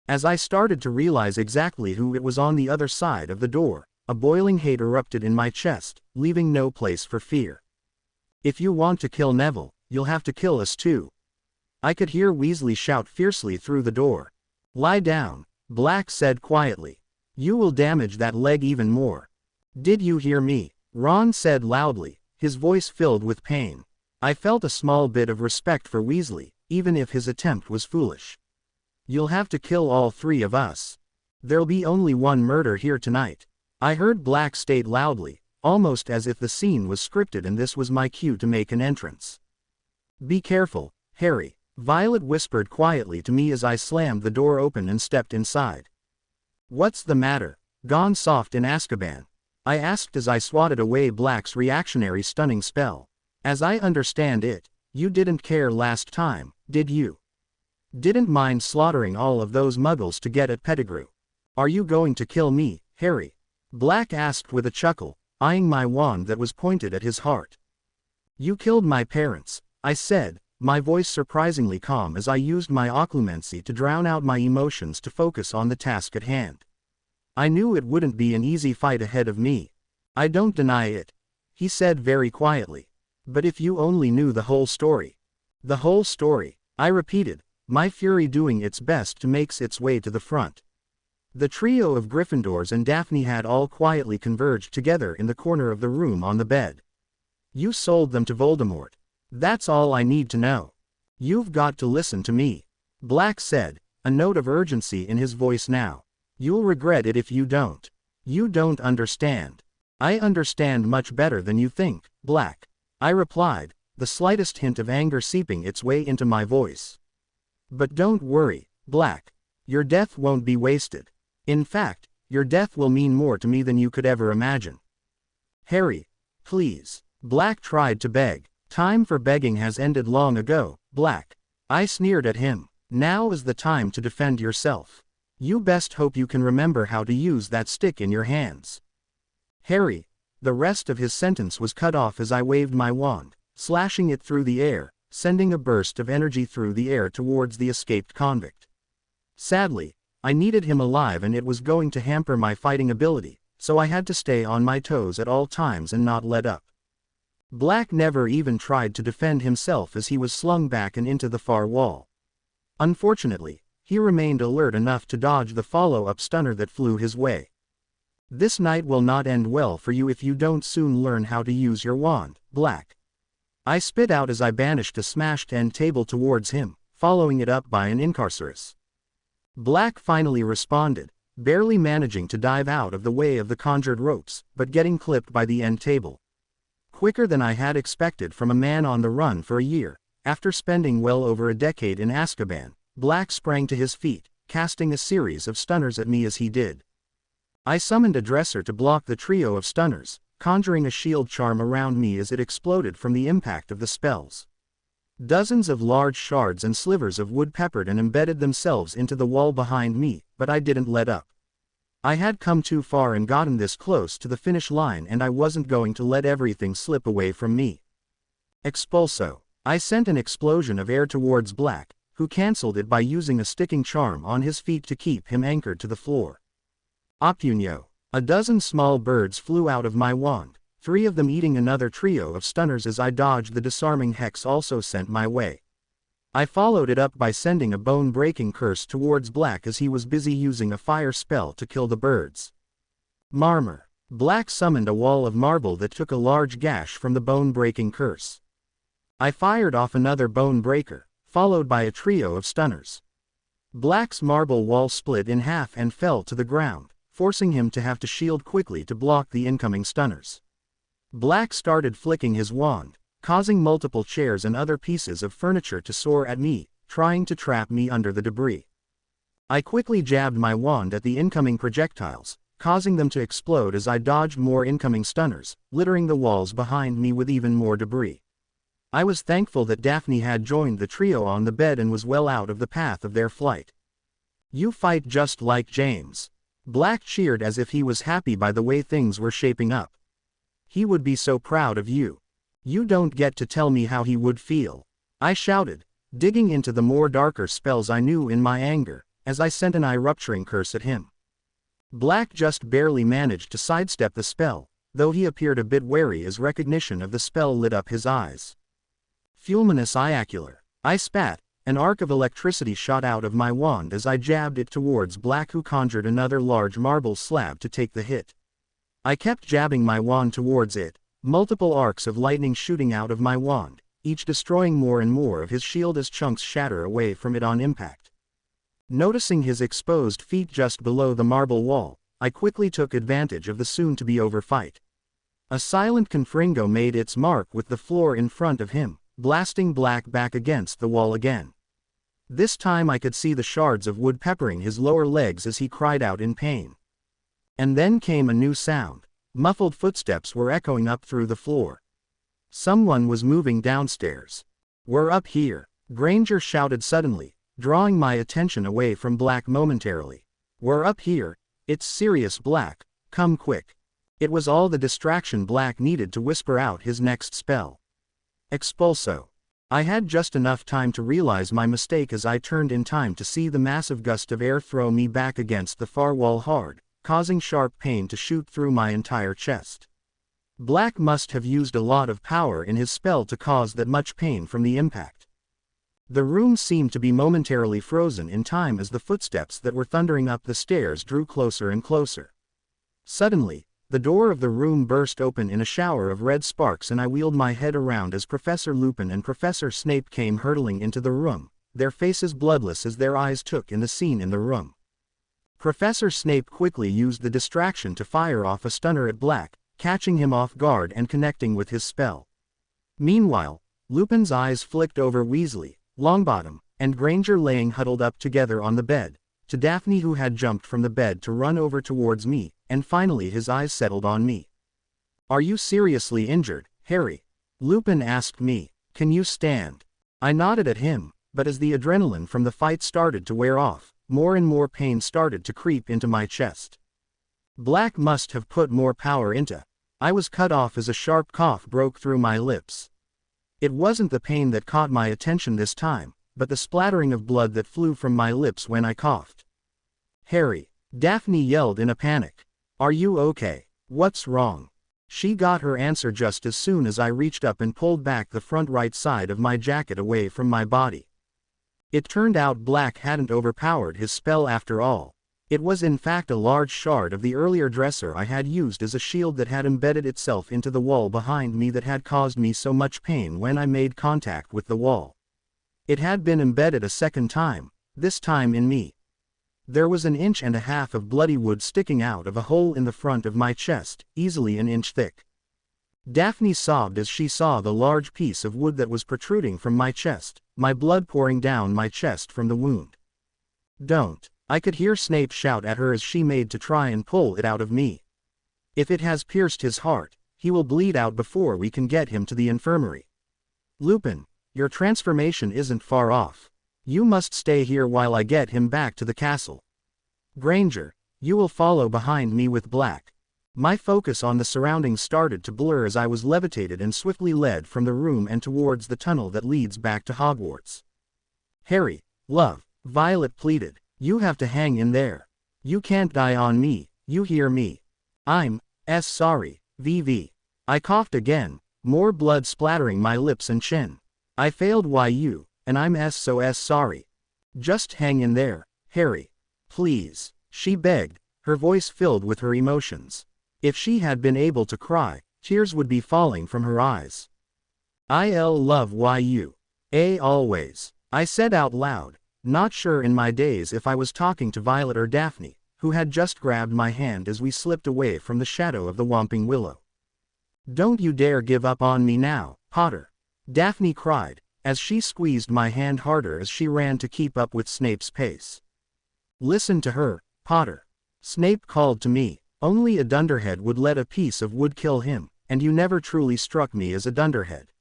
As I started to realize exactly who it was on the other side of the door, a boiling hate erupted in my chest, leaving no place for fear. "If you want to kill Neville, you'll have to kill us too." I could hear Weasley shout fiercely through the door. "Lie down," Black said quietly. "You will damage that leg even more." "Did you hear me?" Ron said loudly, his voice filled with pain. I felt a small bit of respect for Weasley, even if his attempt was foolish. "You'll have to kill all three of us. There'll be only one murder here tonight," I heard Black state loudly, almost as if the scene was scripted and this was my cue to make an entrance. "Be careful, Harry," Violet whispered quietly to me as I slammed the door open and stepped inside. "What's the matter? Gone soft in Azkaban?" I asked as I swatted away Black's reactionary stunning spell. As I understand it, you didn't care last time, did you? Didn't mind slaughtering all of those muggles to get at Pettigrew. Are you going to kill me, Harry? Black asked with a chuckle, eyeing my wand that was pointed at his heart. You killed my parents, I said, my voice surprisingly calm as I used my occlumency to drown out my emotions to focus on the task at hand. I knew it wouldn't be an easy fight ahead of me. I don't deny it, he said very quietly. But if you only knew the whole story. The whole story, I repeated, my fury doing its best to make its way to the front. The trio of Gryffindors and Daphne had all quietly converged together in the corner of the room on the bed. You sold them to Voldemort. That's all I need to know. You've got to listen to me, Black said, a note of urgency in his voice now. You'll regret it if you don't. You don't understand. I understand much better than you think, Black, I replied, the slightest hint of anger seeping its way into my voice. But don't worry, Black. Your death won't be wasted. In fact, your death will mean more to me than you could ever imagine. Harry, please, Black tried to beg. Time for begging has ended long ago, Black. I sneered at him. Now is the time to defend yourself. You best hope you can remember how to use that stick in your hands. Harry. The rest of his sentence was cut off as I waved my wand, slashing it through the air, sending a burst of energy through the air towards the escaped convict. Sadly, I needed him alive and it was going to hamper my fighting ability, so I had to stay on my toes at all times and not let up. Black never even tried to defend himself as he was slung back and into the far wall. Unfortunately, he remained alert enough to dodge the follow-up stunner that flew his way. This night will not end well for you if you don't soon learn how to use your wand, Black. I spit out as I banished a smashed end table towards him, following it up by an incarcerus. Black finally responded, barely managing to dive out of the way of the conjured ropes, but getting clipped by the end table. Quicker than I had expected from a man on the run for a year, after spending well over a decade in Azkaban, Black sprang to his feet, casting a series of stunners at me as he did. I summoned a dresser to block the trio of stunners, conjuring a shield charm around me as it exploded from the impact of the spells. Dozens of large shards and slivers of wood peppered and embedded themselves into the wall behind me, but I didn't let up. I had come too far and gotten this close to the finish line and I wasn't going to let everything slip away from me. Expulso. I sent an explosion of air towards Black, who cancelled it by using a sticking charm on his feet to keep him anchored to the floor. Opunyo. A dozen small birds flew out of my wand, 3 of them eating another trio of stunners as I dodged the disarming hex also sent my way. I followed it up by sending a bone-breaking curse towards Black as he was busy using a fire spell to kill the birds. Marmor. Black summoned a wall of marble that took a large gash from the bone-breaking curse. I fired off another bone breaker, followed by a trio of stunners. Black's marble wall split in half and fell to the ground, forcing him to have to shield quickly to block the incoming stunners. Black started flicking his wand, causing multiple chairs and other pieces of furniture to soar at me, trying to trap me under the debris. I quickly jabbed my wand at the incoming projectiles, causing them to explode as I dodged more incoming stunners, littering the walls behind me with even more debris. I was thankful that Daphne had joined the trio on the bed and was well out of the path of their flight. You fight just like James. Black cheered as if he was happy by the way things were shaping up. He would be so proud of you. You don't get to tell me how he would feel, I shouted, digging into the more darker spells I knew in my anger, as I sent an eye-rupturing curse at him. Black just barely managed to sidestep the spell, though he appeared a bit wary as recognition of the spell lit up his eyes. Fulminous Iacular. I spat, an arc of electricity shot out of my wand as I jabbed it towards Black, who conjured another large marble slab to take the hit. I kept jabbing my wand towards it, multiple arcs of lightning shooting out of my wand, each destroying more and more of his shield as chunks shatter away from it on impact. Noticing his exposed feet just below the marble wall, I quickly took advantage of the soon-to-be-over fight. A silent confringo made its mark with the floor in front of him, blasting Black back against the wall again. This time I could see the shards of wood peppering his lower legs as he cried out in pain. And then came a new sound, Muffled footsteps were echoing up through the floor. Someone was moving downstairs. "We're up here," Granger shouted suddenly, drawing my attention away from Black momentarily. "We're up here, it's serious, Black, come quick." It was all the distraction Black needed to whisper out his next spell. Expulso. I had just enough time to realize my mistake as I turned in time to see the massive gust of air throw me back against the far wall hard, causing sharp pain to shoot through my entire chest. Black must have used a lot of power in his spell to cause that much pain from the impact. The room seemed to be momentarily frozen in time as the footsteps that were thundering up the stairs drew closer and closer. Suddenly, the door of the room burst open in a shower of red sparks and I wheeled my head around as Professor Lupin and Professor Snape came hurtling into the room, their faces bloodless as their eyes took in the scene in the room. Professor Snape quickly used the distraction to fire off a stunner at Black, catching him off guard and connecting with his spell. Meanwhile, Lupin's eyes flicked over Weasley, Longbottom, and Granger laying huddled up together on the bed, to Daphne who had jumped from the bed to run over towards me, and finally his eyes settled on me. "Are you seriously injured, Harry?" Lupin asked me. "Can you stand?" I nodded at him, but as the adrenaline from the fight started to wear off, more and more pain started to creep into my chest. Black must have put more power into. I was cut off as a sharp cough broke through my lips. It wasn't the pain that caught my attention this time, but the splattering of blood that flew from my lips when I coughed. "Harry," Daphne yelled in a panic. "Are you okay? What's wrong?" She got her answer just as soon as I reached up and pulled back the front right side of my jacket away from my body. It turned out Black hadn't overpowered his spell after all. It was in fact a large shard of the earlier dresser I had used as a shield that had embedded itself into the wall behind me that had caused me so much pain when I made contact with the wall. It had been embedded a second time, this time in me. There was 1.5 inches of bloody wood sticking out of a hole in the front of my chest, easily 1 inch thick. Daphne sobbed as she saw the large piece of wood that was protruding from my chest, my blood pouring down my chest from the wound. "Don't." I could hear Snape shout at her as she made to try and pull it out of me. "If it has pierced his heart, he will bleed out before we can get him to the infirmary." "Lupin, your transformation isn't far off. You must stay here while I get him back to the castle. Granger, you will follow behind me with Black." My focus on the surroundings started to blur as I was levitated and swiftly led from the room and towards the tunnel that leads back to Hogwarts. "Harry, love," Violet pleaded. "You have to hang in there. You can't die on me, you hear me?" "I'm sorry, VV." I coughed again, more blood splattering my lips and chin. "I failed YU, and I'm so sorry. Just hang in there, Harry. Please," she begged, her voice filled with her emotions. If she had been able to cry, tears would be falling from her eyes. "I'll love YU. Always," I said out loud, not sure in my daze if I was talking to Violet or Daphne, who had just grabbed my hand as we slipped away from the shadow of the Whomping Willow. "Don't you dare give up on me now, Potter," Daphne cried, as she squeezed my hand harder as she ran to keep up with Snape's pace. "Listen to her, Potter," Snape called to me. "Only a dunderhead would let a piece of wood kill him, and you never truly struck me as a dunderhead.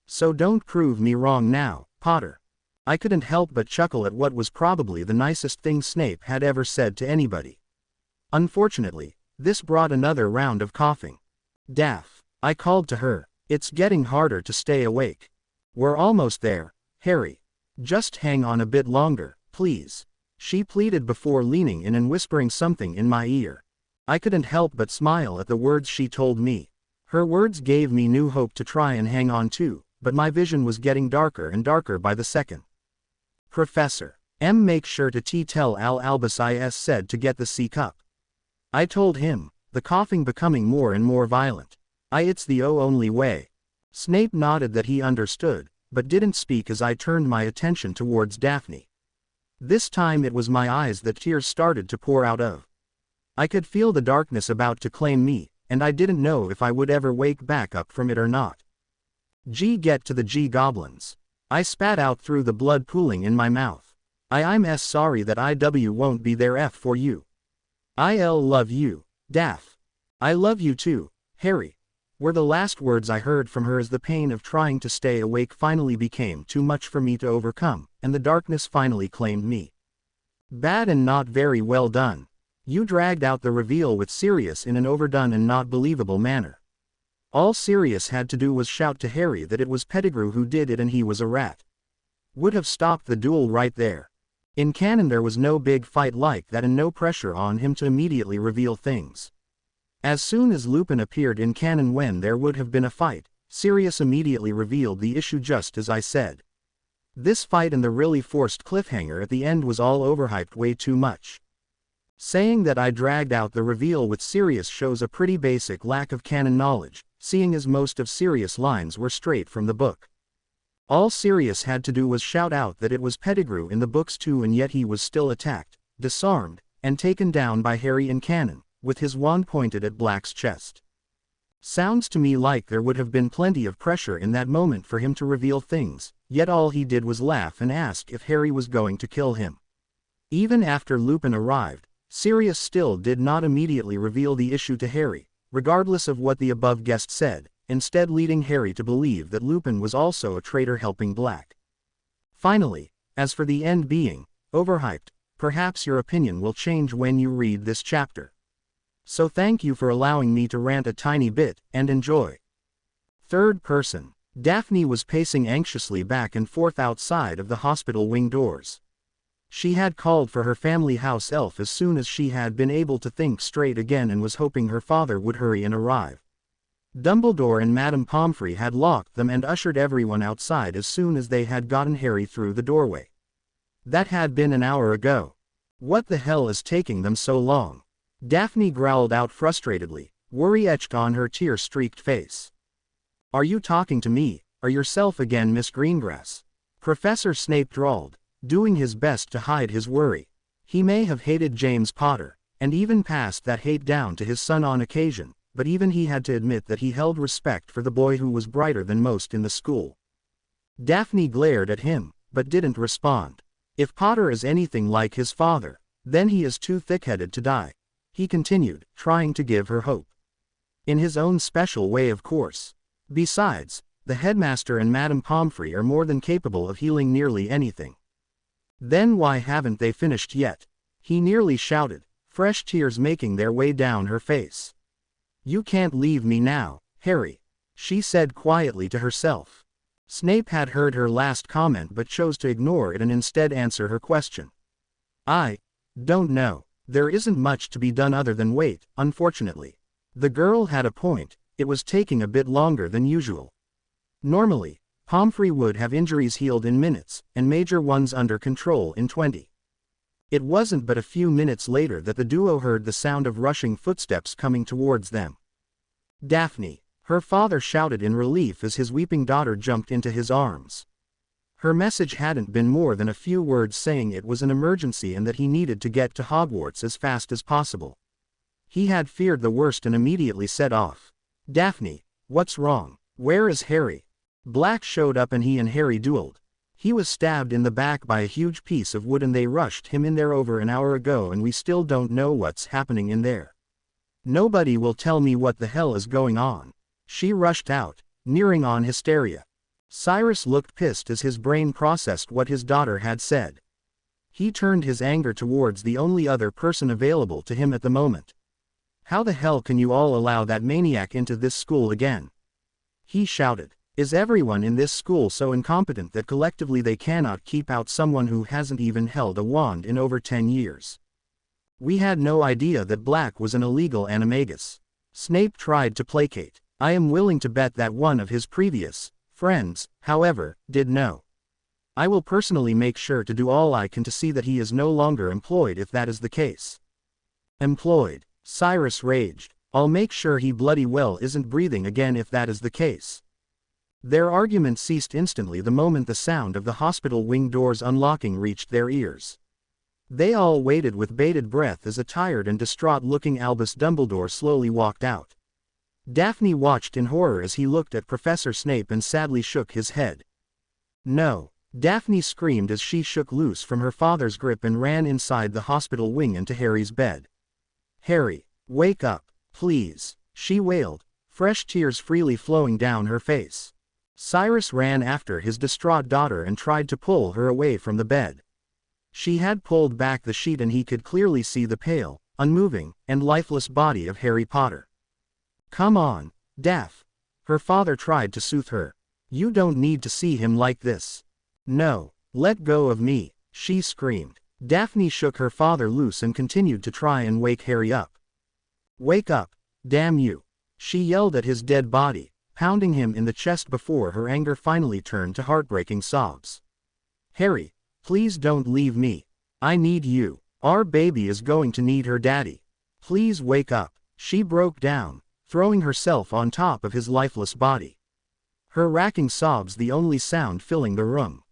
So don't prove me wrong now, Potter." I couldn't help but chuckle at what was probably the nicest thing Snape had ever said to anybody. Unfortunately, this brought another round of coughing. "Daph," I called to her, "it's getting harder to stay awake. We're almost there, Harry. Just hang on a bit longer, please," she pleaded before leaning in and whispering something in my ear. I couldn't help but smile at the words she told me. Her words gave me new hope to try and hang on to, but my vision was getting darker and darker by the second. "Professor make sure to tell Albus I said to get the C cup." I told him, the coughing becoming more and more violent. It's the only way." Snape nodded that he understood, but didn't speak as I turned my attention towards Daphne. This time it was my eyes that tears started to pour out of. I could feel the darkness about to claim me, and I didn't know if I would ever wake back up from it or not. Get to the Goblins." I spat out through the blood pooling in my mouth. I'm sorry that IW won't be there for you. I'll love you, Daph." "I love you too, Harry," were the last words I heard from her as the pain of trying to stay awake finally became too much for me to overcome, and the darkness finally claimed me. Bad and not very well done. You dragged out the reveal with Sirius in an overdone and not believable manner. All Sirius had to do was shout to Harry that it was Pettigrew who did it and he was a rat. Would have stopped the duel right there. In canon there was no big fight like that and no pressure on him to immediately reveal things. As soon as Lupin appeared in canon when there would have been a fight, Sirius immediately revealed the issue just as I said. This fight and the really forced cliffhanger at the end was all overhyped way too much. Saying that I dragged out the reveal with Sirius shows a pretty basic lack of canon knowledge, seeing as most of Sirius' lines were straight from the book. All Sirius had to do was shout out that it was Pettigrew in the books too, and yet he was still attacked, disarmed, and taken down by Harry in canon, with his wand pointed at Black's chest. Sounds to me like there would have been plenty of pressure in that moment for him to reveal things, yet all he did was laugh and ask if Harry was going to kill him. Even after Lupin arrived, Sirius still did not immediately reveal the issue to Harry, regardless of what the above guest said, instead leading Harry to believe that Lupin was also a traitor helping Black. Finally, as for the end being overhyped, perhaps your opinion will change when you read this chapter. So thank you for allowing me to rant a tiny bit, and enjoy. Third person. Daphne was pacing anxiously back and forth outside of the hospital wing doors. She had called for her family house elf as soon as she had been able to think straight again and was hoping her father would hurry and arrive. Dumbledore and Madame Pomfrey had locked them and ushered everyone outside as soon as they had gotten Harry through the doorway. That had been an hour ago. What the hell is taking them so long? Daphne growled out frustratedly, worry etched on her tear-streaked face. Are you talking to me, or yourself again, Miss Greengrass? Professor Snape drawled, doing his best to hide his worry. He may have hated James Potter, and even passed that hate down to his son on occasion, but even he had to admit that he held respect for the boy who was brighter than most in the school. Daphne glared at him, but didn't respond. If Potter is anything like his father, then he is too thick-headed to die, he continued, trying to give her hope. In his own special way, of course. Besides, the headmaster and Madame Pomfrey are more than capable of healing nearly anything. Then why haven't they finished yet? He nearly shouted, fresh tears making their way down her face. You can't leave me now, Harry, she said quietly to herself. Snape had heard her last comment but chose to ignore it and instead answer her question. I don't know. There isn't much to be done other than wait, unfortunately. The girl had a point, it was taking a bit longer than usual. Normally, Pomfrey would have injuries healed in minutes, and major ones under control in 20. It wasn't but a few minutes later that the duo heard the sound of rushing footsteps coming towards them. Daphne, her father shouted in relief as his weeping daughter jumped into his arms. Her message hadn't been more than a few words saying it was an emergency and that he needed to get to Hogwarts as fast as possible. He had feared the worst and immediately set off. Daphne, what's wrong? Where is Harry? Black showed up and he and Harry dueled. He was stabbed in the back by a huge piece of wood and they rushed him in there over an hour ago and we still don't know what's happening in there. Nobody will tell me what the hell is going on. She rushed out, nearing on hysteria. Cyrus looked pissed as his brain processed what his daughter had said. He turned his anger towards the only other person available to him at the moment. How the hell can you all allow that maniac into this school again? He shouted. Is everyone in this school so incompetent that collectively they cannot keep out someone who hasn't even held a wand in over 10 years? We had no idea that Black was an illegal animagus. Snape tried to placate. I am willing to bet that one of his previous friends, however, did know. I will personally make sure to do all I can to see that he is no longer employed if that is the case. Employed? Cyrus raged. I'll make sure he bloody well isn't breathing again if that is the case. Their argument ceased instantly the moment the sound of the hospital wing doors unlocking reached their ears. They all waited with bated breath as a tired and distraught-looking Albus Dumbledore slowly walked out. Daphne watched in horror as he looked at Professor Snape and sadly shook his head. No, Daphne screamed as she shook loose from her father's grip and ran inside the hospital wing and to Harry's bed. Harry, wake up, Please, she wailed, fresh tears freely flowing down her face. Cyrus ran after his distraught daughter and tried to pull her away from the bed. She had pulled back the sheet and he could clearly see the pale, unmoving, and lifeless body of Harry Potter. Come on, Daph. Her father tried to soothe her. You don't need to see him like this. No, let go of me, she screamed. Daphne shook her father loose and continued to try and wake Harry up. Wake up, damn you. She yelled at his dead body, pounding him in the chest before her anger finally turned to heartbreaking sobs. Harry, please don't leave me. I need you. Our baby is going to need her daddy. Please wake up. She broke down, throwing herself on top of his lifeless body. Her racking sobs the only sound filling the room.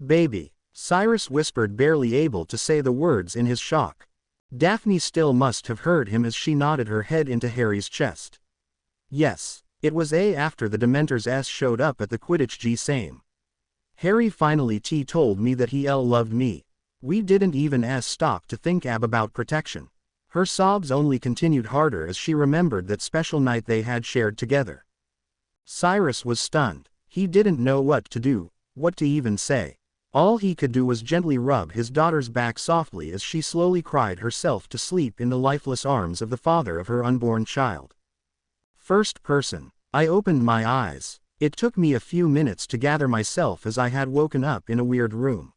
Baby, Cyrus whispered, barely able to say the words in his shock. Daphne still must have heard him as she nodded her head into Harry's chest. Yes, it was after the Dementors showed up at the Quidditch game. Harry finally told me that he loved me. We didn't even stop to think about protection. Her sobs only continued harder as she remembered that special night they had shared together. Cyrus was stunned. He didn't know what to do, what to even say. All he could do was gently rub his daughter's back softly as she slowly cried herself to sleep in the lifeless arms of the father of her unborn child. First person. I opened my eyes. It took me a few minutes to gather myself as I had woken up in a weird room.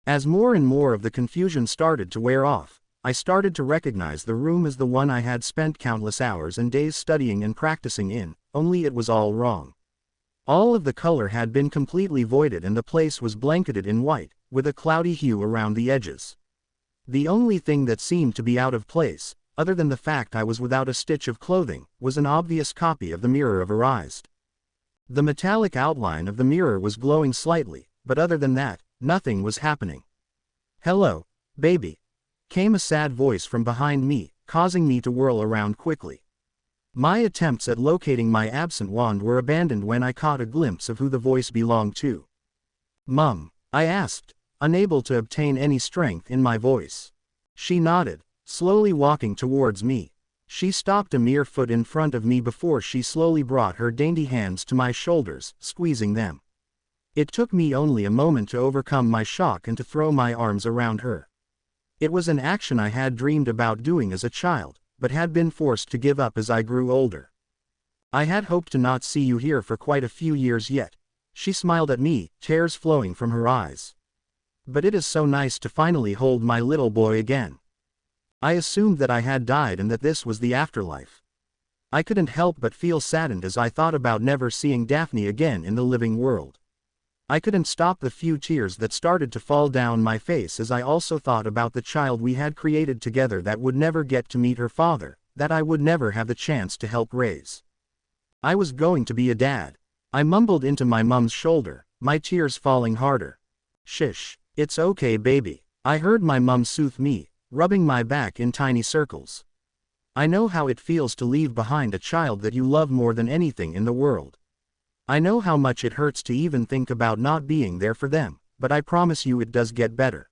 As more and more of the confusion started to wear off, I started to recognize the room as the one I had spent countless hours and days studying and practicing in, only it was all wrong. All of the color had been completely voided and the place was blanketed in white, with a cloudy hue around the edges. The only thing that seemed to be out of place, other than the fact I was without a stitch of clothing, was an obvious copy of the mirror of her eyes. The metallic outline of the mirror was glowing slightly, but other than that, nothing was happening. Hello, baby, came a sad voice from behind me, causing me to whirl around quickly. My attempts at locating my absent wand were abandoned when I caught a glimpse of who the voice belonged to. Mum, I asked, unable to obtain any strength in my voice. She nodded, slowly walking towards me. She stopped a mere foot in front of me before she slowly brought her dainty hands to my shoulders, squeezing them. It took me only a moment to overcome my shock and to throw my arms around her. It was an action I had dreamed about doing as a child, but had been forced to give up as I grew older. I had hoped to not see you here for quite a few years yet. She smiled at me, tears flowing from her eyes. But it is so nice to finally hold my little boy again. I assumed that I had died and that this was the afterlife. I couldn't help but feel saddened as I thought about never seeing Daphne again in the living world. I couldn't stop the few tears that started to fall down my face as I also thought about the child we had created together that would never get to meet her father, that I would never have the chance to help raise. I was going to be a dad. I mumbled into my mum's shoulder, my tears falling harder. Shish, it's okay baby. I heard my mum soothe me, rubbing my back in tiny circles. I know how it feels to leave behind a child that you love more than anything in the world. I know how much it hurts to even think about not being there for them, but I promise you it does get better.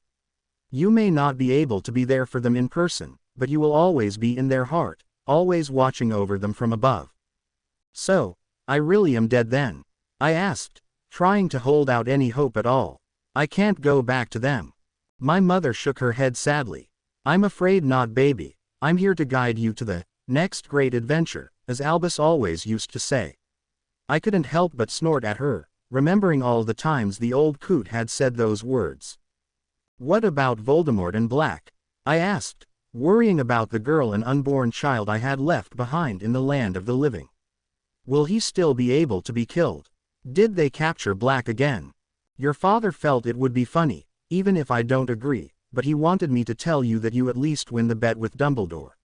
You may not be able to be there for them in person, but you will always be in their heart, always watching over them from above. So, I really am dead then? I asked, trying to hold out any hope at all. I can't go back to them. My mother shook her head sadly. I'm afraid not baby. I'm here to guide you to the next great adventure, as Albus always used to say. I couldn't help but snort at her, remembering all the times the old coot had said those words. What about Voldemort and Black? I asked, worrying about the girl and unborn child I had left behind in the land of the living. Will he still be able to be killed? Did they capture Black again? Your father felt it would be funny, even if I don't agree, but he wanted me to tell you that you at least win the bet with Dumbledore.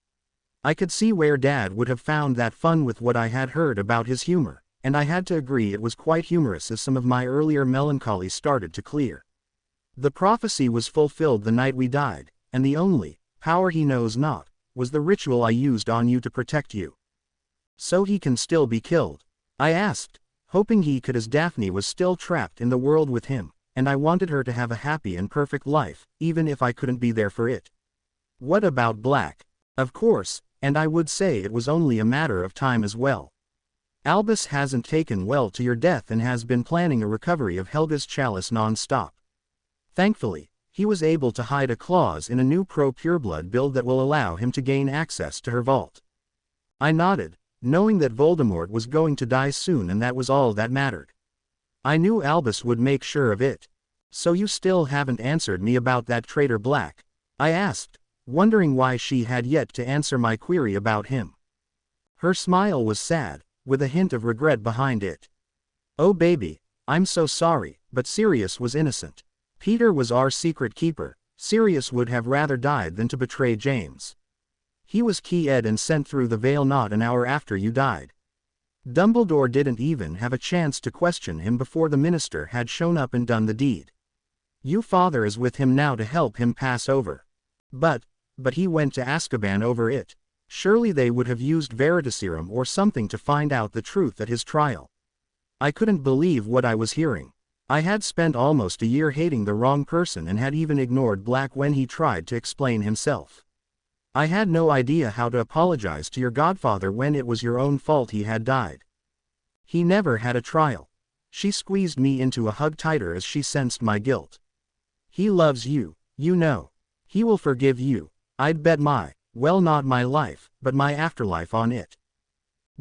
I could see where Dad would have found that fun with what I had heard about his humor, and I had to agree it was quite humorous as some of my earlier melancholy started to clear. The prophecy was fulfilled the night we died, and the only power he knows not was the ritual I used on you to protect you. So he can still be killed? I asked, hoping he could as Daphne was still trapped in the world with him, and I wanted her to have a happy and perfect life, even if I couldn't be there for it. What about Black? Of course, And I would say it was only a matter of time as well. Albus hasn't taken well to your death and has been planning a recovery of Helga's chalice non-stop. Thankfully, he was able to hide a clause in a new pro-pureblood build that will allow him to gain access to her vault. I nodded, knowing that Voldemort was going to die soon and that was all that mattered. I knew Albus would make sure of it. So you still haven't answered me about that traitor Black? I asked, wondering why she had yet to answer my query about him. Her smile was sad, with a hint of regret behind it. Oh baby, I'm so sorry, but Sirius was innocent. Peter was our secret keeper. Sirius would have rather died than to betray James. He was keyed and sent through the veil not an hour after you died. Dumbledore didn't even have a chance to question him before the minister had shown up and done the deed. Your father is with him now to help him pass over. But he went to Azkaban over it. Surely they would have used Veritaserum or something to find out the truth at his trial. I couldn't believe what I was hearing. I had spent almost a year hating the wrong person and had even ignored Black when he tried to explain himself. I had no idea how to apologize to your godfather when it was your own fault he had died. He never had a trial. She squeezed me into a hug tighter as she sensed my guilt. He loves you, you know. He will forgive you. I'd bet not my life, but my afterlife on it.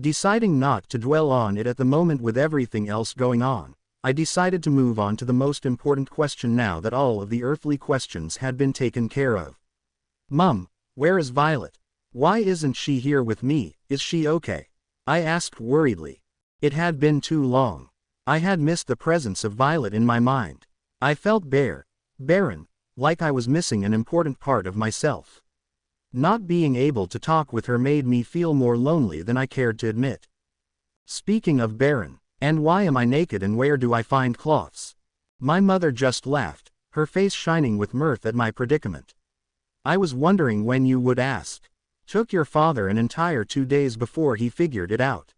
Deciding not to dwell on it at the moment with everything else going on, I decided to move on to the most important question now that all of the earthly questions had been taken care of. Mum, where is Violet? Why isn't she here with me? Is she okay? I asked worriedly. It had been too long. I had missed the presence of Violet in my mind. I felt barren, like I was missing an important part of myself. Not being able to talk with her made me feel more lonely than I cared to admit. Speaking of barren, and why am I naked and where do I find cloths? My mother just laughed, her face shining with mirth at my predicament. I was wondering when you would ask. Took your father an entire 2 days before he figured it out.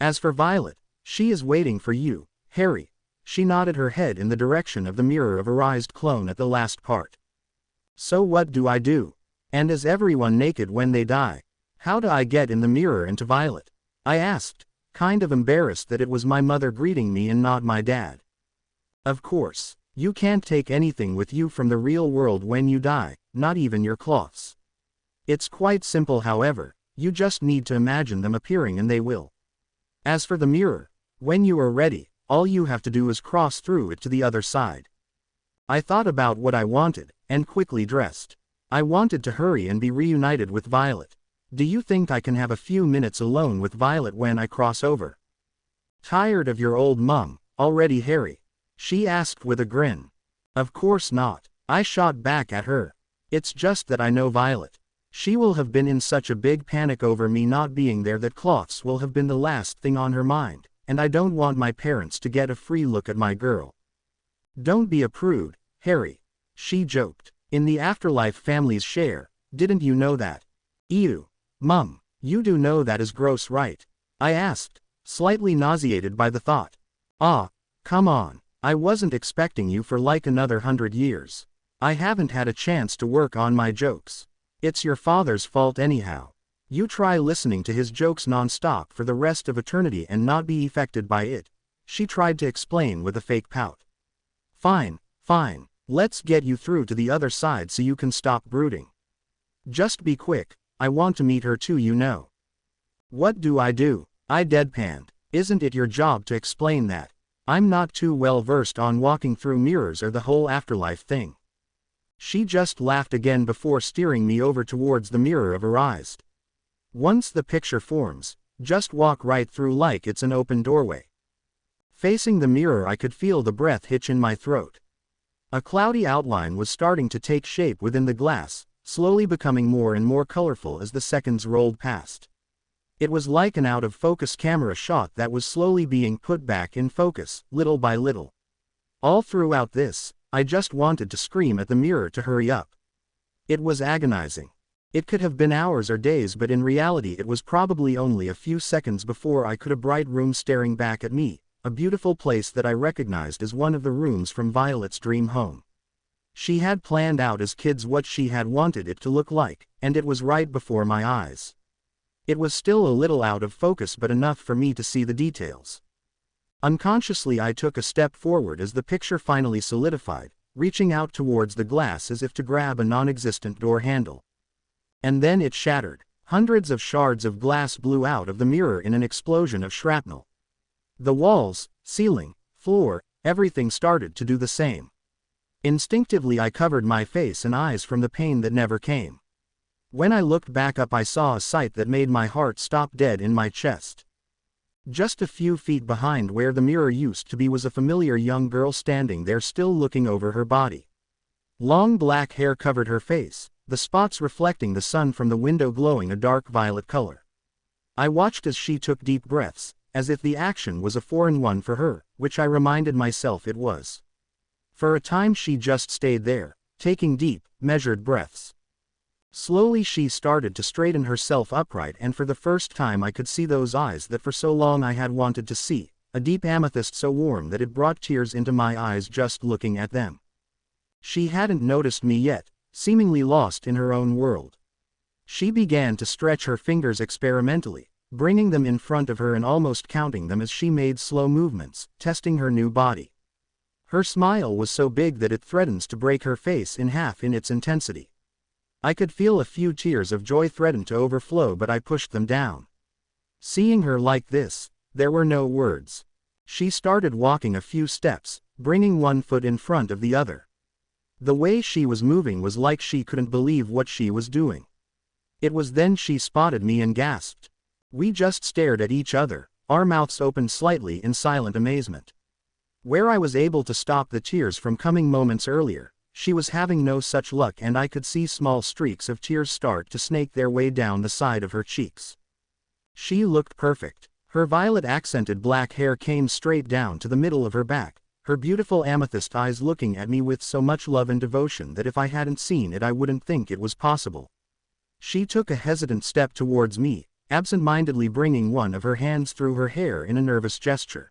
As for Violet, she is waiting for you, Harry. She nodded her head in the direction of the mirror of Arised clone at the last part. So what do I do? And is everyone naked when they die? How do I get in the mirror and to Violet? I asked, kind of embarrassed that it was my mother greeting me and not my dad. Of course, you can't take anything with you from the real world when you die, not even your cloths. It's quite simple however, you just need to imagine them appearing and they will. As for the mirror, when you are ready, all you have to do is cross through it to the other side. I thought about what I wanted, and quickly dressed. I wanted to hurry and be reunited with Violet. Do you think I can have a few minutes alone with Violet when I cross over? Tired of your old mum, already Harry? She asked with a grin. Of course not, I shot back at her. It's just that I know Violet. She will have been in such a big panic over me not being there that cloths will have been the last thing on her mind, and I don't want my parents to get a free look at my girl. Don't be a prude, Harry. She joked. In the afterlife families share, didn't you know that? Ew. Mum, you do know that is gross, right? I asked, slightly nauseated by the thought. Ah, come on, I wasn't expecting you for like another 100 years. I haven't had a chance to work on my jokes. It's your father's fault anyhow. You try listening to his jokes non-stop for the rest of eternity and not be affected by it, she tried to explain with a fake pout. Fine, let's get you through to the other side so you can stop brooding. Just be quick, I want to meet her too, you know. What do? I deadpanned. Isn't it your job to explain that? I'm not too well versed on walking through mirrors or the whole afterlife thing. She just laughed again before steering me over towards the mirror of her eyes. Once the picture forms, just walk right through like it's an open doorway. Facing the mirror I could feel the breath hitch in my throat. A cloudy outline was starting to take shape within the glass, slowly becoming more and more colorful as the seconds rolled past. It was like an out-of-focus camera shot that was slowly being put back in focus, little by little. All throughout this, I just wanted to scream at the mirror to hurry up. It was agonizing. It could have been hours or days, but in reality it was probably only a few seconds before I could a bright room staring back at me, a beautiful place that I recognized as one of the rooms from Violet's dream home. She had planned out as kids what she had wanted it to look like, and it was right before my eyes. It was still a little out of focus but enough for me to see the details. Unconsciously I took a step forward as the picture finally solidified, reaching out towards the glass as if to grab a non-existent door handle. And then it shattered. Hundreds of shards of glass blew out of the mirror in an explosion of shrapnel. The walls, ceiling, floor, everything started to do the same. Instinctively I covered my face and eyes from the pain that never came. When I looked back up I saw a sight that made my heart stop dead in my chest. Just a few feet behind where the mirror used to be was a familiar young girl standing there still looking over her body. Long black hair covered her face, the spots reflecting the sun from the window glowing a dark violet color. I watched as she took deep breaths, as if the action was a foreign one for her, which I reminded myself it was. For a time she just stayed there, taking deep, measured breaths. Slowly she started to straighten herself upright and for the first time I could see those eyes that for so long I had wanted to see, a deep amethyst so warm that it brought tears into my eyes just looking at them. She hadn't noticed me yet, seemingly lost in her own world. She began to stretch her fingers experimentally, bringing them in front of her and almost counting them as she made slow movements, testing her new body. Her smile was so big that it threatens to break her face in half in its intensity. I could feel a few tears of joy threaten to overflow but I pushed them down. Seeing her like this, there were no words. She started walking a few steps, bringing one foot in front of the other. The way she was moving was like she couldn't believe what she was doing. It was then she spotted me and gasped. We just stared at each other, our mouths opened slightly in silent amazement. Where I was able to stop the tears from coming moments earlier, she was having no such luck and I could see small streaks of tears start to snake their way down the side of her cheeks. She looked perfect. Her violet-accented black hair came straight down to the middle of her back, her beautiful amethyst eyes looking at me with so much love and devotion that if I hadn't seen it I wouldn't think it was possible. She took a hesitant step towards me, absent-mindedly bringing one of her hands through her hair in a nervous gesture.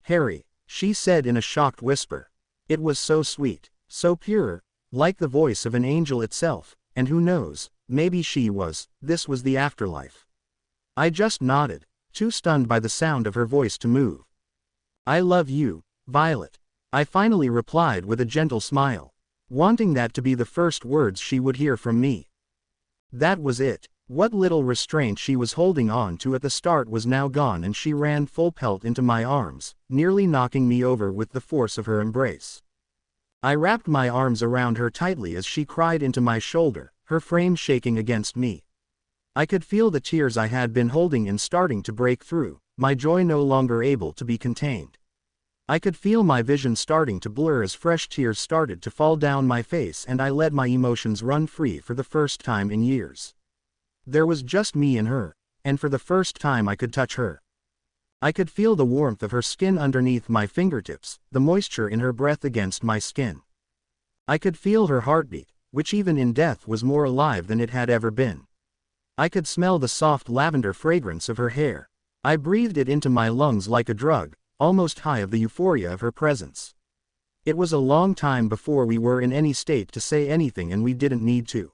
"Harry," she said in a shocked whisper. It was so sweet, so pure, like the voice of an angel itself, and who knows, maybe this was the afterlife. I just nodded, too stunned by the sound of her voice to move. "I love you, Violet," I finally replied with a gentle smile, wanting that to be the first words she would hear from me. That was it. What little restraint she was holding on to at the start was now gone and she ran full pelt into my arms, nearly knocking me over with the force of her embrace. I wrapped my arms around her tightly as she cried into my shoulder, her frame shaking against me. I could feel the tears I had been holding in starting to break through, my joy no longer able to be contained. I could feel my vision starting to blur as fresh tears started to fall down my face and I let my emotions run free for the first time in years. There was just me and her, and for the first time I could touch her. I could feel the warmth of her skin underneath my fingertips, the moisture in her breath against my skin. I could feel her heartbeat, which even in death was more alive than it had ever been. I could smell the soft lavender fragrance of her hair. I breathed it into my lungs like a drug, almost high of the euphoria of her presence. It was a long time before we were in any state to say anything and we didn't need to.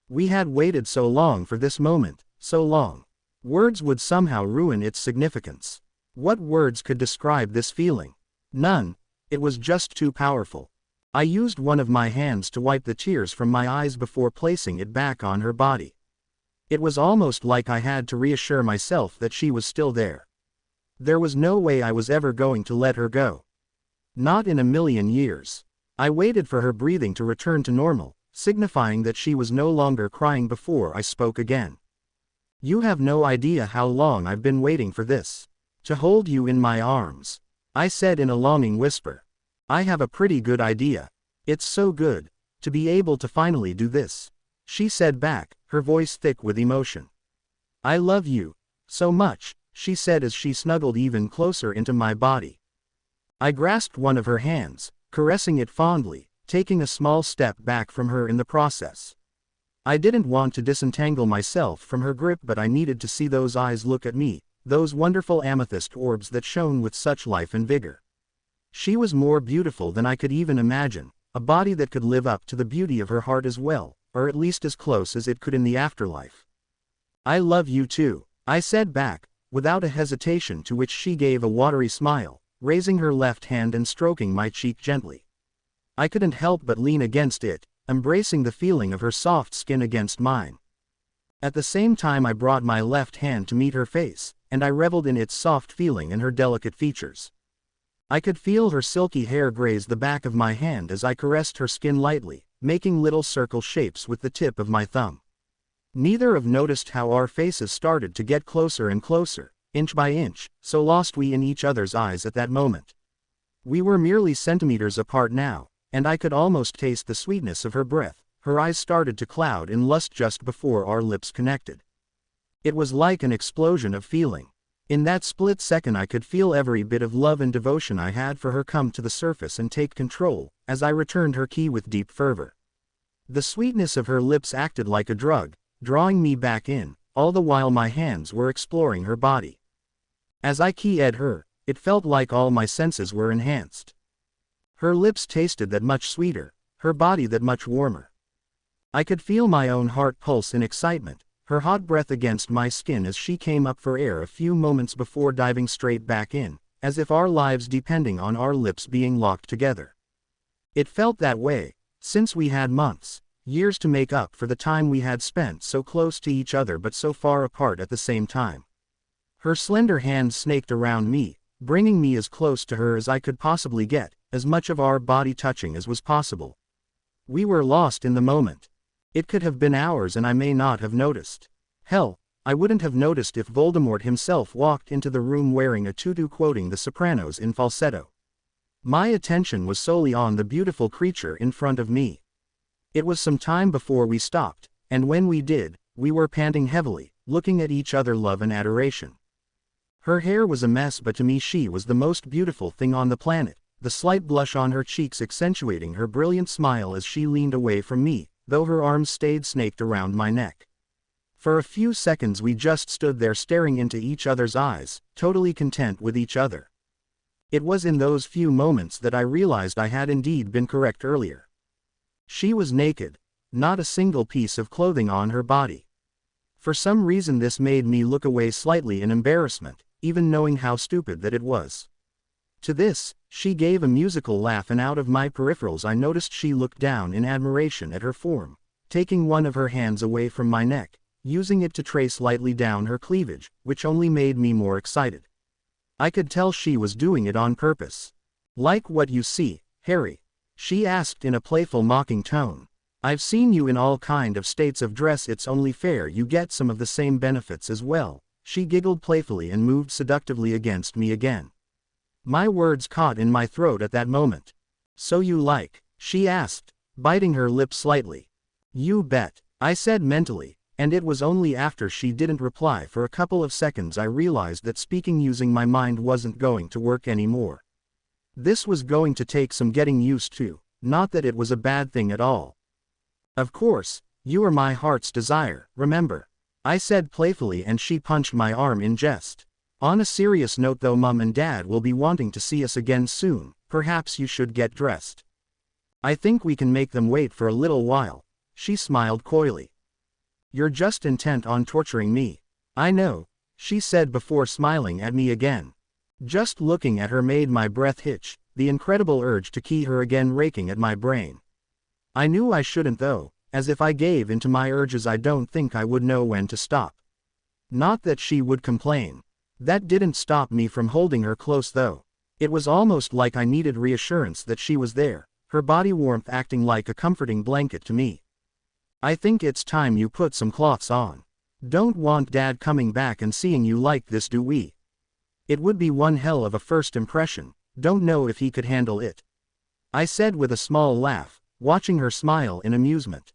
We had waited so long for this moment, so long. Words would somehow ruin its significance. What words could describe this feeling? None. It was just too powerful. I used one of my hands to wipe the tears from my eyes before placing it back on her body. It was almost like I had to reassure myself that she was still there. There was no way I was ever going to let her go. Not in a million years. I waited for her breathing to return to normal, signifying that she was no longer crying before I spoke again. "You have no idea how long I've been waiting for this. To hold you in my arms," I said in a longing whisper. "I have a pretty good idea. It's so good, to be able to finally do this," she said back, her voice thick with emotion. "I love you so much," she said as she snuggled even closer into my body. I grasped one of her hands, caressing it fondly, taking a small step back from her in the process. I didn't want to disentangle myself from her grip but I needed to see those eyes look at me, those wonderful amethyst orbs that shone with such life and vigor. She was more beautiful than I could even imagine, a body that could live up to the beauty of her heart as well, or at least as close as it could in the afterlife. I love you too, I said back, without a hesitation, to which she gave a watery smile, raising her left hand and stroking my cheek gently. I couldn't help but lean against it, embracing the feeling of her soft skin against mine. At the same time I brought my left hand to meet her face, and I reveled in its soft feeling and her delicate features. I could feel her silky hair graze the back of my hand as I caressed her skin lightly, making little circle shapes with the tip of my thumb. Neither of us noticed how our faces started to get closer and closer, inch by inch, so lost we in each other's eyes at that moment. We were merely centimeters apart now, and I could almost taste the sweetness of her breath. Her eyes started to cloud in lust just before our lips connected. It was like an explosion of feeling. In that split second I could feel every bit of love and devotion I had for her come to the surface and take control, as I returned her key with deep fervor. The sweetness of her lips acted like a drug, drawing me back in, all the while my hands were exploring her body. As I keyed her, it felt like all my senses were enhanced. Her lips tasted that much sweeter, her body that much warmer. I could feel my own heart pulse in excitement, her hot breath against my skin as she came up for air a few moments before diving straight back in, as if our lives depending on our lips being locked together. It felt that way, since we had months, years to make up for the time we had spent so close to each other but so far apart at the same time. Her slender hands snaked around me, bringing me as close to her as I could possibly get, as much of our body touching as was possible. We were lost in the moment. It could have been hours and I may not have noticed. Hell, I wouldn't have noticed if Voldemort himself walked into the room wearing a tutu quoting The Sopranos in falsetto. My attention was solely on the beautiful creature in front of me. It was some time before we stopped, and when we did, we were panting heavily, looking at each other love and adoration. Her hair was a mess, but to me she was the most beautiful thing on the planet, the slight blush on her cheeks accentuating her brilliant smile as she leaned away from me, though her arms stayed snaked around my neck. For a few seconds we just stood there staring into each other's eyes, totally content with each other. It was in those few moments that I realized I had indeed been correct earlier. She was naked, not a single piece of clothing on her body. For some reason this made me look away slightly in embarrassment, even knowing how stupid that it was. To this, she gave a musical laugh, and out of my peripherals I noticed she looked down in admiration at her form, taking one of her hands away from my neck, using it to trace lightly down her cleavage, which only made me more excited. I could tell she was doing it on purpose. "Like what you see, Harry?" she asked in a playful mocking tone. "I've seen you in all kind of states of dress, it's only fair you get some of the same benefits as well." She giggled playfully and moved seductively against me again. My words caught in my throat at that moment. "So you like?" she asked, biting her lip slightly. "You bet," I said mentally, and it was only after she didn't reply for a couple of seconds I realized that speaking using my mind wasn't going to work anymore. This was going to take some getting used to, not that it was a bad thing at all. "Of course, you are my heart's desire, remember," I said playfully, and she punched my arm in jest. "On a serious note though, Mum and Dad will be wanting to see us again soon, perhaps you should get dressed." "I think we can make them wait for a little while," she smiled coyly. "You're just intent on torturing me." "I know," she said before smiling at me again. Just looking at her made my breath hitch, the incredible urge to key her again raking at my brain. I knew I shouldn't though, as if I gave into my urges I don't think I would know when to stop. Not that she would complain. That didn't stop me from holding her close though. It was almost like I needed reassurance that she was there, her body warmth acting like a comforting blanket to me. "I think it's time you put some cloths on. Don't want Dad coming back and seeing you like this, do we? It would be one hell of a first impression, don't know if he could handle it," I said with a small laugh, watching her smile in amusement.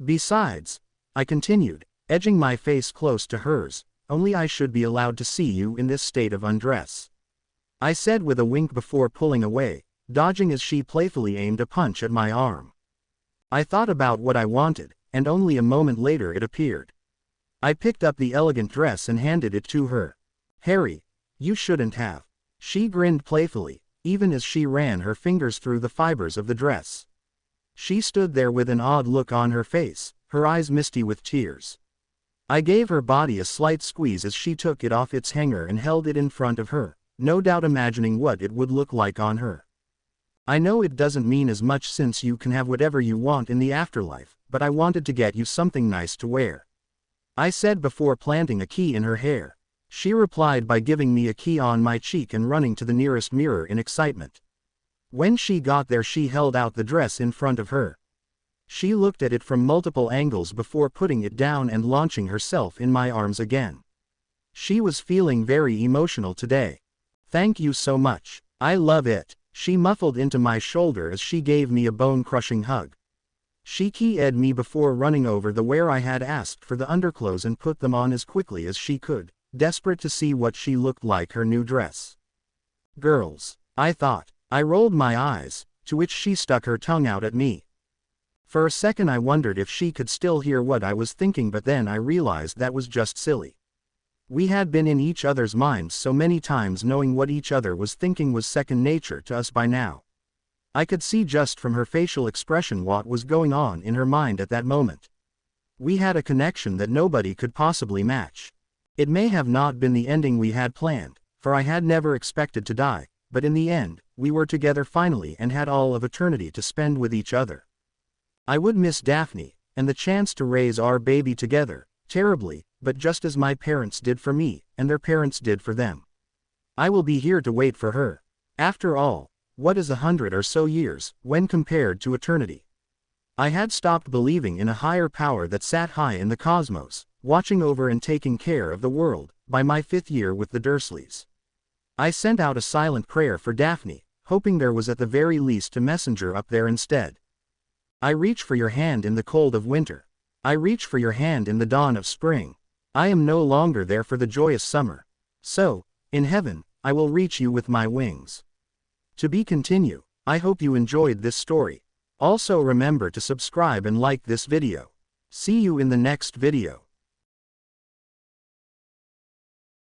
"Besides," I continued, edging my face close to hers, "only I should be allowed to see you in this state of undress," I said with a wink before pulling away, dodging as she playfully aimed a punch at my arm. I thought about what I wanted, and only a moment later it appeared. I picked up the elegant dress and handed it to her. "Harry, you shouldn't have." She grinned playfully, even as she ran her fingers through the fibers of the dress. She stood there with an odd look on her face, her eyes misty with tears. I gave her body a slight squeeze as she took it off its hanger and held it in front of her, no doubt imagining what it would look like on her. I know it doesn't mean as much since you can have whatever you want in the afterlife, but I wanted to get you something nice to wear, I said before planting a key in her hair. She replied by giving me a key on my cheek and running to the nearest mirror in excitement. When she got there, she held out the dress in front of her. She looked at it from multiple angles before putting it down and launching herself in my arms again. She was feeling very emotional today. Thank you so much. I love it. She muffled into my shoulder as she gave me a bone-crushing hug. She keyed me before running over the where I had asked for the underclothes and put them on as quickly as she could, desperate to see what she looked like her new dress. Girls, I thought. I rolled my eyes, to which she stuck her tongue out at me. For a second I wondered if she could still hear what I was thinking, but then I realized that was just silly. We had been in each other's minds so many times, knowing what each other was thinking was second nature to us by now. I could see just from her facial expression what was going on in her mind at that moment. We had a connection that nobody could possibly match. It may have not been the ending we had planned, for I had never expected to die, but in the end, we were together finally and had all of eternity to spend with each other. I would miss Daphne, and the chance to raise our baby together, terribly, but just as my parents did for me, and their parents did for them. I will be here to wait for her. After all, what is 100 or so years, when compared to eternity? I had stopped believing in a higher power that sat high in the cosmos, watching over and taking care of the world, by my 5th year with the Dursleys. I sent out a silent prayer for Daphne, hoping there was at the very least a messenger up there instead. I reach for your hand in the cold of winter. I reach for your hand in the dawn of spring. I am no longer there for the joyous summer. So, in heaven, I will reach you with my wings. To be continued. I hope you enjoyed this story. Also remember to subscribe and like this video. See you in the next video.